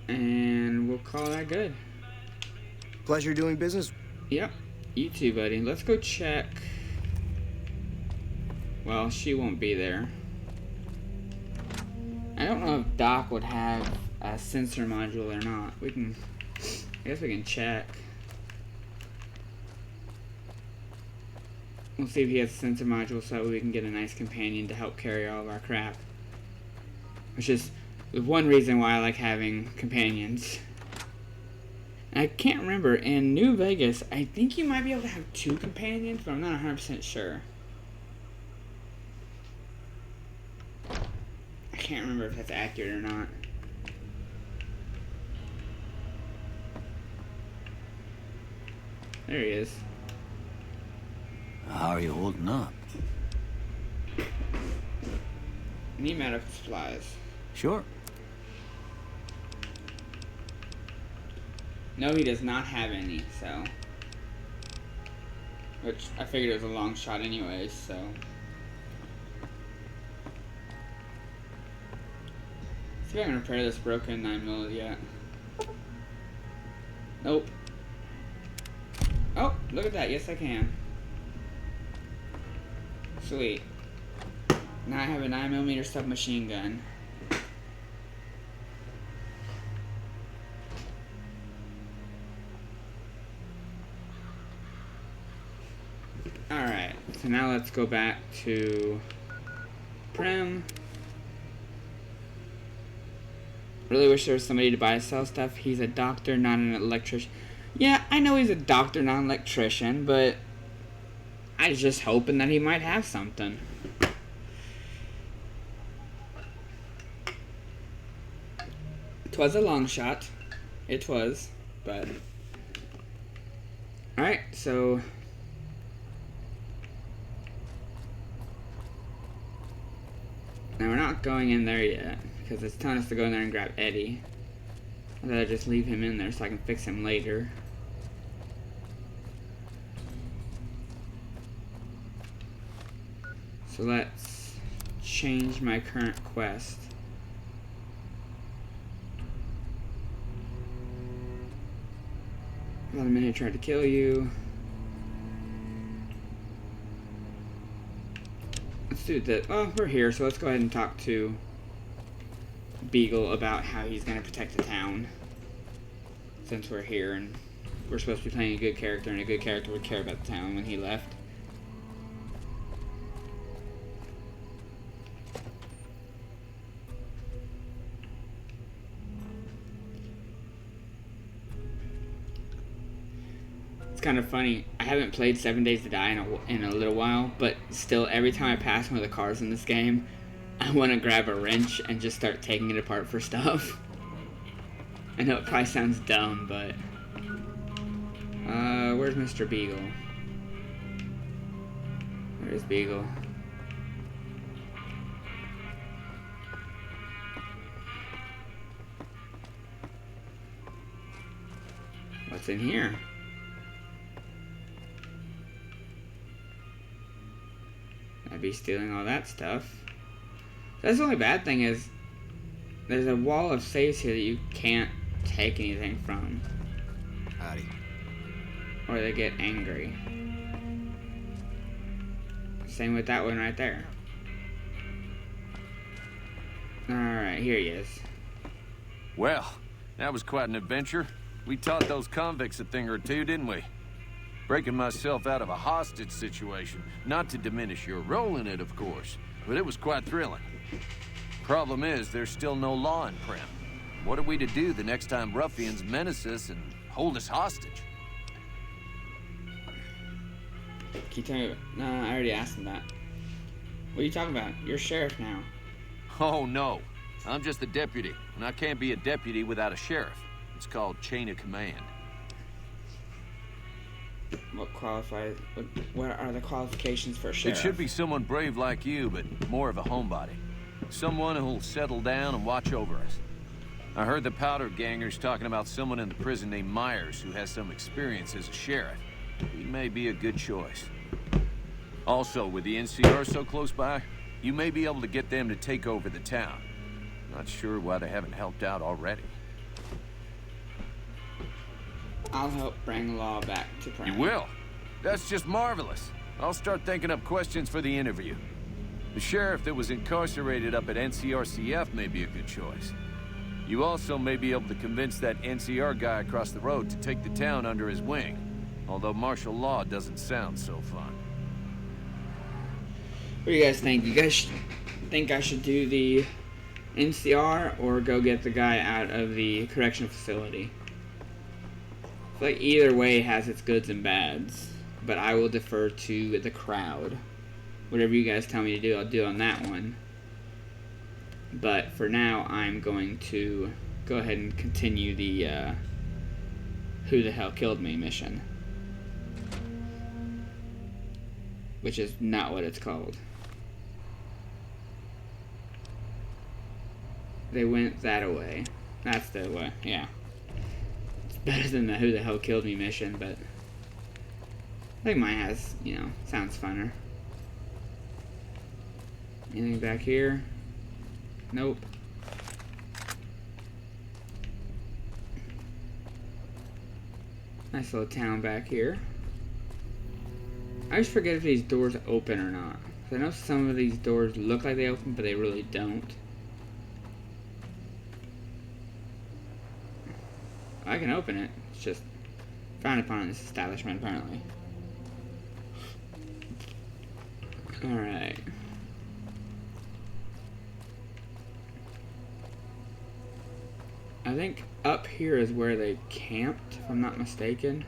And we'll call that good. Pleasure doing business. Yep. You too, buddy. Let's go check. Well, she won't be there. I don't know if Doc would have a sensor module or not. We can... I guess we can check. We'll see if he has a sensor module so that we can get a nice companion to help carry all of our crap. Which is the one reason why I like having companions. And I can't remember, in New Vegas, I think you might be able to have 2 companions, but I'm not 100% sure. I can't remember if that's accurate or not. There he is. How are you holding up? Need medical supplies. Sure. No, he does not have any, so. Which I figured it was a long shot anyways, so. See if I can repair this broken 9mm yet. Nope. Oh, look at that. Yes, I can. Sweet. Now I have a 9mm submachine gun. Alright, so now let's go back to Primm. Really wish there was somebody to buy sell stuff. He's a doctor, not an electrician. Yeah, I know he's a doctor, not an electrician, but I was just hoping that he might have something. Twas a long shot. It was, but... Alright, so... Now we're not going in there yet, because it's telling us to go in there and grab Eddie. I'd rather just leave him in there so I can fix him later. So let's change my current quest. Another minute tried to kill you. Let's do that. Oh, we're here, so let's go ahead and talk to Beagle about how he's going to protect the town. Since we're here and we're supposed to be playing a good character, and a good character would care about the town when he left. Kind of funny. I haven't played 7 Days to Die in a little while, but still, every time I pass one of the cars in this game, I want to grab a wrench and just start taking it apart for stuff. I know it probably sounds dumb, but where's Mr. Beagle? Where's Beagle? What's in here? I'd be stealing all that stuff. That's the only bad thing is there's a wall of safes here that you can't take anything from. Howdy. Or they get angry. Same with that one right there. Alright, here he is. Well, that was quite an adventure. We taught those convicts a thing or two, didn't we? Breaking myself out of a hostage situation. Not to diminish your role in it, of course, but it was quite thrilling. Problem is, there's still no law in Primm. What are we to do the next time ruffians menace us and hold us hostage? Can you tell me? No, I already asked him that. What are you talking about? You're sheriff now. Oh, no. I'm just a deputy, and I can't be a deputy without a sheriff. It's called chain of command. What are the qualifications for a sheriff? It should be someone brave like you, but more of a homebody. Someone who'll settle down and watch over us. I heard the powder gangers talking about someone in the prison named Myers who has some experience as a sheriff. He may be a good choice. Also, with the NCR so close by, you may be able to get them to take over the town. Not sure why they haven't helped out already. I'll help bring law back to Primm. You will? That's just marvelous. I'll start thinking up questions for the interview. The sheriff that was incarcerated up at NCRCF may be a good choice. You also may be able to convince that NCR guy across the road to take the town under his wing. Although martial law doesn't sound so fun. What do you guys think? You guys think I should do the NCR or go get the guy out of the correctional facility? I feel like either way has its goods and bads, but I will defer to the crowd. Whatever you guys tell me to do, I'll do on that one. But for now, I'm going to go ahead and continue the Who the Hell Killed Me mission. Which is not what it's called. They went that away. That's the way, yeah. It's better than the Who the Hell Killed Me mission, but I think mine has, you know, sounds funner. Anything back here? Nope. Nice little town back here. I always forget if these doors open or not. 'Cause I know some of these doors look like they open, but they really don't. I can open it. It's just frowned upon in this establishment, apparently. Alright. I think up here is where they camped, if I'm not mistaken.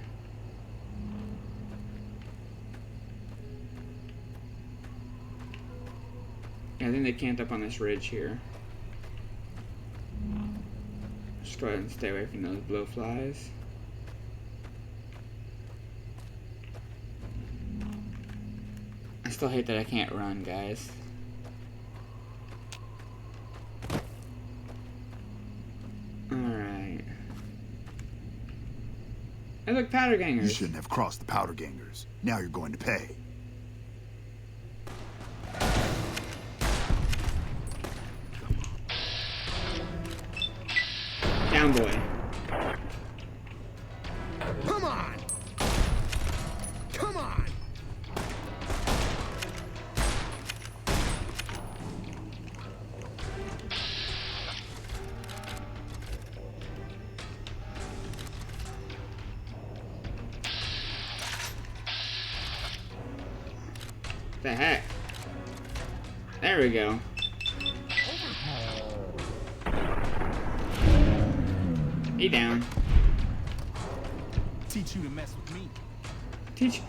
Yeah, I think they camped up on this ridge here. Just go ahead and stay away from those blowflies. I still hate that I can't run, guys. Alright. Hey, look, powder gangers. You shouldn't have crossed the powder gangers. Now you're going to pay. Down, boy. Come on! Come on! The heck? There we go. He down. Teach you to mess with me. Teach?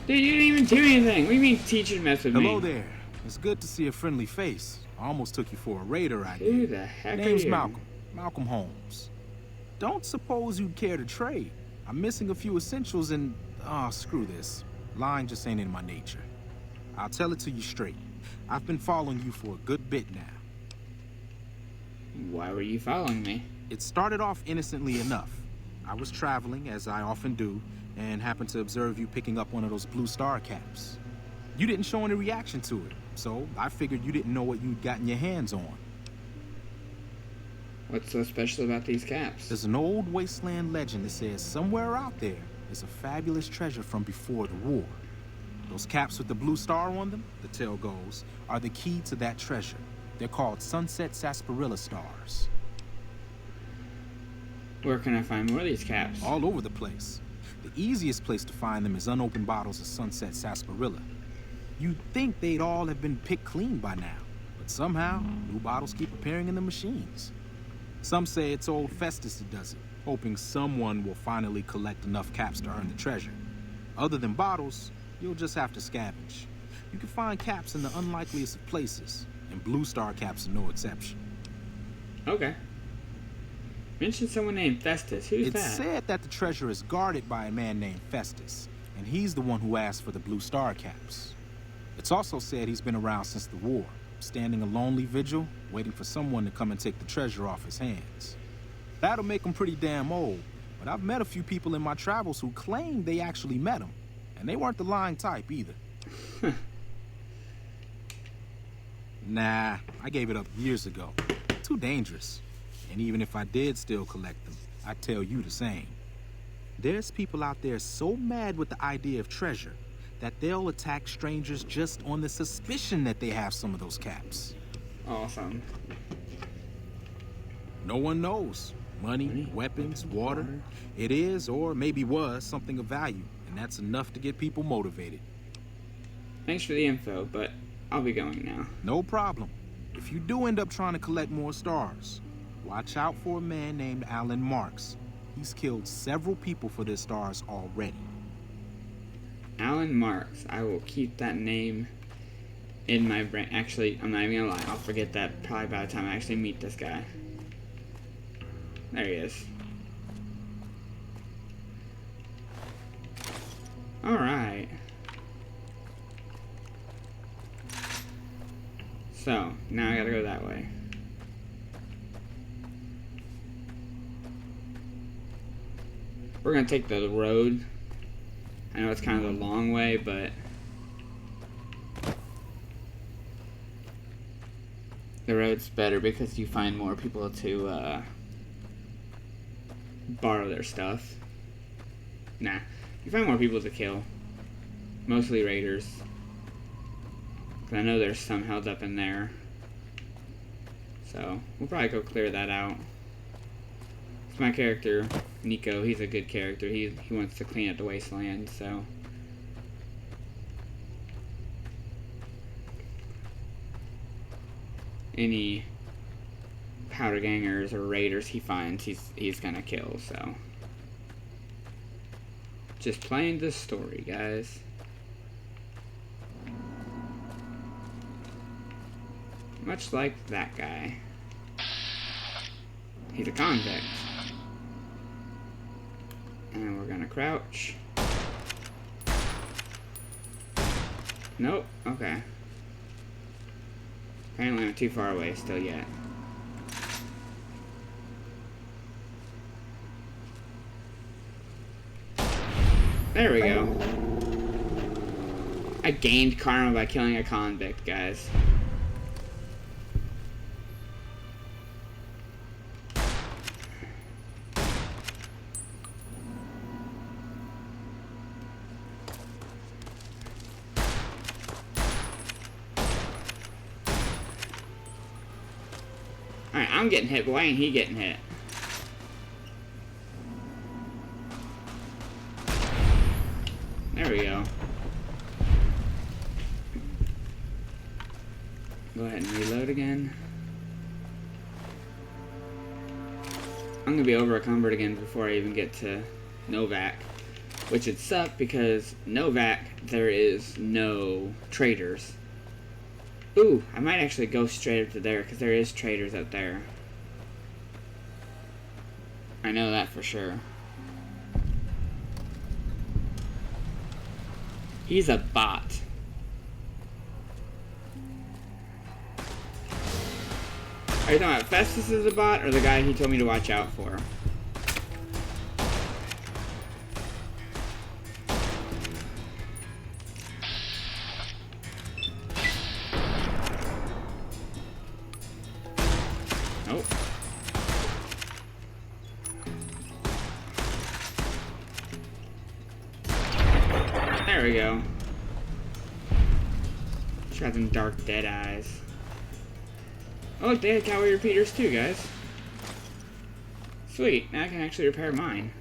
Dude, you didn't even do anything. What do you mean teach you to mess with me? Hello there. It's good to see a friendly face. I almost took you for a raider idea. Who the heck Name's are you? Malcolm. Malcolm Holmes. Don't suppose you'd care to trade. I'm missing a few essentials and... oh, screw this. Lying just ain't in my nature. I'll tell it to you straight. I've been following you for a good bit now. Why were you following me? It started off innocently enough. I was traveling, as I often do, and happened to observe you picking up one of those Blue Star caps. You didn't show any reaction to it, so I figured you didn't know what you'd gotten your hands on. What's so special about these caps? There's an old wasteland legend that says somewhere out there is a fabulous treasure from before the war. Those caps with the blue star on them, the tale goes, are the key to that treasure. They're called Sunset Sarsaparilla stars. Where can I find more of these caps? All over the place. The easiest place to find them is unopened bottles of Sunset Sarsaparilla. You'd think they'd all have been picked clean by now, but somehow, new bottles keep appearing in the machines. Some say it's old Festus that does it, hoping someone will finally collect enough caps to earn the treasure. Other than bottles, you'll just have to scavenge. You can find caps in the unlikeliest of places, and Blue Star caps are no exception. Okay. Mention someone named Festus. Who's that? It's said that the treasure is guarded by a man named Festus, and he's the one who asked for the Blue Star caps. It's also said he's been around since the war, standing a lonely vigil, waiting for someone to come and take the treasure off his hands. That'll make him pretty damn old, but I've met a few people in my travels who claim they actually met him, and they weren't the lying type either. Nah, I gave it up years ago. Too dangerous. And even if I did still collect them, I'd tell you the same. There's people out there so mad with the idea of treasure that they'll attack strangers just on the suspicion that they have some of those caps. Awesome. No one knows. Money, weapons, water. It is, or maybe was, something of value, and that's enough to get people motivated. Thanks for the info, but I'll be going now. No problem. If you do end up trying to collect more stars, watch out for a man named Alan Marks. He's killed several people for their stars already. Alan Marks. I will keep that name in my brain. Actually, I'm not even gonna lie. I'll forget that probably by the time I actually meet this guy. There he is. Alright. So, now I gotta go that way. We're gonna take the road. I know it's kind of a long way, but the road's better because you find more people to borrow their stuff. Nah, you find more people to kill. Mostly raiders. 'Cause I know there's some held up in there. So, we'll probably go clear that out. It's my character, Nico, he's a good character. He wants to clean up the wasteland, so. Any powder gangers or raiders he finds, he's gonna kill, so. Just playing this story, guys. Much like that guy. He's a convict. And we're gonna crouch. Nope, okay. Apparently I'm too far away still yet. There we go. I gained karma by killing a convict, guys. Alright, I'm getting hit, but why ain't he getting hit? There we go. Go ahead and reload again. I'm gonna be over encumbered again before I even get to Novac. Which would suck because Novac, there is no traders. Ooh, I might actually go straight up to there because there is traders up there. I know that for sure. He's a bot. Are you talking about Festus is a bot or the guy he told me to watch out for? Nope. There we go. She's got them dark dead eyes. Oh look, they had Cowboy repeaters too, guys. Sweet, now I can actually repair mine.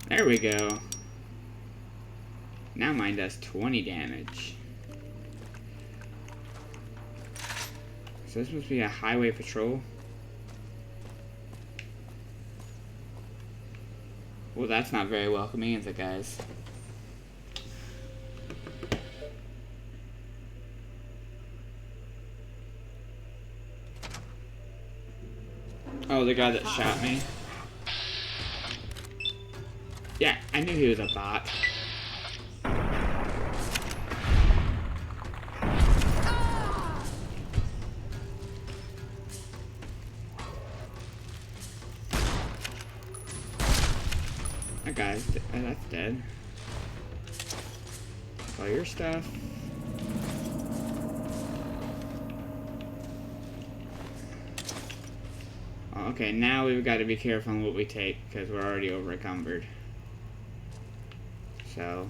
There we go. Now mine does 20 damage. So this must be a highway patrol. Well, that's not very welcoming, is it, guys? Oh, the guy that shot me. Yeah, I knew he was a bot. That guy's that's dead. All your stuff. Okay, now we've got to be careful on what we take because we're already over encumbered. So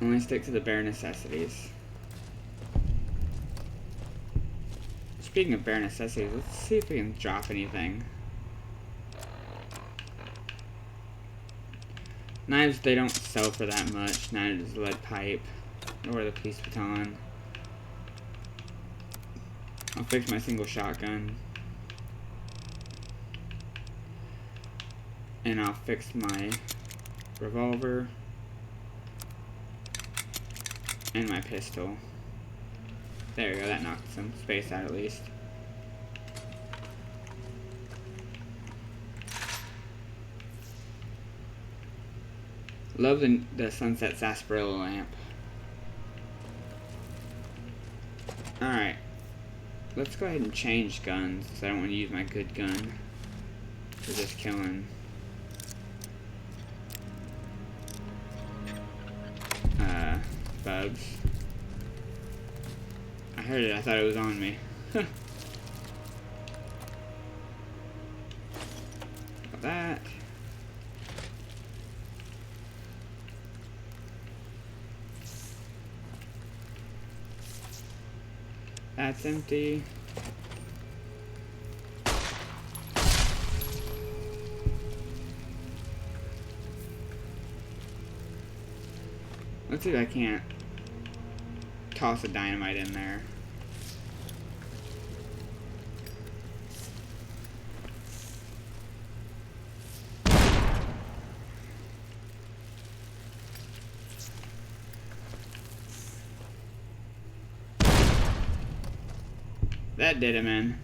only stick to the bare necessities. Speaking of bare necessities, let's see if we can drop anything. Knives, they don't sell for that much. Neither does lead pipe or the police baton. I'll fix my single shotgun. And I'll fix my revolver. And my pistol. There we go, that knocked some space out at least. Love the Sunset Sarsaparilla lamp. Alright. Let's go ahead and change guns, because I don't want to use my good gun for just killing bugs. I heard it, I thought it was on me. That. That's empty. Let's see if I can't toss a dynamite in there. That did him in.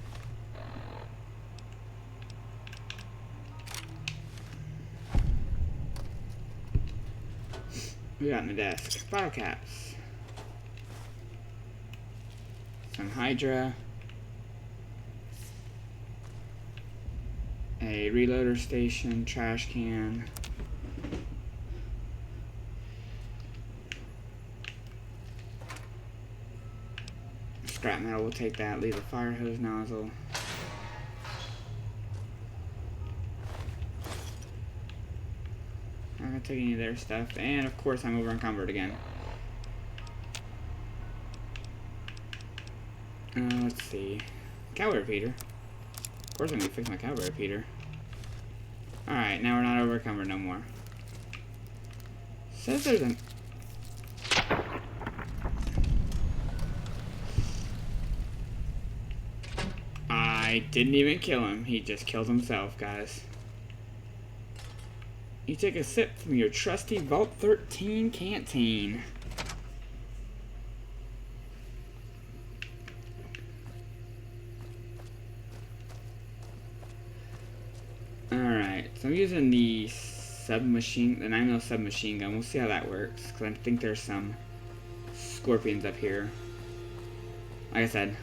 We got in the desk. Bottle caps. Some Hydra. A reloader station, trash can. Scrap metal, we'll take that. Leave the fire hose nozzle. Not gonna take any of their stuff. And of course I'm over encumbered again. Let's see. Cowboy repeater. Of course I'm gonna fix my cowboy repeater. Alright, now we're not over encumbered no more. Says there's an... I didn't even kill him. He just killed himself, guys. You take a sip from your trusty Vault 13 canteen. Alright, so I'm using the submachine, the 9mm submachine gun. We'll see how that works, because I think there's some scorpions up here. Like I said,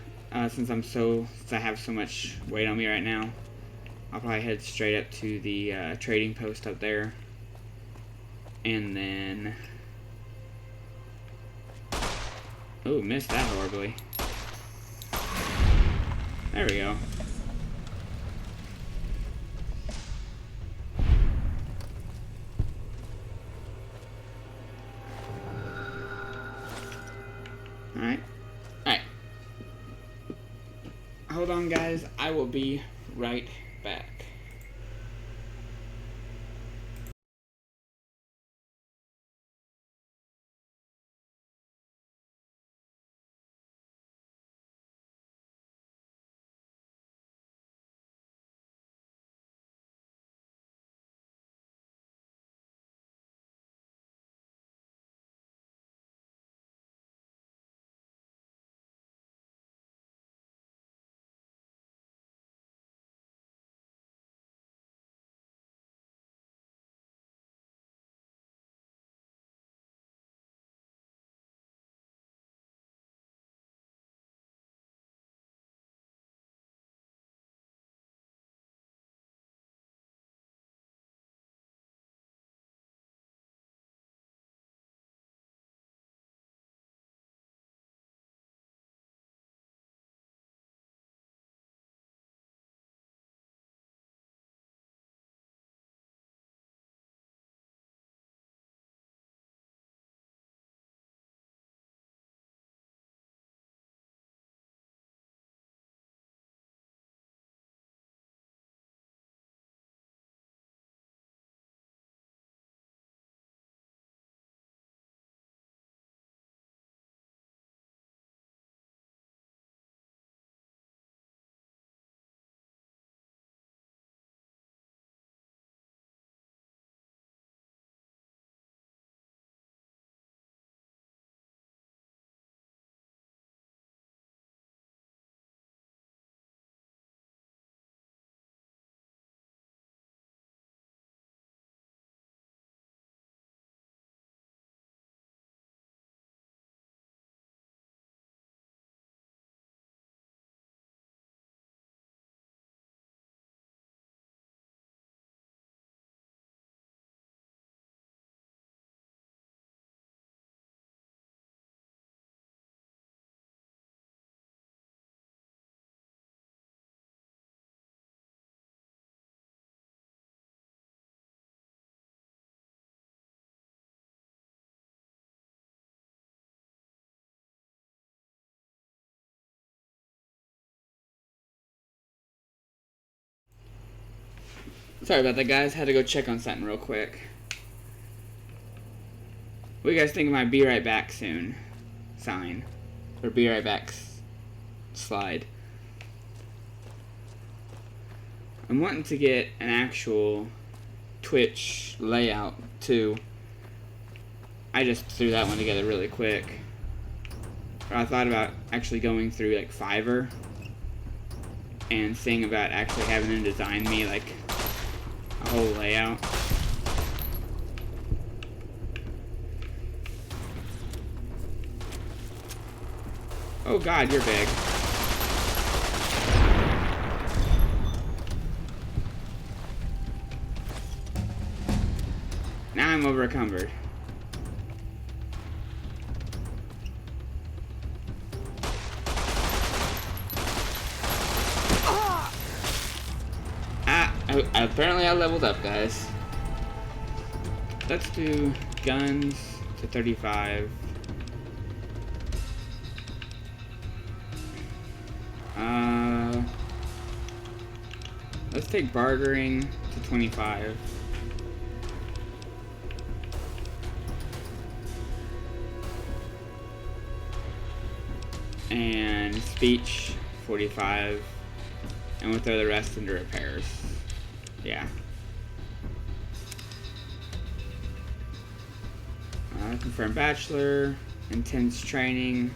since I have so much weight on me right now, I'll probably head straight up to the trading post up there, and then, oh, missed that horribly. There we go. Alright. Alright. Hold on, guys. I will be right back. Sorry about that, guys. Had to go check on something real quick. What do you guys think of my "Be Right Back Soon" sign? Or "Be Right Back" slide? I'm wanting to get an actual Twitch layout too. I just threw that one together really quick. I thought about actually going through like Fiverr and seeing about actually having them design me like a whole layout. Oh god, you're big. Now I'm over encumbered. Apparently I leveled up, guys. Let's do guns to 35. Let's take bartering to 25. And speech 45. And we'll throw the rest into repairs. Yeah. Confirm bachelor, intense training,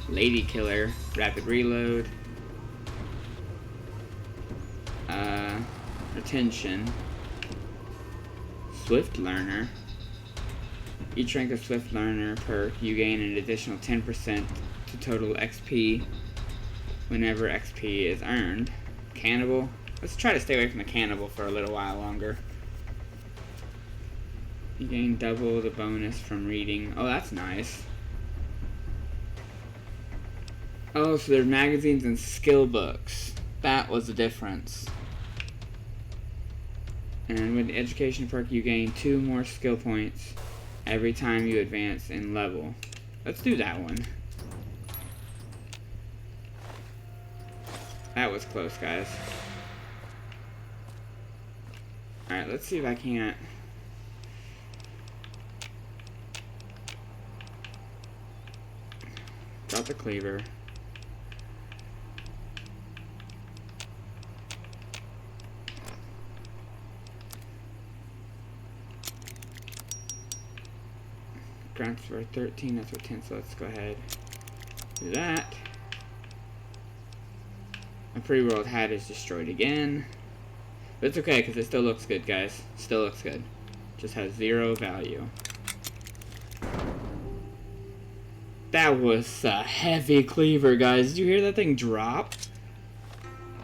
lady killer, rapid reload, retention, swift learner. Each rank of swift learner perk, you gain an additional 10% to total XP whenever XP is earned. Cannibal. Let's try to stay away from the cannibal for a little while longer. You gain double the bonus from reading. Oh, that's nice. Oh, so there's magazines and skill books. That was the difference. And with the education perk, you gain 2 more skill points every time you advance in level. Let's do that one. That was close, guys. Alright, let's see if I can't... Drop the cleaver. Grants for 13, that's for 10, so let's go ahead do that. My pre-world hat is destroyed again. But it's okay, because it still looks good, guys. Still looks good. Just has 0 value. That was a heavy cleaver, guys. Did you hear that thing drop?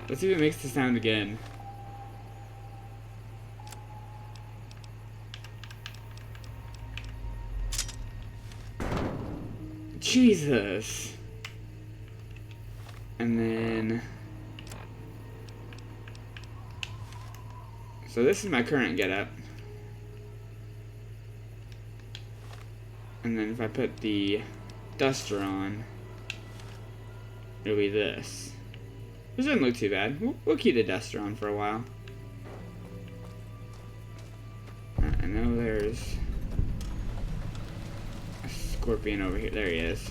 Let's see if it makes the sound again. Jesus. And then... So this is my current getup. And then if I put the duster on, it'll be this. This doesn't look too bad. We'll keep the duster on for a while. I know there's a scorpion over here. There he is.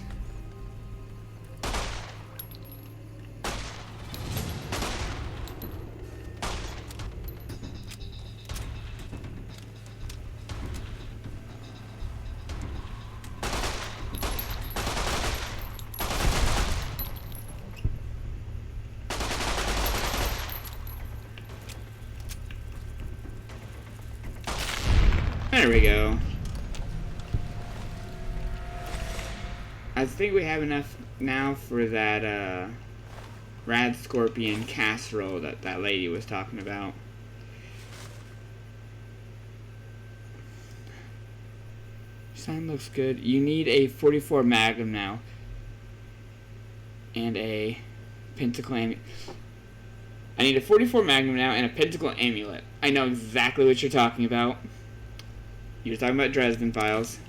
There we go. I think we have enough now for that Rad Scorpion casserole that that lady was talking about. Sign looks good. You need a 44 Magnum now. And a Pentacle Amulet. I need a 44 Magnum now and a Pentacle Amulet. I know exactly what you're talking about. You're talking about Dresden Files.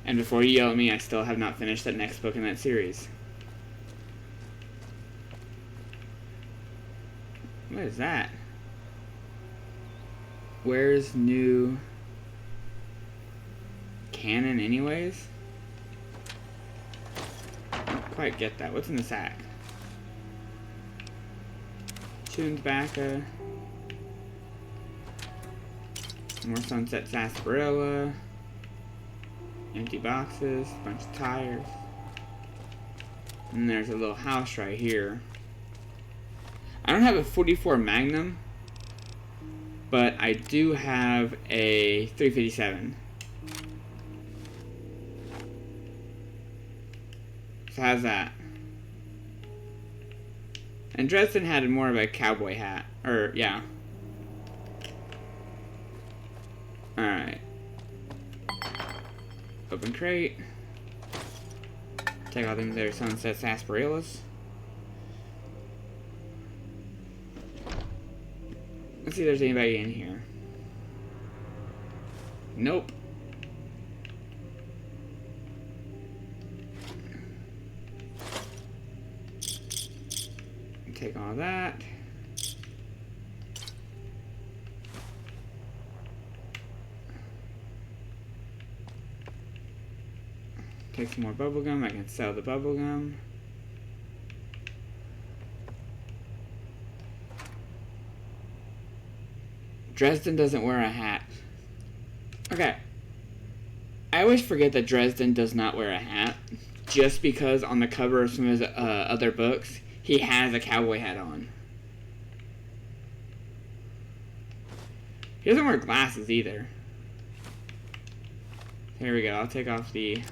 And before you yell at me, I still have not finished that next book in that series. What is that? Where's New Cannon anyways? I don't quite get that. What's in the sack? Chewing tobacco. More Sunset Sarsaparilla. Empty boxes. Bunch of tires. And there's a little house right here. I don't have a 44 Magnum, but I do have a 357. So how's that? And Dresden had more of a cowboy hat. Or, yeah. Alright. Open crate. Take all them there Sunset Sarsaparillas. Let's see if there's anybody in here. Nope. Take all that. Take some more bubble gum. I can sell the bubble gum. Dresden doesn't wear a hat. Okay. I always forget that Dresden does not wear a hat. Just because on the cover of some of his other books, he has a cowboy hat on. He doesn't wear glasses either. Here we go. I'll take off the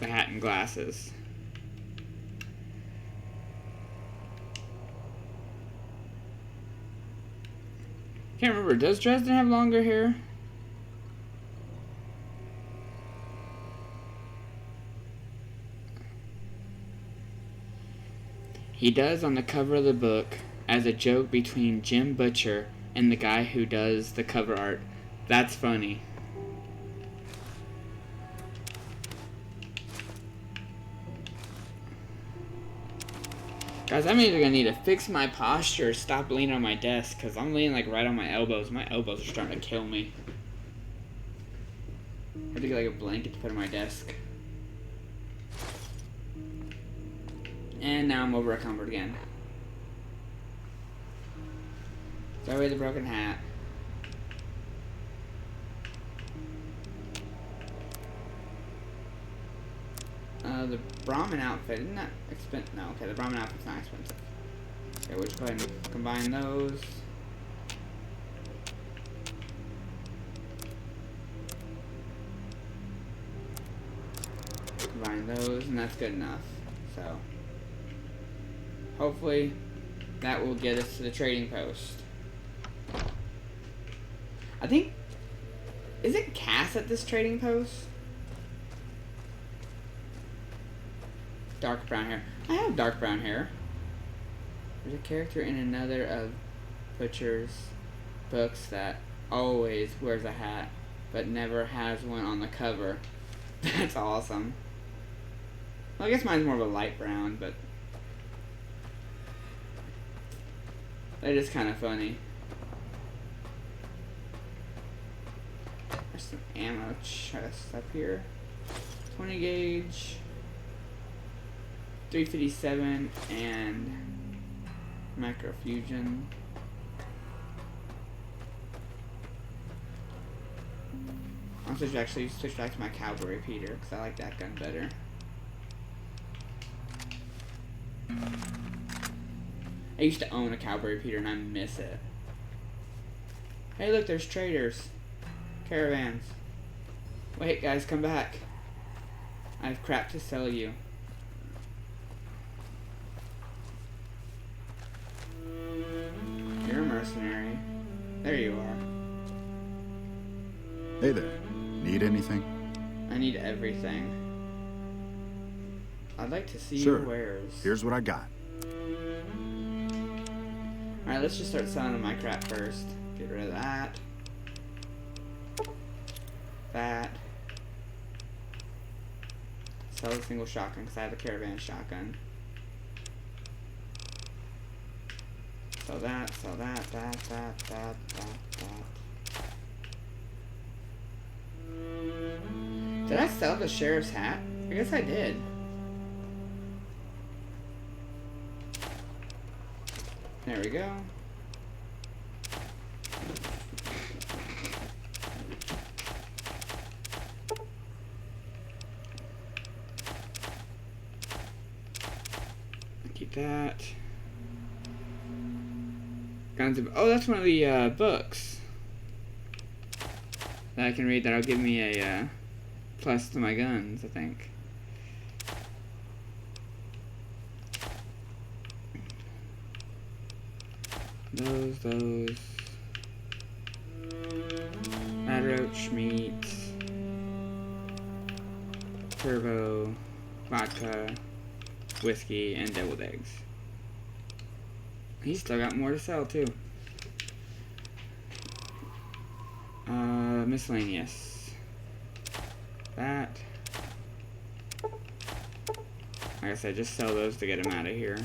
hat and glasses. Can't remember. Does Dresden have longer hair? He does on the cover of the book as a joke between Jim Butcher and the guy who does the cover art. That's funny. Guys, I'm either gonna need to fix my posture or stop leaning on my desk, because I'm leaning like right on my elbows. My elbows are starting to kill me. I have to get like a blanket to put on my desk. And now I'm over encumbered again. Throw away the broken hat. The Brahmin outfit, isn't that expensive? No, okay, the Brahmin outfit's not expensive. Okay, we'll just go ahead and combine those. Combine those, and that's good enough. So, hopefully, that will get us to the trading post. I think, is it Cass at this trading post? Dark brown hair. I have dark brown hair. There's a character in another of Butcher's books that always wears a hat, but never has one on the cover. That's awesome. Well, I guess mine's more of a light brown, but they're just kind of funny. There's some ammo chests up here. 20 gauge. 357 and microfusion. I'm supposed to actually switch back to my cowboy repeater because I like that gun better. I used to own a cowboy repeater and I miss it. Hey look, there's traders. Caravans. Wait guys, come back. I have crap to sell you. You're a mercenary. There you are. Hey there. Need anything? I need everything. I'd like to see Sure. your wares. Here's what I got. Alright, let's just start selling my crap first. Get rid of that. That. Sell the single shotgun because I have a caravan shotgun. Sell that, that. Did I sell the sheriff's hat? I guess I did. There we go. Keep that. Guns of, oh, that's one of the books that I can read that'll give me a plus to my guns, I think. Those. Mad Roach meat. Turbo, vodka, whiskey, and deviled eggs. He's still got more to sell too. Miscellaneous. That. Like I said, just sell those to get him out of here.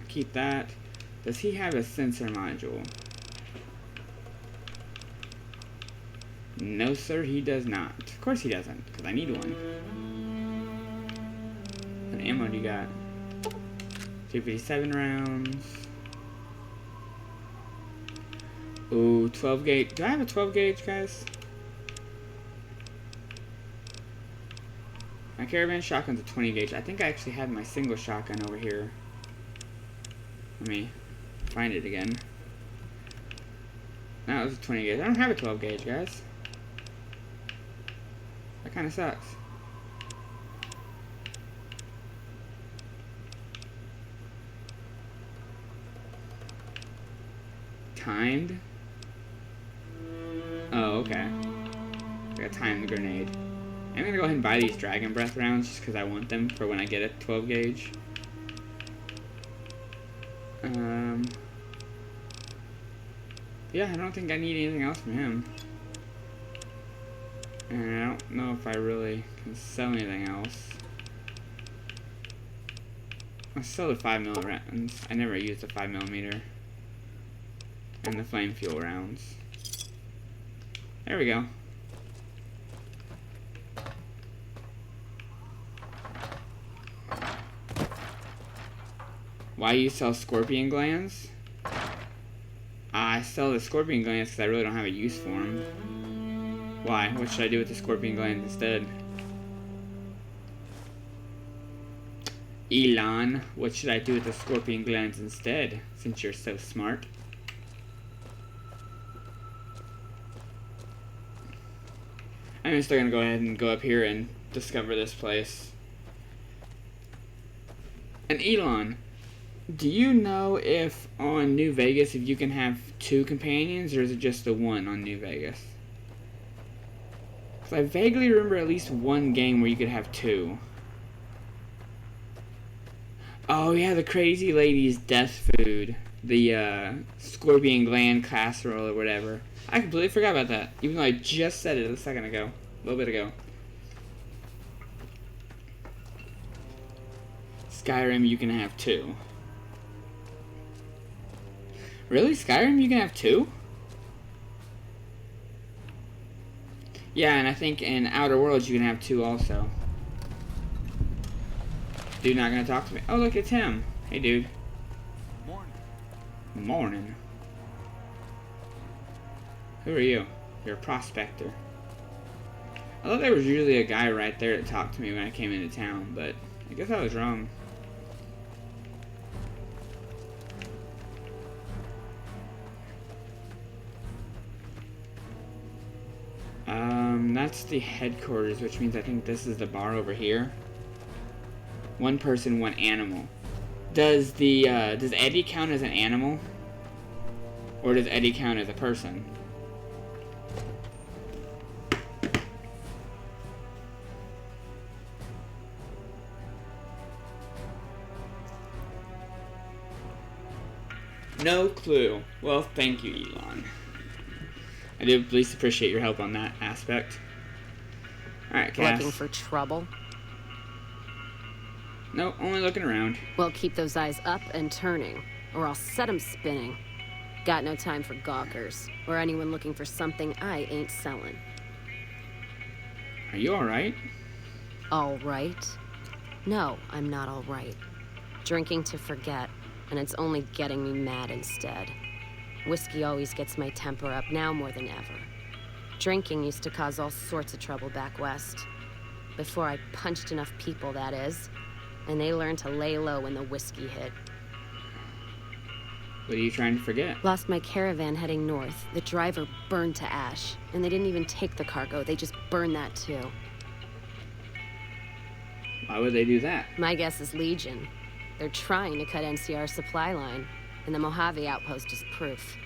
Keep that. Does he have a sensor module? No, sir, he does not. Of course he doesn't, because I need one. What ammo do you got? 257 rounds. Ooh, 12 gauge. Do I have a 12 gauge, guys? My caravan shotgun's a 20 gauge. I think I actually had my single shotgun over here. Let me find it again. No, it was a 20 gauge. I don't have a 12 gauge, guys. That kind of sucks. Timed? Oh, okay. I got timed grenade. I'm gonna go ahead and buy these Dragon Breath rounds just because I want them for when I get a 12 gauge. Yeah, I don't think I need anything else from him. And I don't know if I really can sell anything else. I'll sell the 5mm rounds. I never used the 5mm. And the flame fuel rounds. There we go. Why you sell scorpion glands? I sell the scorpion glands because I really don't have a use for them. Why? What should I do with the scorpion glands instead? Elon, what should I do with the scorpion glands instead, since you're so smart? I'm still gonna go ahead and go up here and discover this place. And Elon, do you know if on New Vegas if you can have 2 companions, or is it just the one on New Vegas? Because I vaguely remember at least one game where you could have 2. Oh yeah, the crazy lady's death food. The scorpion gland casserole or whatever. I completely forgot about that, even though I just said it a second ago. A little bit ago. Skyrim, you can have 2. Really? Skyrim, you can have 2? Yeah, and I think in Outer Worlds you can have 2 also. Dude not gonna talk to me. Oh, look, it's him. Hey, dude. Morning. Morning. Who are you? You're a prospector. I thought there was usually a guy right there that talked to me when I came into town, but I guess I was wrong. That's the headquarters, which means I think this is the bar over here. 1 person, 1 animal. Does Eddie count as an animal? Or does Eddie count as a person? No clue. Well, thank you, Elon. I do at least appreciate your help on that aspect. Alright, Cass. Looking for trouble? No, only looking around. Well, keep those eyes up and turning, or I'll set 'em spinning. Got no time for gawkers, or anyone looking for something I ain't selling. Are you alright? All right? No, I'm not all right. Drinking to forget, and it's only getting me mad instead. Whiskey always gets my temper up, now more than ever. Drinking used to cause all sorts of trouble back west. Before I punched enough people, that is. And they learned to lay low when the whiskey hit. What are you trying to forget? Lost my caravan heading north. The driver burned to ash. And they didn't even take the cargo, they just burned that too. Why would they do that? My guess is Legion. They're trying to cut NCR's supply line, and the Mojave outpost is proof.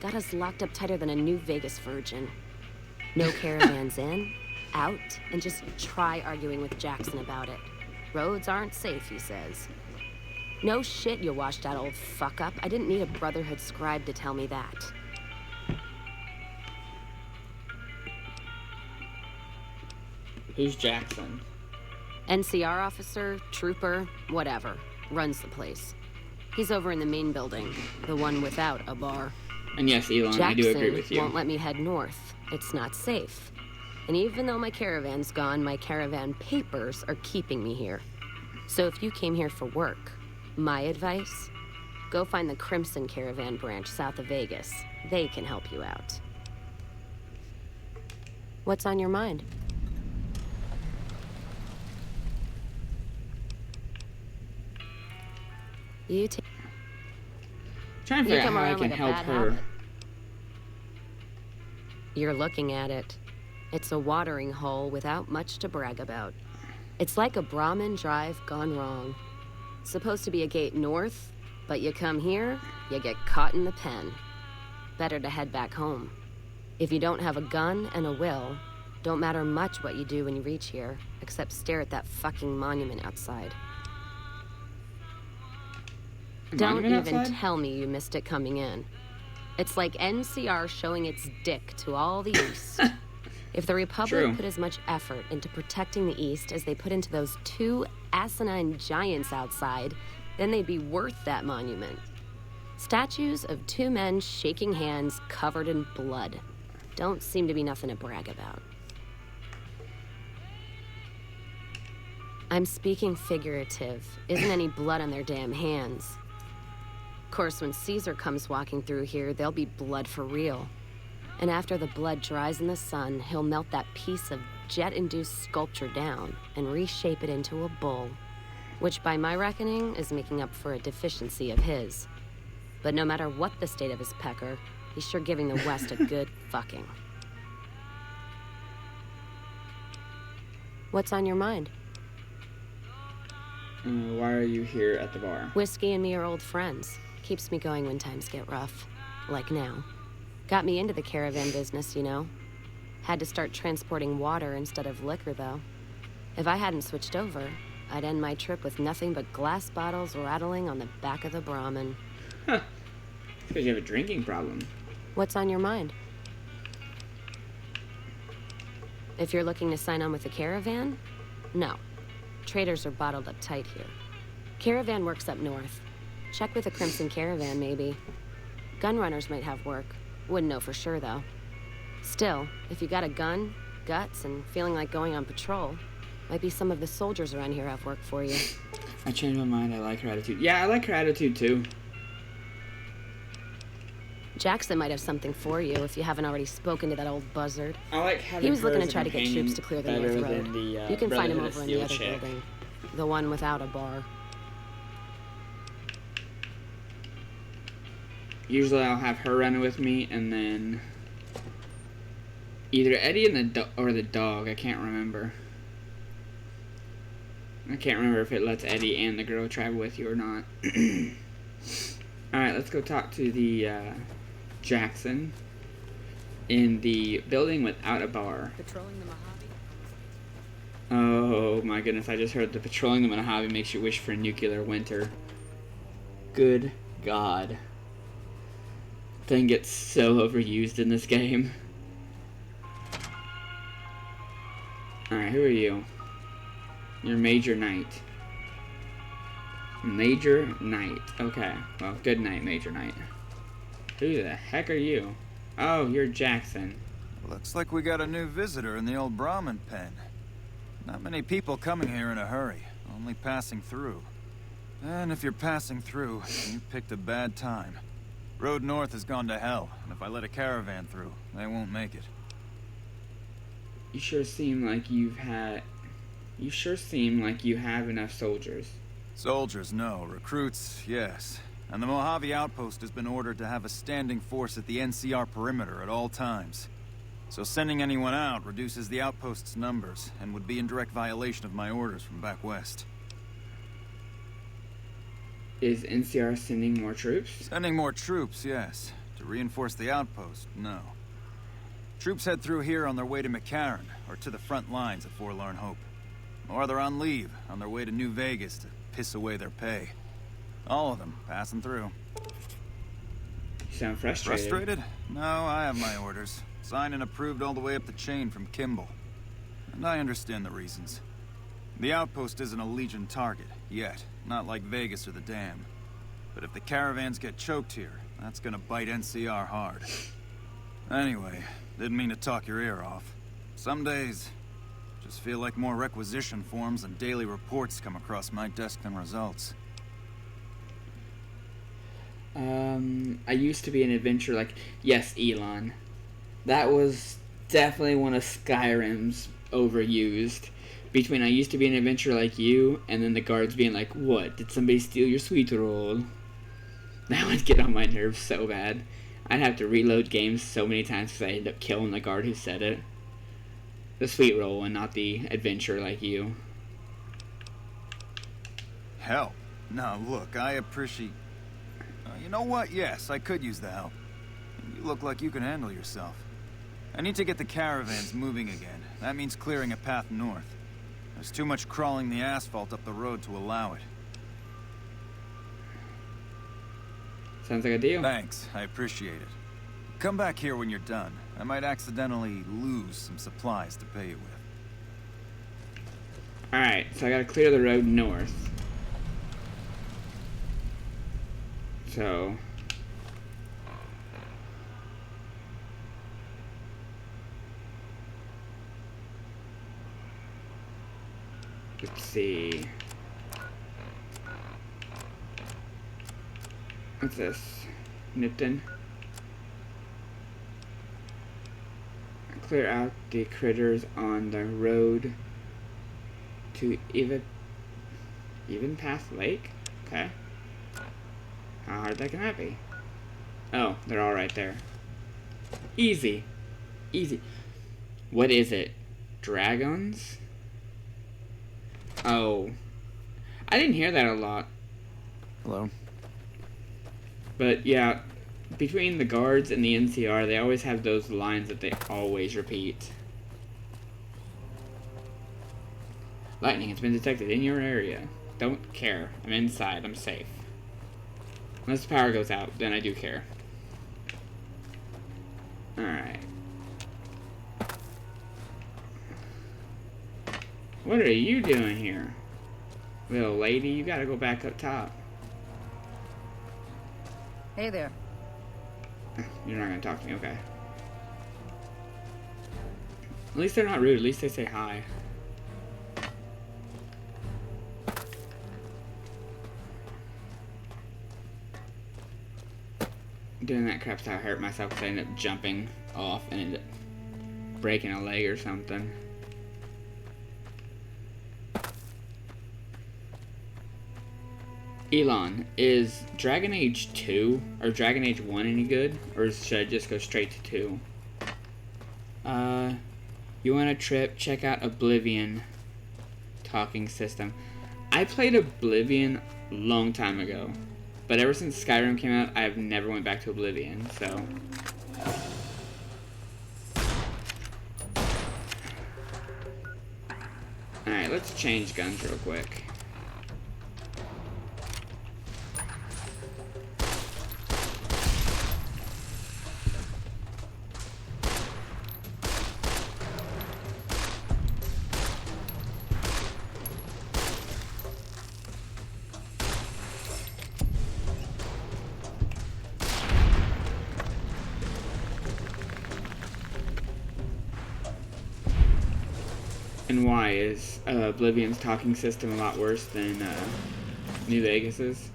Got us locked up tighter than a New Vegas virgin. No caravans in, out, and just try arguing with Jackson about it. Roads aren't safe, he says. No shit, you washed out old fuck-up. I didn't need a Brotherhood scribe to tell me that. Who's Jackson? NCR officer, trooper, whatever. Runs the place. He's over in the main building, the one without a bar. And yes, Elon, Jackson I do agree with you. Won't let me head north. It's not safe. And even though my caravan's gone, my caravan papers are keeping me here. So if you came here for work, my advice, go find the Crimson Caravan branch south of Vegas. They can help you out. What's on your mind? Trying to figure out how I can help her. You're looking at it. It's a watering hole without much to brag about. It's like a Brahmin drive gone wrong. Supposed to be a gate north, but you come here, you get caught in the pen. Better to head back home. If you don't have a gun and a will, don't matter much what you do when you reach here, except stare at that fucking monument outside. Don't even tell me you missed it coming in. It's like NCR showing its dick to all the East. If the Republic put as much effort into protecting the East as they put into those two asinine giants outside, then they'd be worth that monument. Statues of two men shaking hands covered in blood. Don't seem to be nothing to brag about. I'm speaking figurative. Isn't any blood on their damn hands. Of course, when Caesar comes walking through here, there'll be blood for real. And after the blood dries in the sun, he'll melt that piece of jet-induced sculpture down and reshape it into a bull, which by my reckoning is making up for a deficiency of his. But no matter what the state of his pecker, he's sure giving the West a good fucking. What's on your mind? Why are you here at the bar? Whiskey and me are old friends. Keeps me going when times get rough. Like now. Got me into the caravan business, you know. Had to start transporting water instead of liquor, though. If I hadn't switched over, I'd end my trip with nothing but glass bottles rattling on the back of the Brahmin. Huh. It's because you have a drinking problem. What's on your mind? If you're looking to sign on with the caravan? No. Traders are bottled up tight here. Caravan works up north. Check with the Crimson Caravan, maybe. Gunrunners might have work. Wouldn't know for sure, though. Still, if you got a gun, guts, and feeling like going on patrol, might be some of the soldiers around here have work for you. I changed my mind. I like her attitude. Yeah, I like her attitude, too. Jackson might have something for you if you haven't already spoken to that old buzzard. I like having He was looking her to as a try to get companion troops to clear the better North Road. than the, You can find him Brotherhood of over in the Steel other chick. building. The one without a bar. Usually I'll have her run with me, and then either Eddie and the dog. I can't remember. I can't remember if it lets Eddie and the girl travel with you or not. Alright, let's go talk to the Jackson in the building without a bar. Patrolling the Mojave? Oh my goodness, I just heard the patrolling the Mojave makes you wish for a nuclear winter. Good God. Thing gets so overused in this game. Alright, who are you? You're Major Knight. Major Knight. Okay. Well, good night, Major Knight. Who the heck are you? Oh, you're Jackson. Looks like we got a new visitor in the old Brahmin pen. Not many people coming here in a hurry, only passing through. And if you're passing through, you picked a bad time. Road north has gone to hell, and if I let a caravan through, they won't make it. You sure seem like you have enough soldiers. Soldiers, no. Recruits, yes. And the Mojave outpost has been ordered to have a standing force at the NCR perimeter at all times. So sending anyone out reduces the outpost's numbers, and would be in direct violation of my orders from back west. Is NCR sending more troops? Sending more troops, yes. To reinforce the outpost, no. Troops head through here on their way to McCarran, or to the front lines at Forlorn Hope. Or they're on leave, on their way to New Vegas to piss away their pay. All of them passing through. You sound frustrated. Frustrated? No, I have my orders. Signed and approved all the way up the chain from Kimball. And I understand the reasons. The outpost isn't a Legion target, yet. Not like Vegas or the Dam. But if the caravans get choked here, that's gonna bite NCR hard. Anyway, didn't mean to talk your ear off. Some days, just feel like more requisition forms and daily reports come across my desk than results. I used to be an adventurer like... Yes, Elon. That was definitely one of Skyrim's overused. Between I used to be an adventurer like you, and then the guards being like, what, did somebody steal your sweet roll? That would get on my nerves so bad. I'd have to reload games so many times because I ended up killing the guard who said it. The sweet roll and not the adventurer like you. Help? Now look, I appreciate... you know what? Yes, I could use the help. You look like you can handle yourself. I need to get the caravans moving again. That means clearing a path north. There's too much crawling the asphalt up the road to allow it. Sounds like a deal. Thanks, I appreciate it. Come back here when you're done. I might accidentally lose some supplies to pay you with. Alright, so I gotta clear the road north. So... let's see. What's this? Nipton. Clear out the critters on the road to Even Path Lake? Okay. How hard can that be? Oh, they're all right there. Easy. Easy. What is it? Dragons? Oh. I didn't hear that a lot. Hello? But yeah, between the guards and the NCR, they always have those lines that they always repeat. Lightning has been detected in your area. Don't care. I'm inside. I'm safe. Unless the power goes out, then I do care. Alright. What are you doing here? Little lady, you gotta go back up top. Hey there. You're not gonna talk to me, okay. At least they're not rude, at least they say hi. Doing that crap's how I hurt myself because I ended up jumping off and ended up breaking a leg or something. Elon, is Dragon Age 2 or Dragon Age 1 any good? Or should I just go straight to 2? You want a trip? Check out Oblivion talking system. I played Oblivion a long time ago. But ever since Skyrim came out, I've never went back to Oblivion, so... Alright, let's change guns real quick. And why? Is Oblivion's talking system a lot worse than New Vegas's?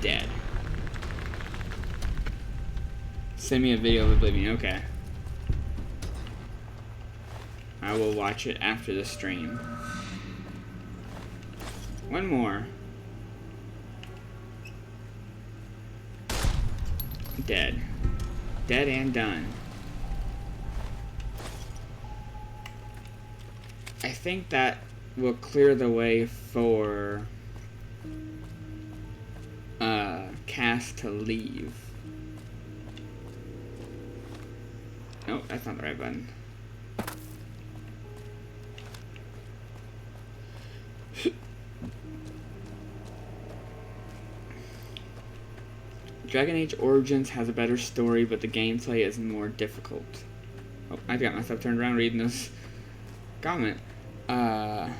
Dead. Send me a video of Oblivion. Okay. I will watch it after the stream. One more. Dead. Dead and done. I think that will clear the way for Cass to leave. Oh, that's not the right button. Dragon Age Origins has a better story, but the gameplay is more difficult. Oh, I got myself turned around reading this comment. Dragon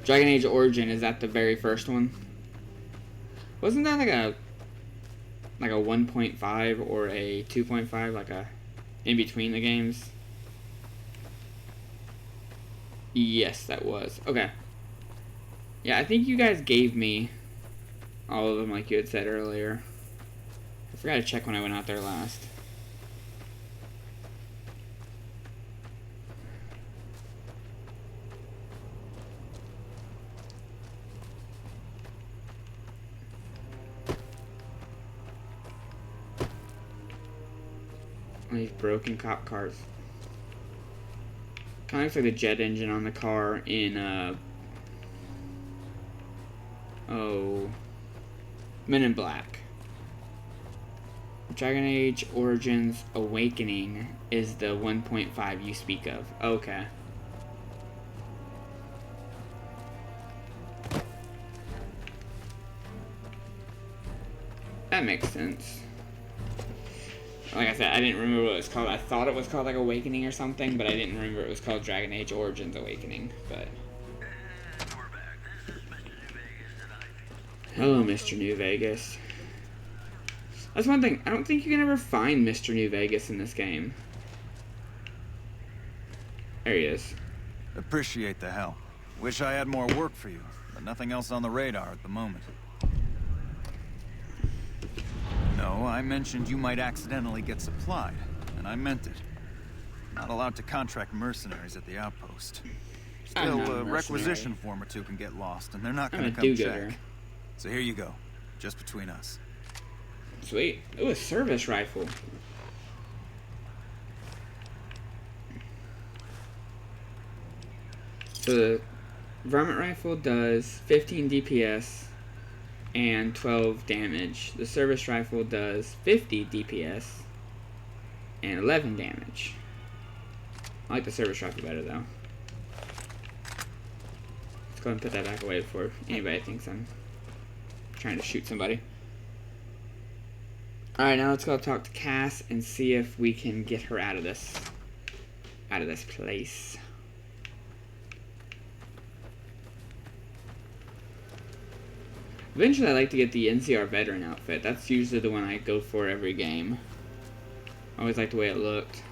Age Origin, is that the very first one? Wasn't that like a 1.5 or a 2.5, like a in between the games? Yes, that was. Okay. Yeah, I think you guys gave me all of them like you had said earlier. I forgot to check when I went out there last. These broken cop cars. Kind of looks like the jet engine on the car in Men in Black. Dragon Age Origins Awakening is the 1.5 you speak of. Okay. That makes sense. Like I said, I didn't remember what it was called. I thought it was called like Awakening or something, but I didn't remember it was called Dragon Age Origins Awakening. But hello, Mr. New Vegas. That's one thing. I don't think you can ever find Mr. New Vegas in this game. There he is. Appreciate the help. Wish I had more work for you, but nothing else on the radar at the moment. No, I mentioned you might accidentally get supplied, and I meant it. Not allowed to contract mercenaries at the outpost. Still, a requisition form or two can get lost, and they're not going to come check. So here you go, just between us. Sweet. Ooh, a service rifle. So the varmint rifle does 15 DPS and 12 damage. The service rifle does 50 DPS and 11 damage. I like the service rifle better though. Let's go ahead and put that back away before anybody thinks I'm trying to shoot somebody. Alright, now let's go talk to Cass and see if we can get her out of this place. Eventually, I like to get the NCR veteran outfit. That's usually the one I go for every game. I always like the way it looked.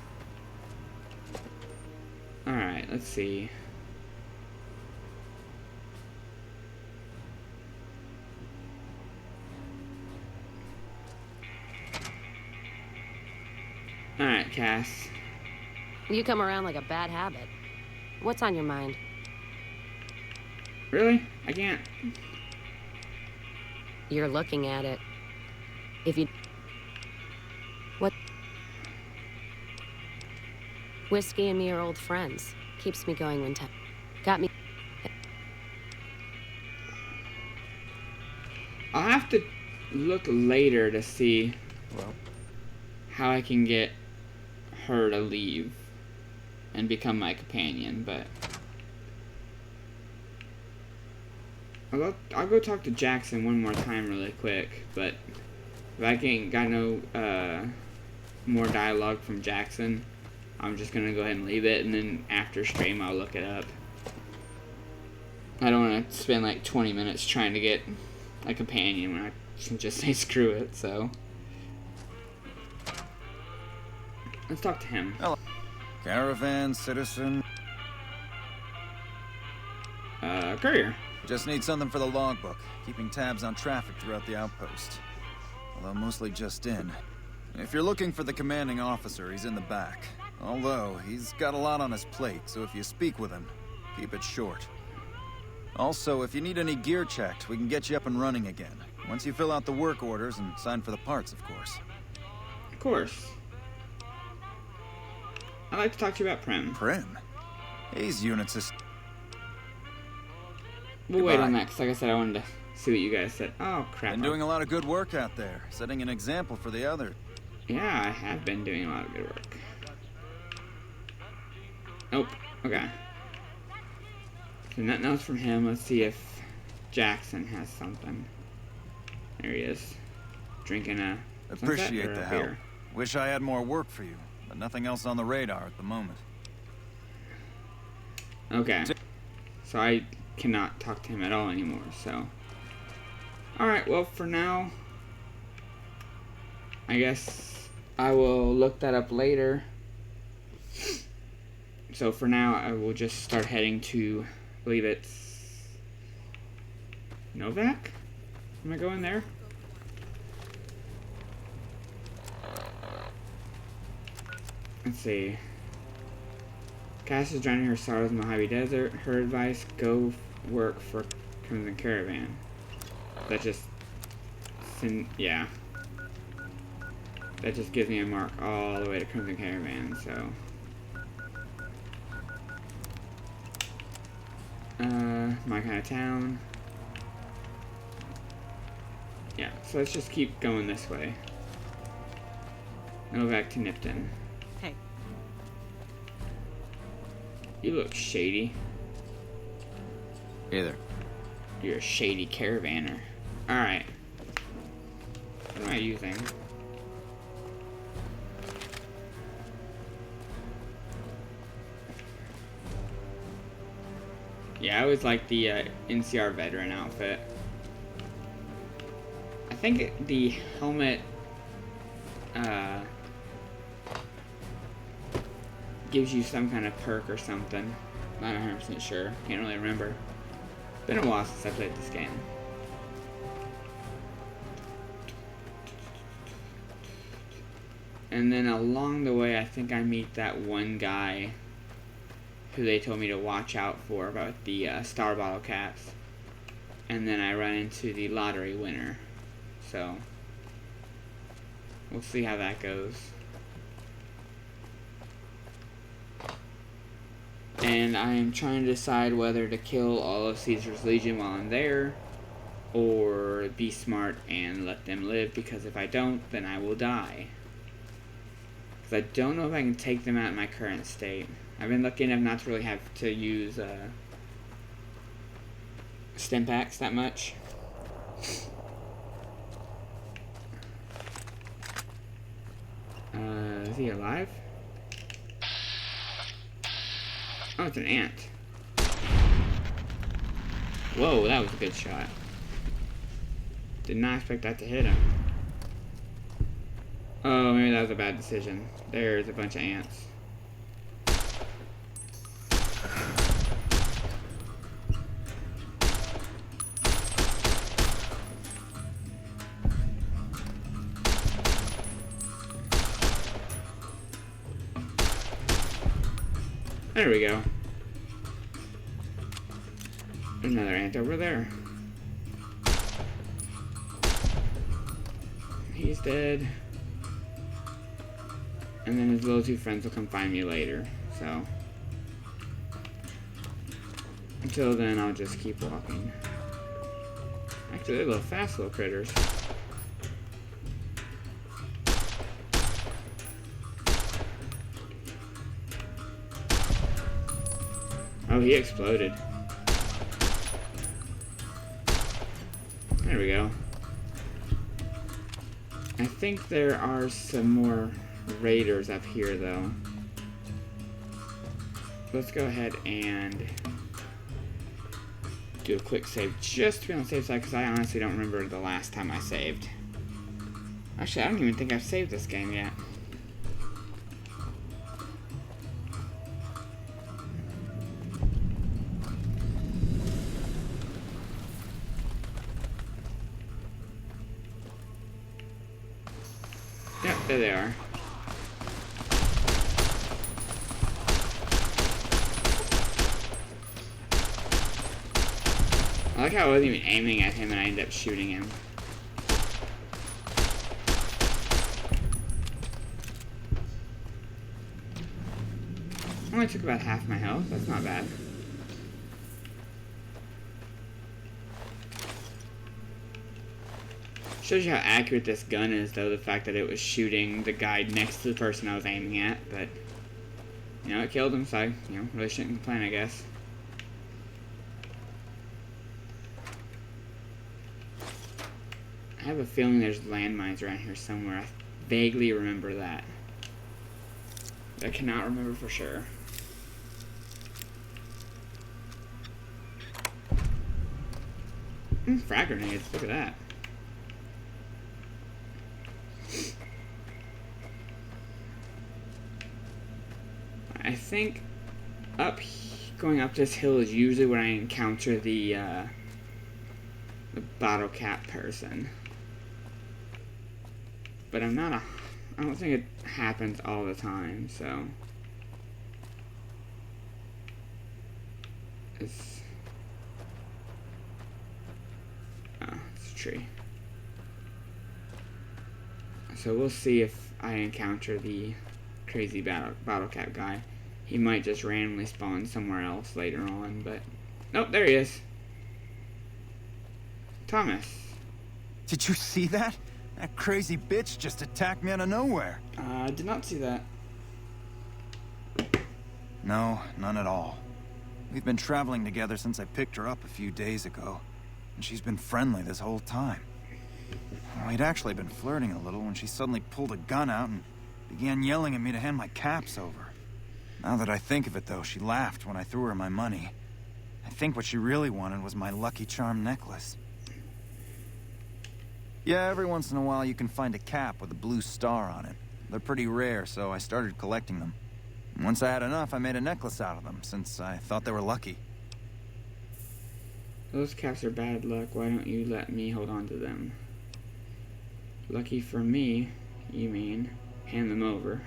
Alright, let's see. Alright, Cass. You come around like a bad habit. What's on your mind? Really? I can't. You're looking at it. If you... What? Whiskey and me are old friends. Keeps me going when time. Got me... I'll have to look later to see how I can get her to leave and become my companion, but... I'll go talk to Jackson one more time really quick, but if I ain't got no more dialogue from Jackson, I'm just gonna go ahead and leave it, and then after stream I'll look it up. I don't want to spend like 20 minutes trying to get a companion when I can just say screw it, so. Let's talk to him. Hello. Caravan, citizen. Courier. Just need something for the logbook, keeping tabs on traffic throughout the outpost. Although mostly just in. If you're looking for the commanding officer, he's in the back. Although, he's got a lot on his plate, so if you speak with him, keep it short. Also, if you need any gear checked, we can get you up and running again. Once you fill out the work orders and sign for the parts, of course. Of course. I'd like to talk to you about Prim. Prim? He's Units. We'll wait on that, because like I said, I wanted to see what you guys said. Oh, crap. Been doing a lot of good work out there, setting an example for the others. Yeah, I have been doing a lot of good work. Nope. Okay. So nothing else from him. Let's see if Jackson has something. There he is. Drinking a Appreciate the help. Wish I had more work for you, but nothing else on the radar at the moment. Okay. So I cannot talk to him at all anymore, so. Alright, well for now, I guess I will look that up later. So for now, I will just start heading to, I believe it's Novak? Am I going there? Let's see. Cass is drowning her sorrows in the Mojave Desert. Her advice, go work for Crimson Caravan. That just, yeah. That just gives me a mark all the way to Crimson Caravan, so. My kind of town. Yeah, so let's just keep going this way. Novak to Nipton. Hey. You look shady. Hey there. You're a shady caravaner. Alright. What am I using? Yeah, I always like the NCR veteran outfit. I think the helmet gives you some kind of perk or something. Not 100% sure. Can't really remember. Been a while since I played this game. And then along the way, I think I meet that one guy who they told me to watch out for about the Star Bottle Cats. And then I run into the lottery winner. So, we'll see how that goes. And I am trying to decide whether to kill all of Caesar's Legion while I'm there, or be smart and let them live, because if I don't, then I will die. Because I don't know if I can take them out in my current state. I've been lucky enough not to really have to use Stimpaks that much. Is he alive? Oh, it's an ant. Whoa, that was a good shot. Did not expect that to hit him. Oh, maybe that was a bad decision. There's a bunch of ants. There we go. Another ant over there. He's dead. And then his little two friends will come find me later, so. Until then, I'll just keep walking. Actually, they're little fast little critters. Oh, he exploded. There we go. I think there are some more raiders up here, though. Let's go ahead and do a quick save just to be on the safe side, because I honestly don't remember the last time I saved. Actually, I don't even think I've saved this game yet. Yep, there they are. I like how I wasn't even aiming at him and I ended up shooting him. Only took about half my health, that's not bad. Shows you how accurate this gun is, though, the fact that it was shooting the guy next to the person I was aiming at, but, you know, it killed him, so I, really shouldn't complain, I guess. I have a feeling there's landmines around here somewhere. I vaguely remember that. But I cannot remember for sure. Frag grenades, look at that. I think going up this hill is usually when I encounter the bottle cap person. But I don't think it happens all the time, so. It's a tree. So we'll see if I encounter the crazy bottle cap guy. He might just randomly spawn somewhere else later on, but... Nope, there he is. Thomas. Did you see that? That crazy bitch just attacked me out of nowhere. I did not see that. No, none at all. We've been traveling together since I picked her up a few days ago, and she's been friendly this whole time. We'd actually been flirting a little when she suddenly pulled a gun out and began yelling at me to hand my caps over. Now that I think of it, though, she laughed when I threw her my money. I think what she really wanted was my Lucky Charm necklace. Yeah, every once in a while you can find a cap with a blue star on it. They're pretty rare, so I started collecting them. And once I had enough, I made a necklace out of them, since I thought they were lucky. Those caps are bad luck. Why don't you let me hold on to them? Lucky for me, you mean? Hand them over.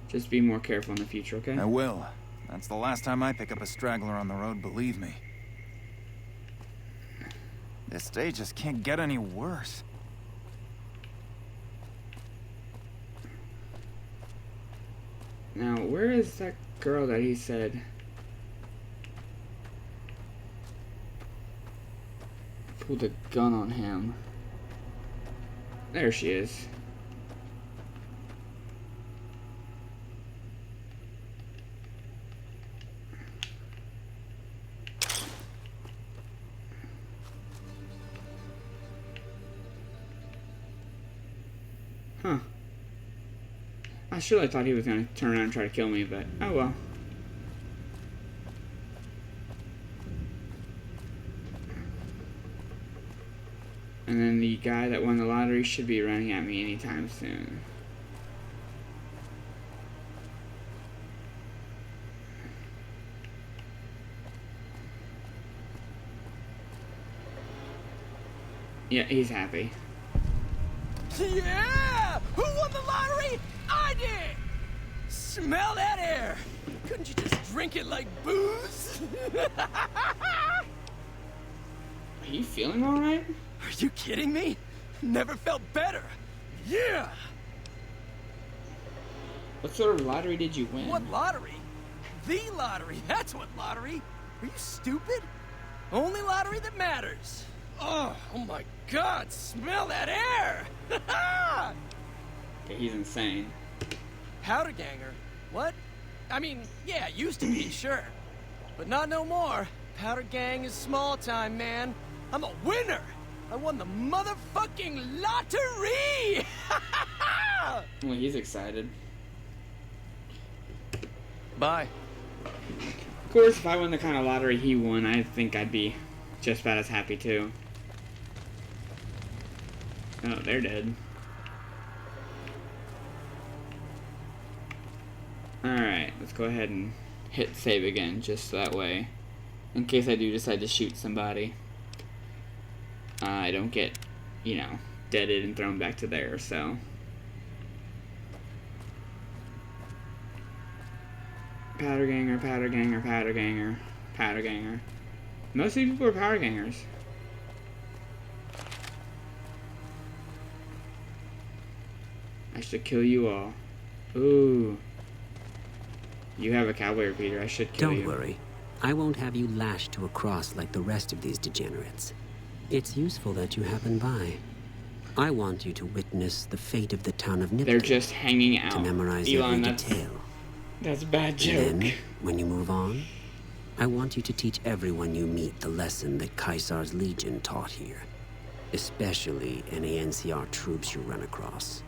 Just be more careful in the future, okay? I will. That's the last time I pick up a straggler on the road, believe me. This day just can't get any worse. Now, where is that girl that he said pulled a gun on him? There she is. Huh. I surely thought he was going to turn around and try to kill me, but oh well. And then the guy that won the lottery should be running at me anytime soon. Yeah, he's happy. Yeah! Who won the lottery? I did! Smell that air! Couldn't you just drink it like booze? Are you feeling alright? Are you kidding me? Never felt better. Yeah! What sort of lottery did you win? What lottery? The lottery, that's what lottery. Are you stupid? Only lottery that matters. Oh my God, smell that air! Okay, he's insane. Powder ganger? What? I mean, yeah, used to be, sure. But not no more. Powder gang is small time, man. I'm a winner! I won the motherfucking lottery! Well, he's excited. Bye. Of course, if I won the kind of lottery he won, I think I'd be just about as happy too. Oh, they're dead. Alright, let's go ahead and hit save again, just that way. In case I do decide to shoot somebody, I don't get, you know, deaded and thrown back to there, so. Powder ganger, powder ganger, powder ganger, powder ganger. Most of these people are powder gangers. I should kill you all. Ooh. You have a cowboy repeater. I should kill you. Don't worry. I won't have you lashed to a cross like the rest of these degenerates. It's useful that you happen by. I want you to witness the fate of the town of Nipton. They're just hanging out. To memorize Elon, every detail. That's a bad joke. And then, when you move on, I want you to teach everyone you meet the lesson that Caesar's Legion taught here. Especially any NCR troops you run across.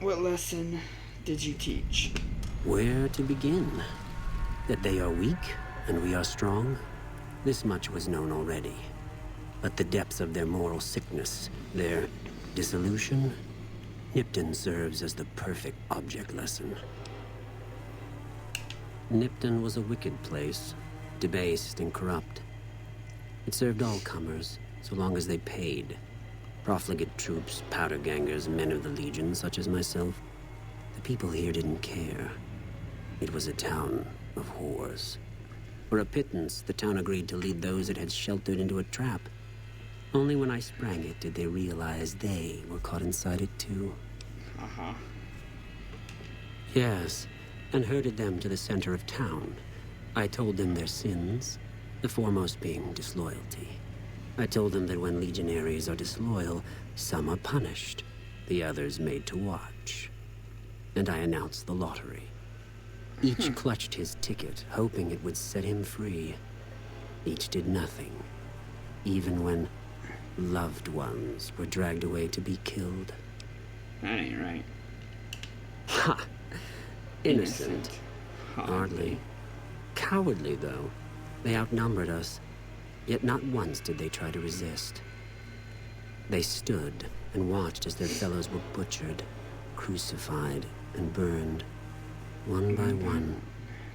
What lesson did you teach? Where to begin? That they are weak and we are strong? This much was known already. But the depths of their moral sickness, their dissolution, Nipton serves as the perfect object lesson. Nipton was a wicked place, debased and corrupt. It served all comers, so long as they paid. Profligate troops, powder gangers, men of the Legion, such as myself. The people here didn't care. It was a town of whores. For a pittance, the town agreed to lead those it had sheltered into a trap. Only when I sprang it did they realize they were caught inside it too. Uh-huh. Yes, and herded them to the center of town. I told them their sins, the foremost being disloyalty. I told them that when legionaries are disloyal, some are punished, the others made to watch. And I announced the lottery. Each clutched his ticket, hoping it would set him free. Each did nothing, even when loved ones were dragged away to be killed. That ain't right. Ha! Innocent. Hardly. Cowardly, though. They outnumbered us, yet not once did they try to resist. They stood and watched as their fellows were butchered, crucified, and burned. One by one,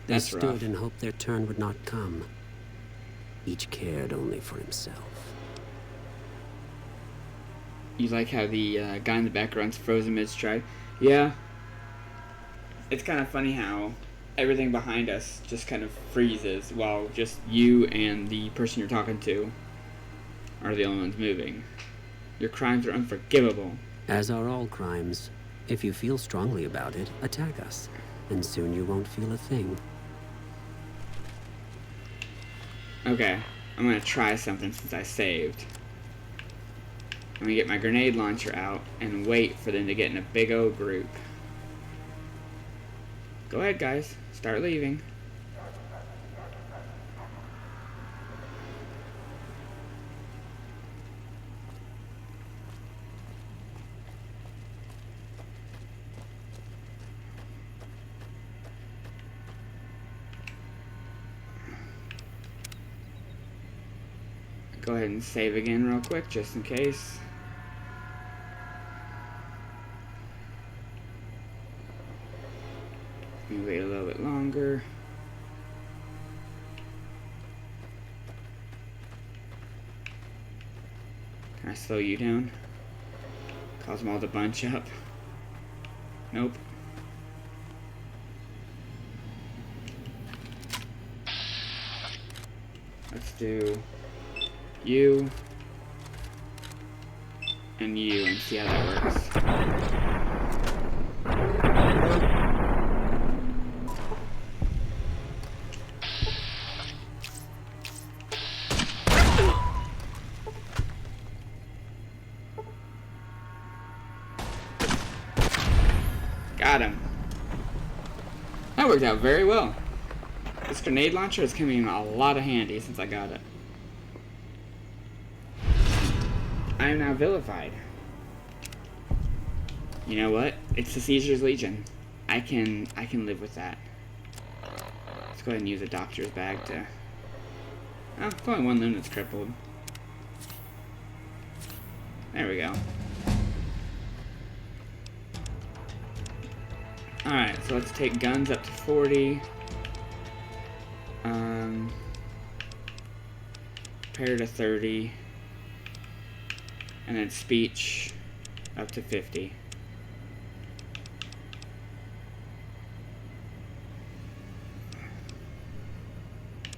they stood rough. and hoped their turn would not come. Each cared only for himself. You like how the guy in the background's frozen mid-stride? Yeah. It's kind of funny how everything behind us just kind of freezes while just you and the person you're talking to are the only ones moving. Your crimes are unforgivable. As are all crimes. If you feel strongly about it, attack us. And soon you won't feel a thing. Okay, I'm gonna try something since I saved. I'm gonna get my grenade launcher out and wait for them to get in a big old group. Go ahead, guys. Start leaving. Go ahead and save again real quick, just in case. Let me wait a little bit longer. Can I slow you down? Cause them all to bunch up? Nope. Let's do you and you and see how that works. Got him. That worked out very well. This grenade launcher is coming in a lot of handy since I got it. I am now vilified. You know what? It's the Caesar's Legion. I can live with that. Let's go ahead and use a doctor's bag to... Oh, it's only one limb that's crippled. There we go. Alright, so let's take guns up to 40. Repair to 30. And then speech up to 50.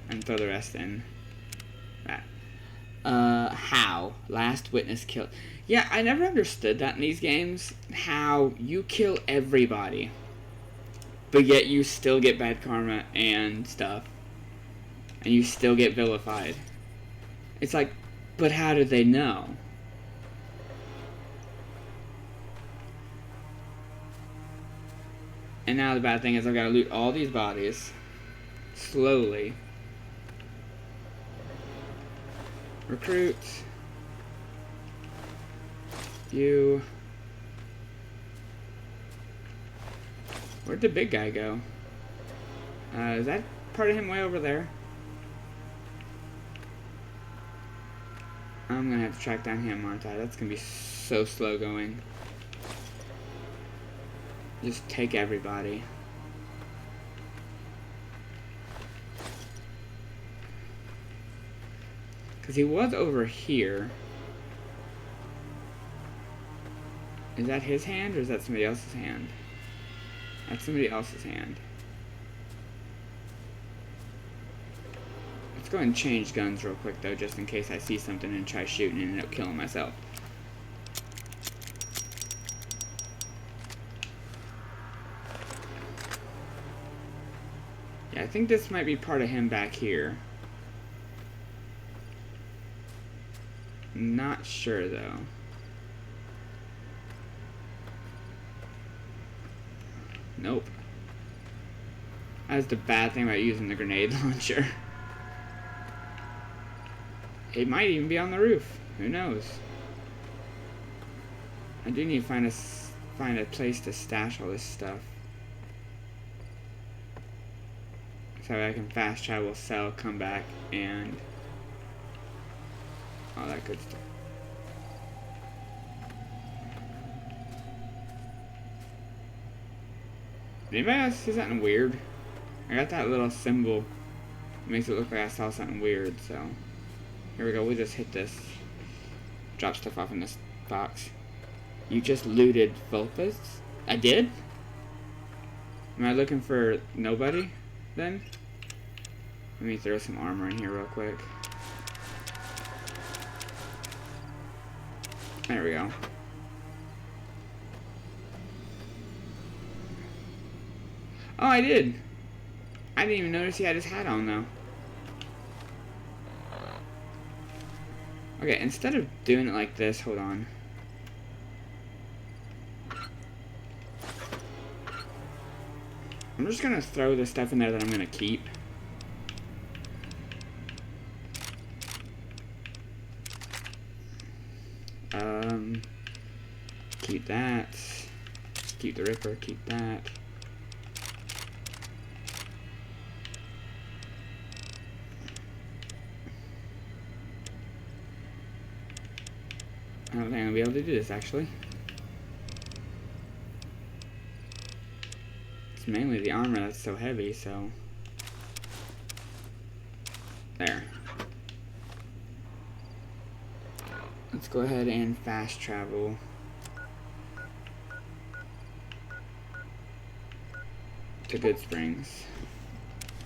And throw the rest in. That. How? Last witness killed. Yeah, I never understood that in these games. How you kill everybody, but yet you still get bad karma and stuff. And you still get vilified. It's like, but how did they know? And now the bad thing is I've got to loot all these bodies. Slowly. Recruit. You. Where'd the big guy go? Is that part of him way over there? I'm gonna have to track down him, aren't I? That's gonna be so slow going. Just take everybody. Because he was over here. Is that his hand or is that somebody else's hand? That's somebody else's hand. Let's go ahead and change guns real quick though, just in case I see something and try shooting and end up killing myself. Yeah, I think this might be part of him back here. Not sure though. Nope. That's the bad thing about using the grenade launcher. It might even be on the roof. Who knows? I do need to find a place to stash all this stuff. So I can fast travel, sell, come back, and all that good stuff. Anybody else see something weird? I got that little symbol. It makes it look like I saw something weird, so. Here we go, we'll just hit this. Drop stuff off in this box. You just looted Vulpes? I did? Am I looking for nobody, then? Let me throw some armor in here real quick. There we go. Oh, I did. I didn't even notice he had his hat on, though. Okay, instead of doing it like this, hold on. I'm just gonna throw the stuff in there that I'm gonna keep. Keep that. Keep the Ripper, keep that. I don't think I'm gonna be able to do this, actually. It's mainly the armor that's so heavy, so... There. Let's go ahead and fast travel. To Goodsprings.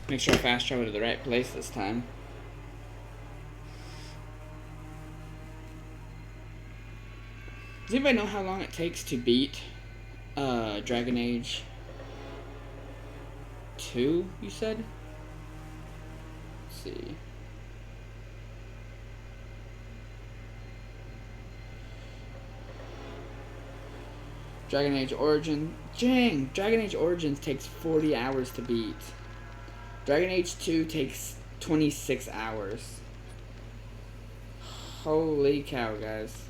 Make sure I fast travel to the right place this time. Does anybody know how long it takes to beat Dragon Age 2, you said? Let's see. Dragon Age Origin. Dang! Dragon Age Origins takes 40 hours to beat. Dragon Age 2 takes 26 hours. Holy cow, guys.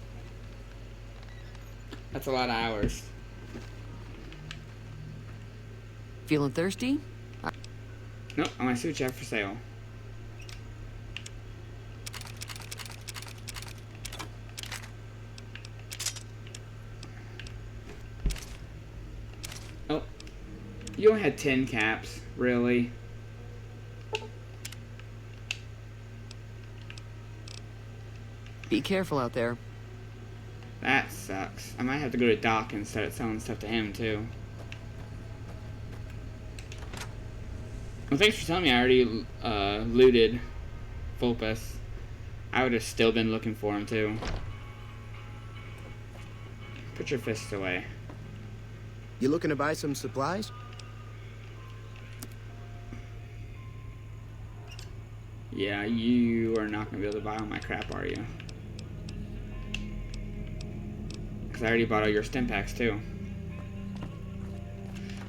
That's a lot of hours. Feeling thirsty? Nope, my suit's out for sale. Oh, you only had 10 caps, really? Be careful out there. That sucks. I might have to go to Doc and start selling stuff to him, too. Well, thanks for telling me I already looted Vulpes. I would have still been looking for him, too. Put your fists away. You looking to buy some supplies? Yeah, you are not going to be able to buy all my crap, are you? Because I already bought all your stim packs, too.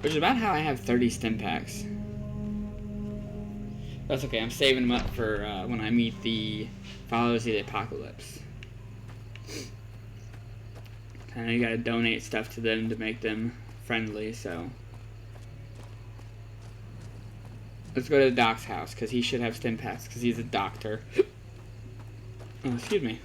Which is about how I have 30 stim packs. That's okay, I'm saving them up for when I meet the Followers of the Apocalypse. I know you gotta donate stuff to them to make them friendly, so... Let's go to the Doc's house, because he should have stim packs, because he's a doctor. Oh, excuse me.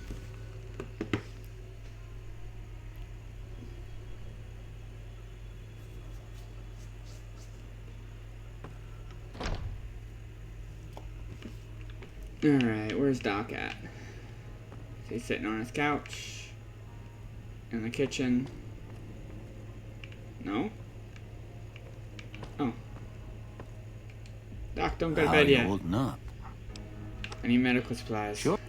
Alright, where's Doc at? He's sitting on his couch. In the kitchen. No? Oh. Doc, don't go to bed yet. Holding up. I need medical supplies. Sure.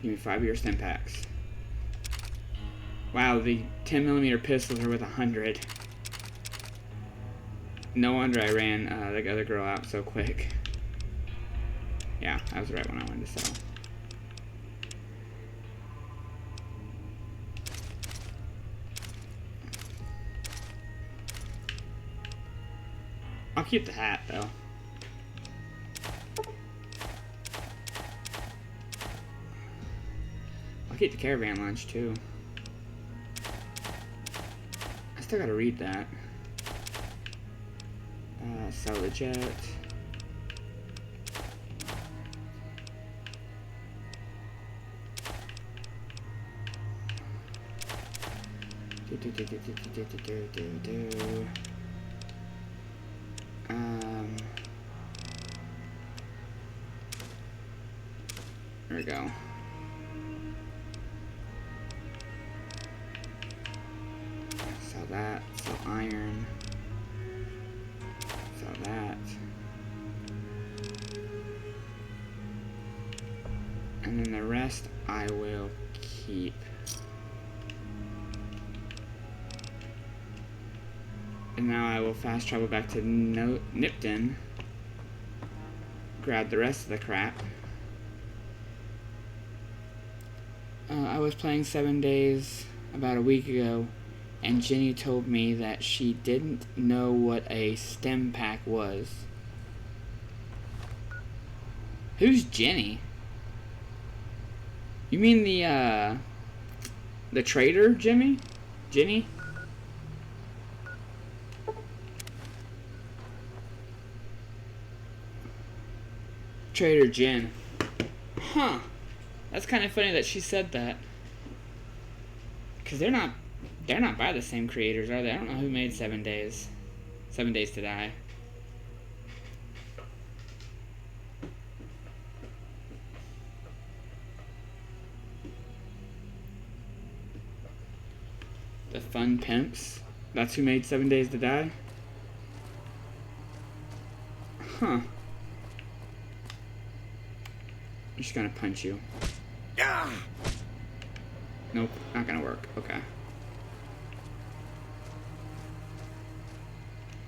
Give me 5 of your stim packs. Wow, the 10mm pistols are worth 100. No wonder I ran the other girl out so quick. Yeah, that was the right one I wanted to sell. I'll keep the hat, though. I'll keep the caravan lunch, too. I still gotta read that. Sell the jet. There we go. Sell that. Sell iron. Sell that. And then the rest I will keep. And now I will fast travel back to Nipton. Grab the rest of the crap. I was playing 7 Days about a week ago, and Jenny told me that she didn't know what a stim pack was. Who's Jenny? You mean the trader, Jimmy? Jenny? Trader Jen. Huh. That's kind of funny that she said that. Because they're not by the same creators, are they? I don't know who made 7 Days. 7 Days to Die. The Fun Pimps. That's who made 7 Days to Die? Huh. I'm just gonna punch you. Yeah. Nope, not gonna work. Okay.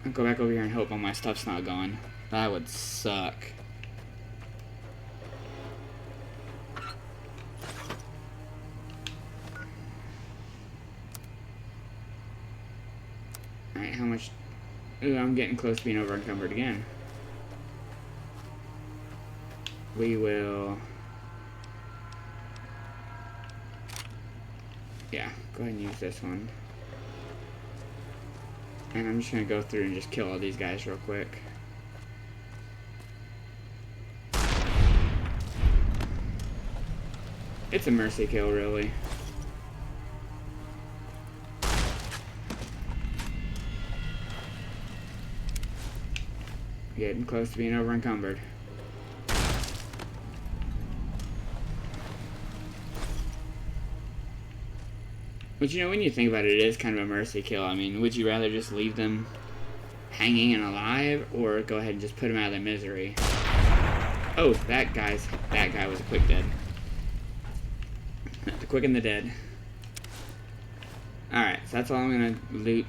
I'll go back over here and hope all my stuff's not gone. That would suck. Alright, how much... Ooh, I'm getting close to being over encumbered again. we will... Yeah, go ahead and use this one. And I'm just gonna go through and just kill all these guys real quick. It's a mercy kill, really. Getting close to being over encumbered. But you know, when you think about it, it is kind of a mercy kill. I mean, would you rather just leave them hanging and alive, or go ahead and just put them out of their misery? Oh, that guy was a quick dead. The quick and the dead. Alright, so that's all I'm gonna loot.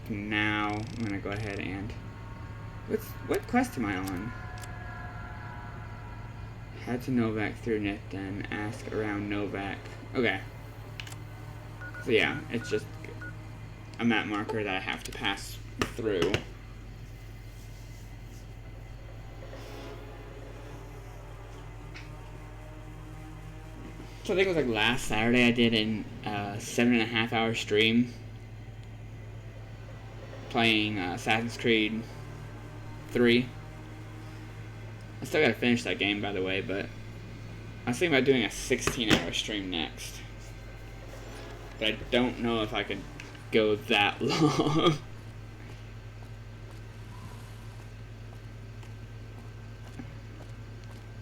Now, I'm gonna go ahead and... What quest am I on? Head to Novak through Niften. Ask around Novak. Okay. So yeah, it's just a map marker that I have to pass through. So I think it was like last Saturday I did a 7.5 hour stream playing Assassin's Creed 3. I still gotta finish that game, by the way, but I was thinking about doing a 16-hour stream next. But I don't know if I could go that long.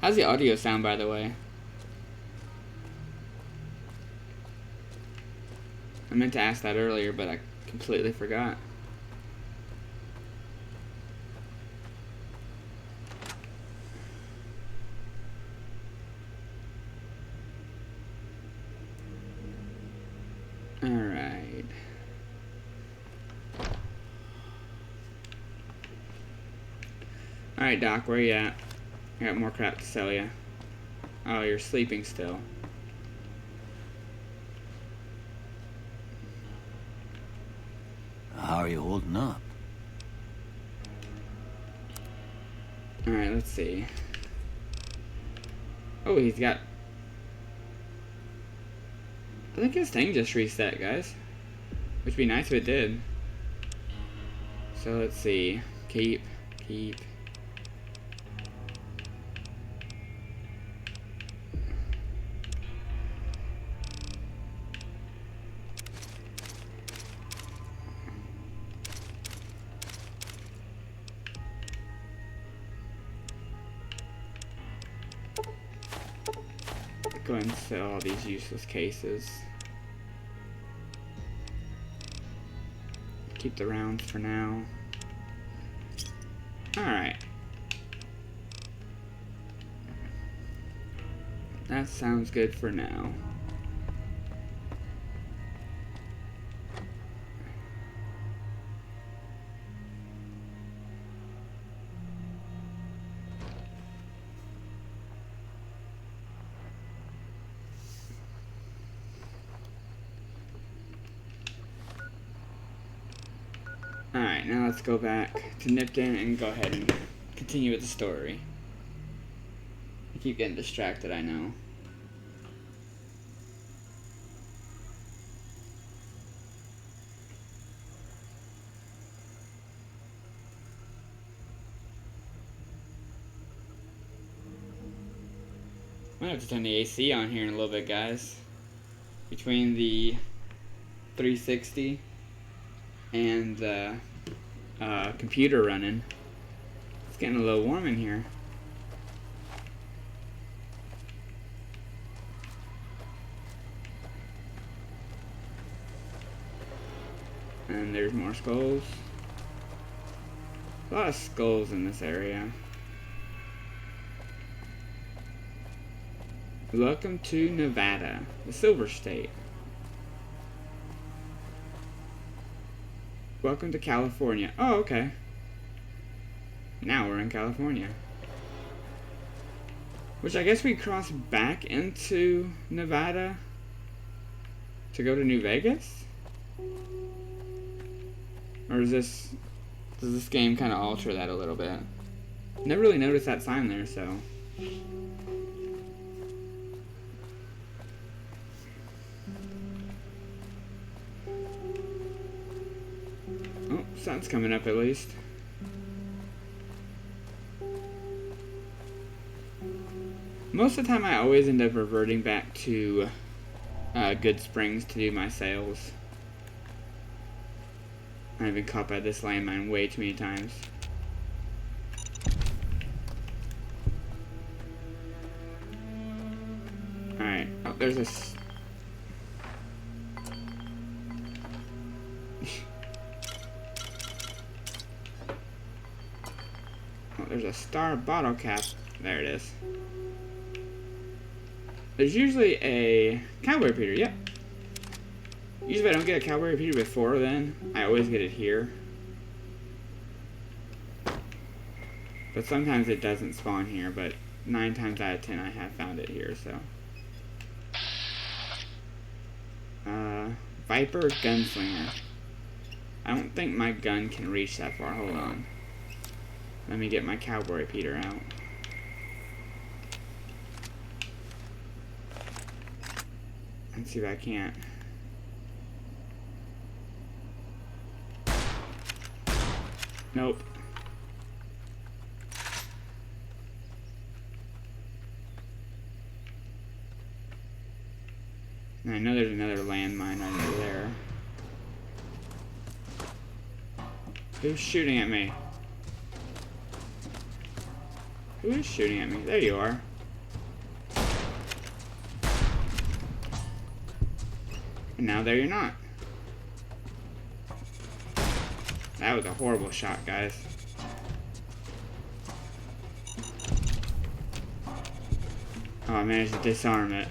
How's the audio sound, by the way? I meant to ask that earlier, but I completely forgot. Alright. Alright, Doc, where you at? I got more crap to sell you. Oh, you're sleeping still. How are you holding up? Alright, let's see. Oh, he's got... I think his thing just reset, guys. Which would be nice if it did. So let's see. Keep. Go ahead and sell all these useless cases. Keep the rounds for now. Alright. That sounds good for now. Alright, now let's go back to Niften and go ahead and continue with the story. I keep getting distracted, I know. I might have to turn the AC on here in a little bit, guys. Between the 360 and the computer running, it's getting a little warm in here. And there's more skulls. A lot of skulls in this area. Welcome to Nevada, the Silver State. Welcome to California. Oh, okay. Now we're in California. Which I guess we cross back into Nevada to go to New Vegas? Or is this... does this game kind of alter that a little bit? Never really noticed that sign there, so. Oh, sun's coming up at least. Most of the time I always end up reverting back to Good Springs to do my sales. I've been caught by this landmine way too many times. Alright, oh, there's this. Oh, there's a star bottle cap. There it is. There's usually a cowboy repeater, yep. Usually if I don't get a cowboy repeater before then, I always get it here. But sometimes it doesn't spawn here, but 9 times out of 10 I have found it here, so. Viper Gunslinger. I don't think my gun can reach that far, hold on. Let me get my cowboy repeater out. Let's see if I can't. Nope. I know there's another landmine right over there. Who's shooting at me? Who is shooting at me? There you are. And now there you're not. That was a horrible shot, guys. Oh, I managed to disarm it.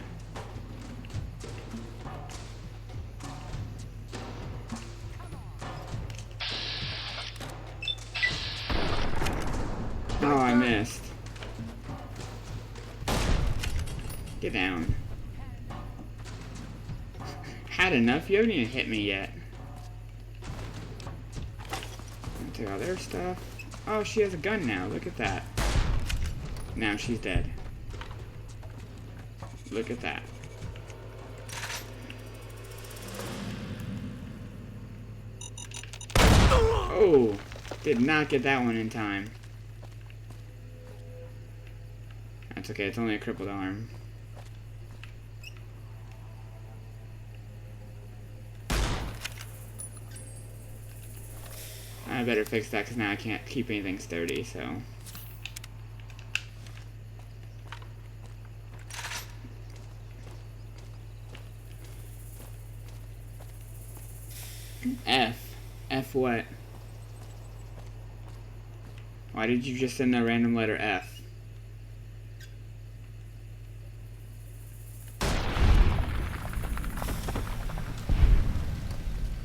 Oh, I missed. Get down. Had enough? You haven't even hit me yet. Take all their stuff. Oh, she has a gun now. Look at that. Now she's dead. Look at that. Oh, did not get that one in time. That's okay. It's only a crippled arm. I better fix that because now I can't keep anything sturdy, so. F. F what? Why did you just send a random letter F?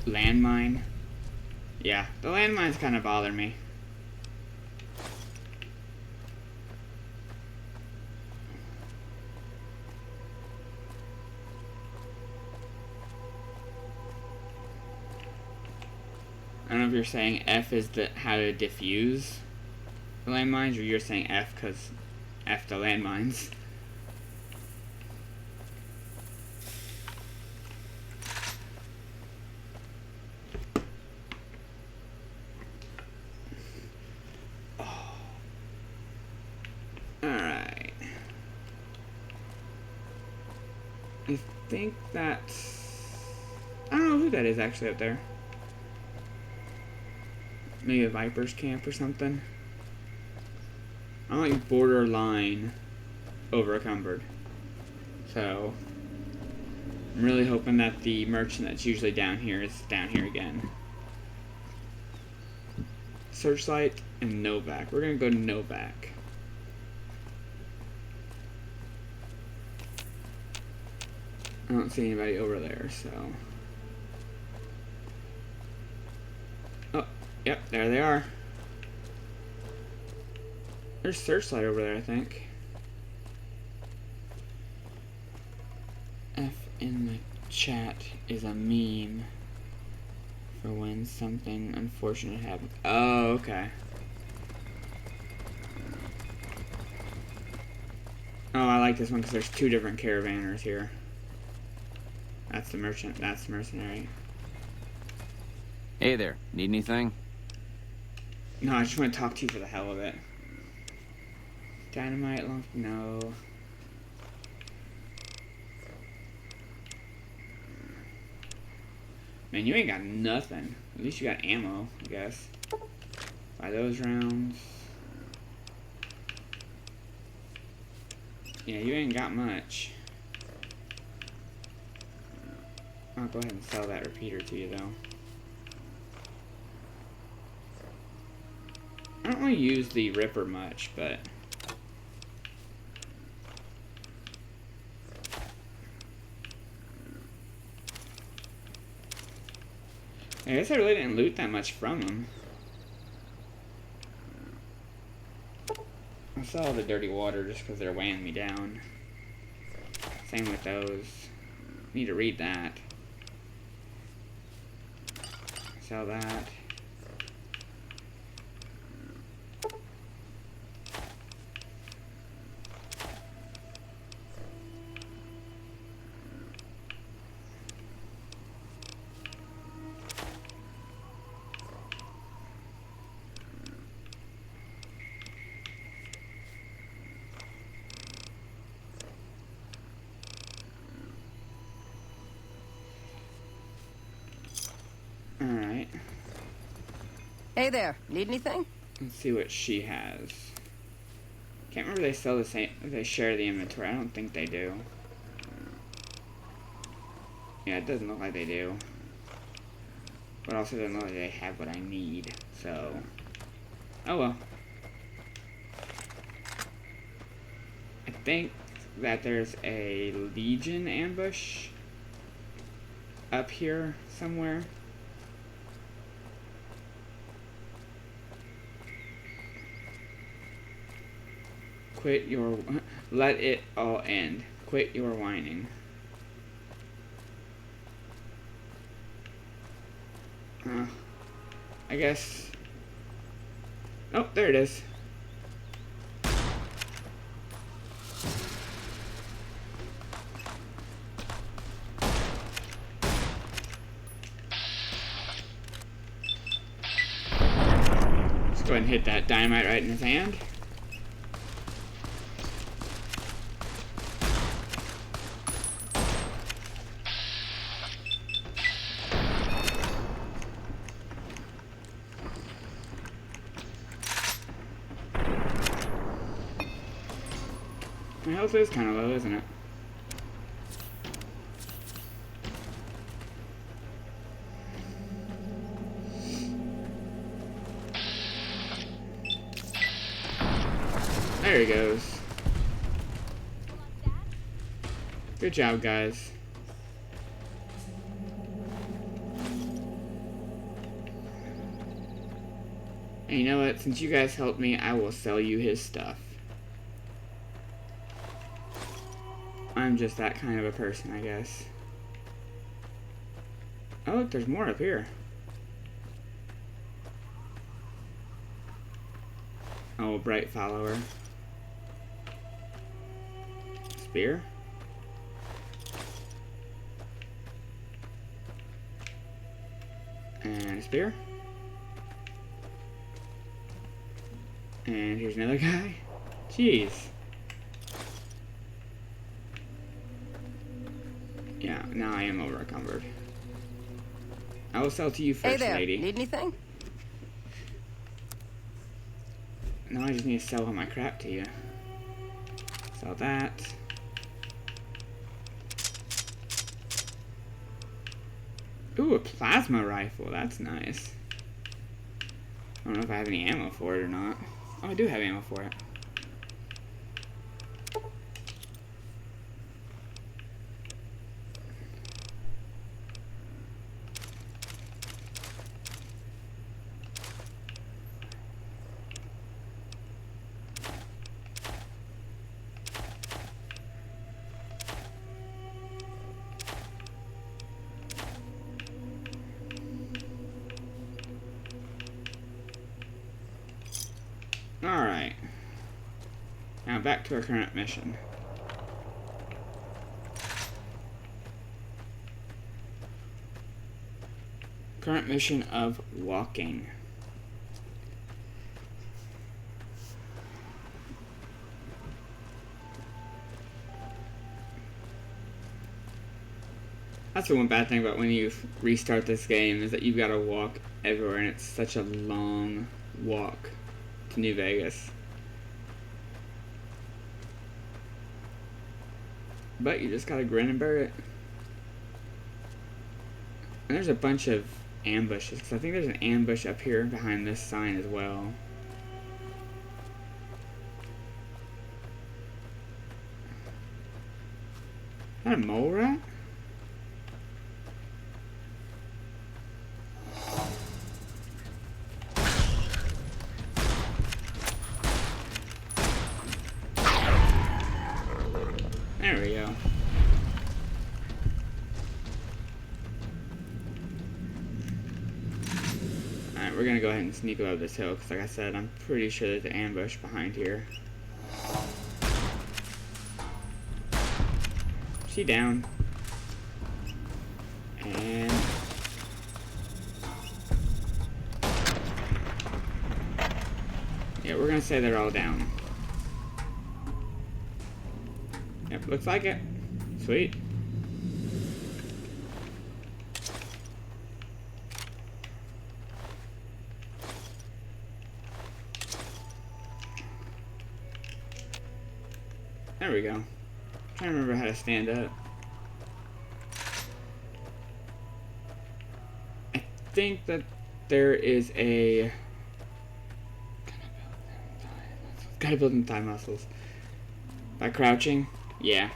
Landmine? Yeah, the landmines kind of bother me. I don't know if you're saying F is the how to defuse the landmines, or you're saying F because F the landmines. Alright. I think that's... I don't know who that is actually up there. Maybe a Viper's camp or something. I'm like borderline overencumbered. So I'm really hoping that the merchant that's usually down here is down here again. Searchlight and Novak. We're gonna go to Novak. I don't see anybody over there, so. Oh, yep, there they are. There's Searchlight over there, I think. F in the chat is a meme for when something unfortunate happens. Oh, okay. like this one because there's two different caravanners here. That's the merchant. That's the mercenary. Hey there. Need anything? No, I just want to talk to you for the hell of it. Dynamite lump? No. Man, you ain't got nothing. At least you got ammo, I guess. Buy those rounds. Yeah, you ain't got much. I'll go ahead and sell that repeater to you, though. I don't really use the Ripper much, but... I guess I really didn't loot that much from them. I saw all the dirty water just because they're weighing me down. Same with those. Need to read that. Sell that. Alright. Hey there, need anything? Let's see what she has. Can't remember if they sell the same, if they share the inventory. I don't think they do. Yeah, it doesn't look like they do. But also doesn't look like they have what I need, so... Oh well. I think that there's a Legion ambush up here somewhere. Quit your... Let it all end. Quit your whining. I guess... Oh, there it is. Let's go ahead and hit that dynamite right in his hand. My health is kind of low, isn't it? There he goes. Good job, guys. And you know what? Since you guys helped me, I will sell you his stuff. I'm just that kind of a person, I guess. Oh, look, there's more up here. Oh, bright follower. Spear. And a spear. And here's another guy. Jeez. Yeah, now I am over encumbered. I will sell to you first, hey there, lady. Need anything? Now I just need to sell all my crap to you. Sell that. Ooh, a plasma rifle. That's nice. I don't know if I have any ammo for it or not. Oh, I do have ammo for it. Alright. Now back to our current mission. Current mission of walking. That's the one bad thing about when you restart this game, is that you've got to walk everywhere, and it's such a long walk to New Vegas. But you just gotta grin and bear it. And there's a bunch of ambushes, because I think there's an ambush up here behind this sign as well. Is that a mole rat? There we go. Alright, we're gonna go ahead and sneak over this hill, because like I said, I'm pretty sure there's an ambush behind here. She down. And... yeah, we're gonna say they're all down. Yep, looks like it. Sweet. There we go. I'm trying to remember how to stand up. I think that there is a... gotta build them thigh muscles. By crouching? Yeah.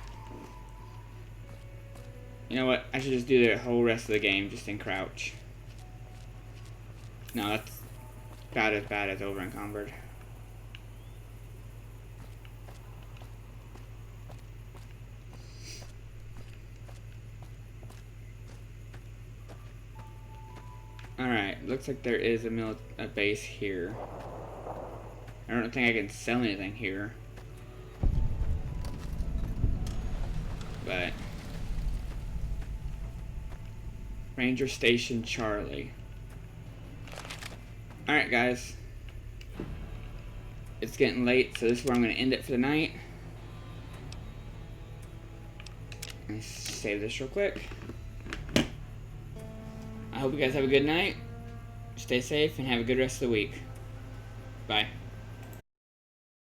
You know what? I should just do the whole rest of the game just in crouch. No, that's about as bad as over encumbered. Alright, looks like there is a base here. I don't think I can sell anything here. But Ranger Station Charlie. Alright guys. It's getting late, so this is where I'm going to end it for the night. Let's save this real quick. I hope you guys have a good night. Stay safe and have a good rest of the week. Bye.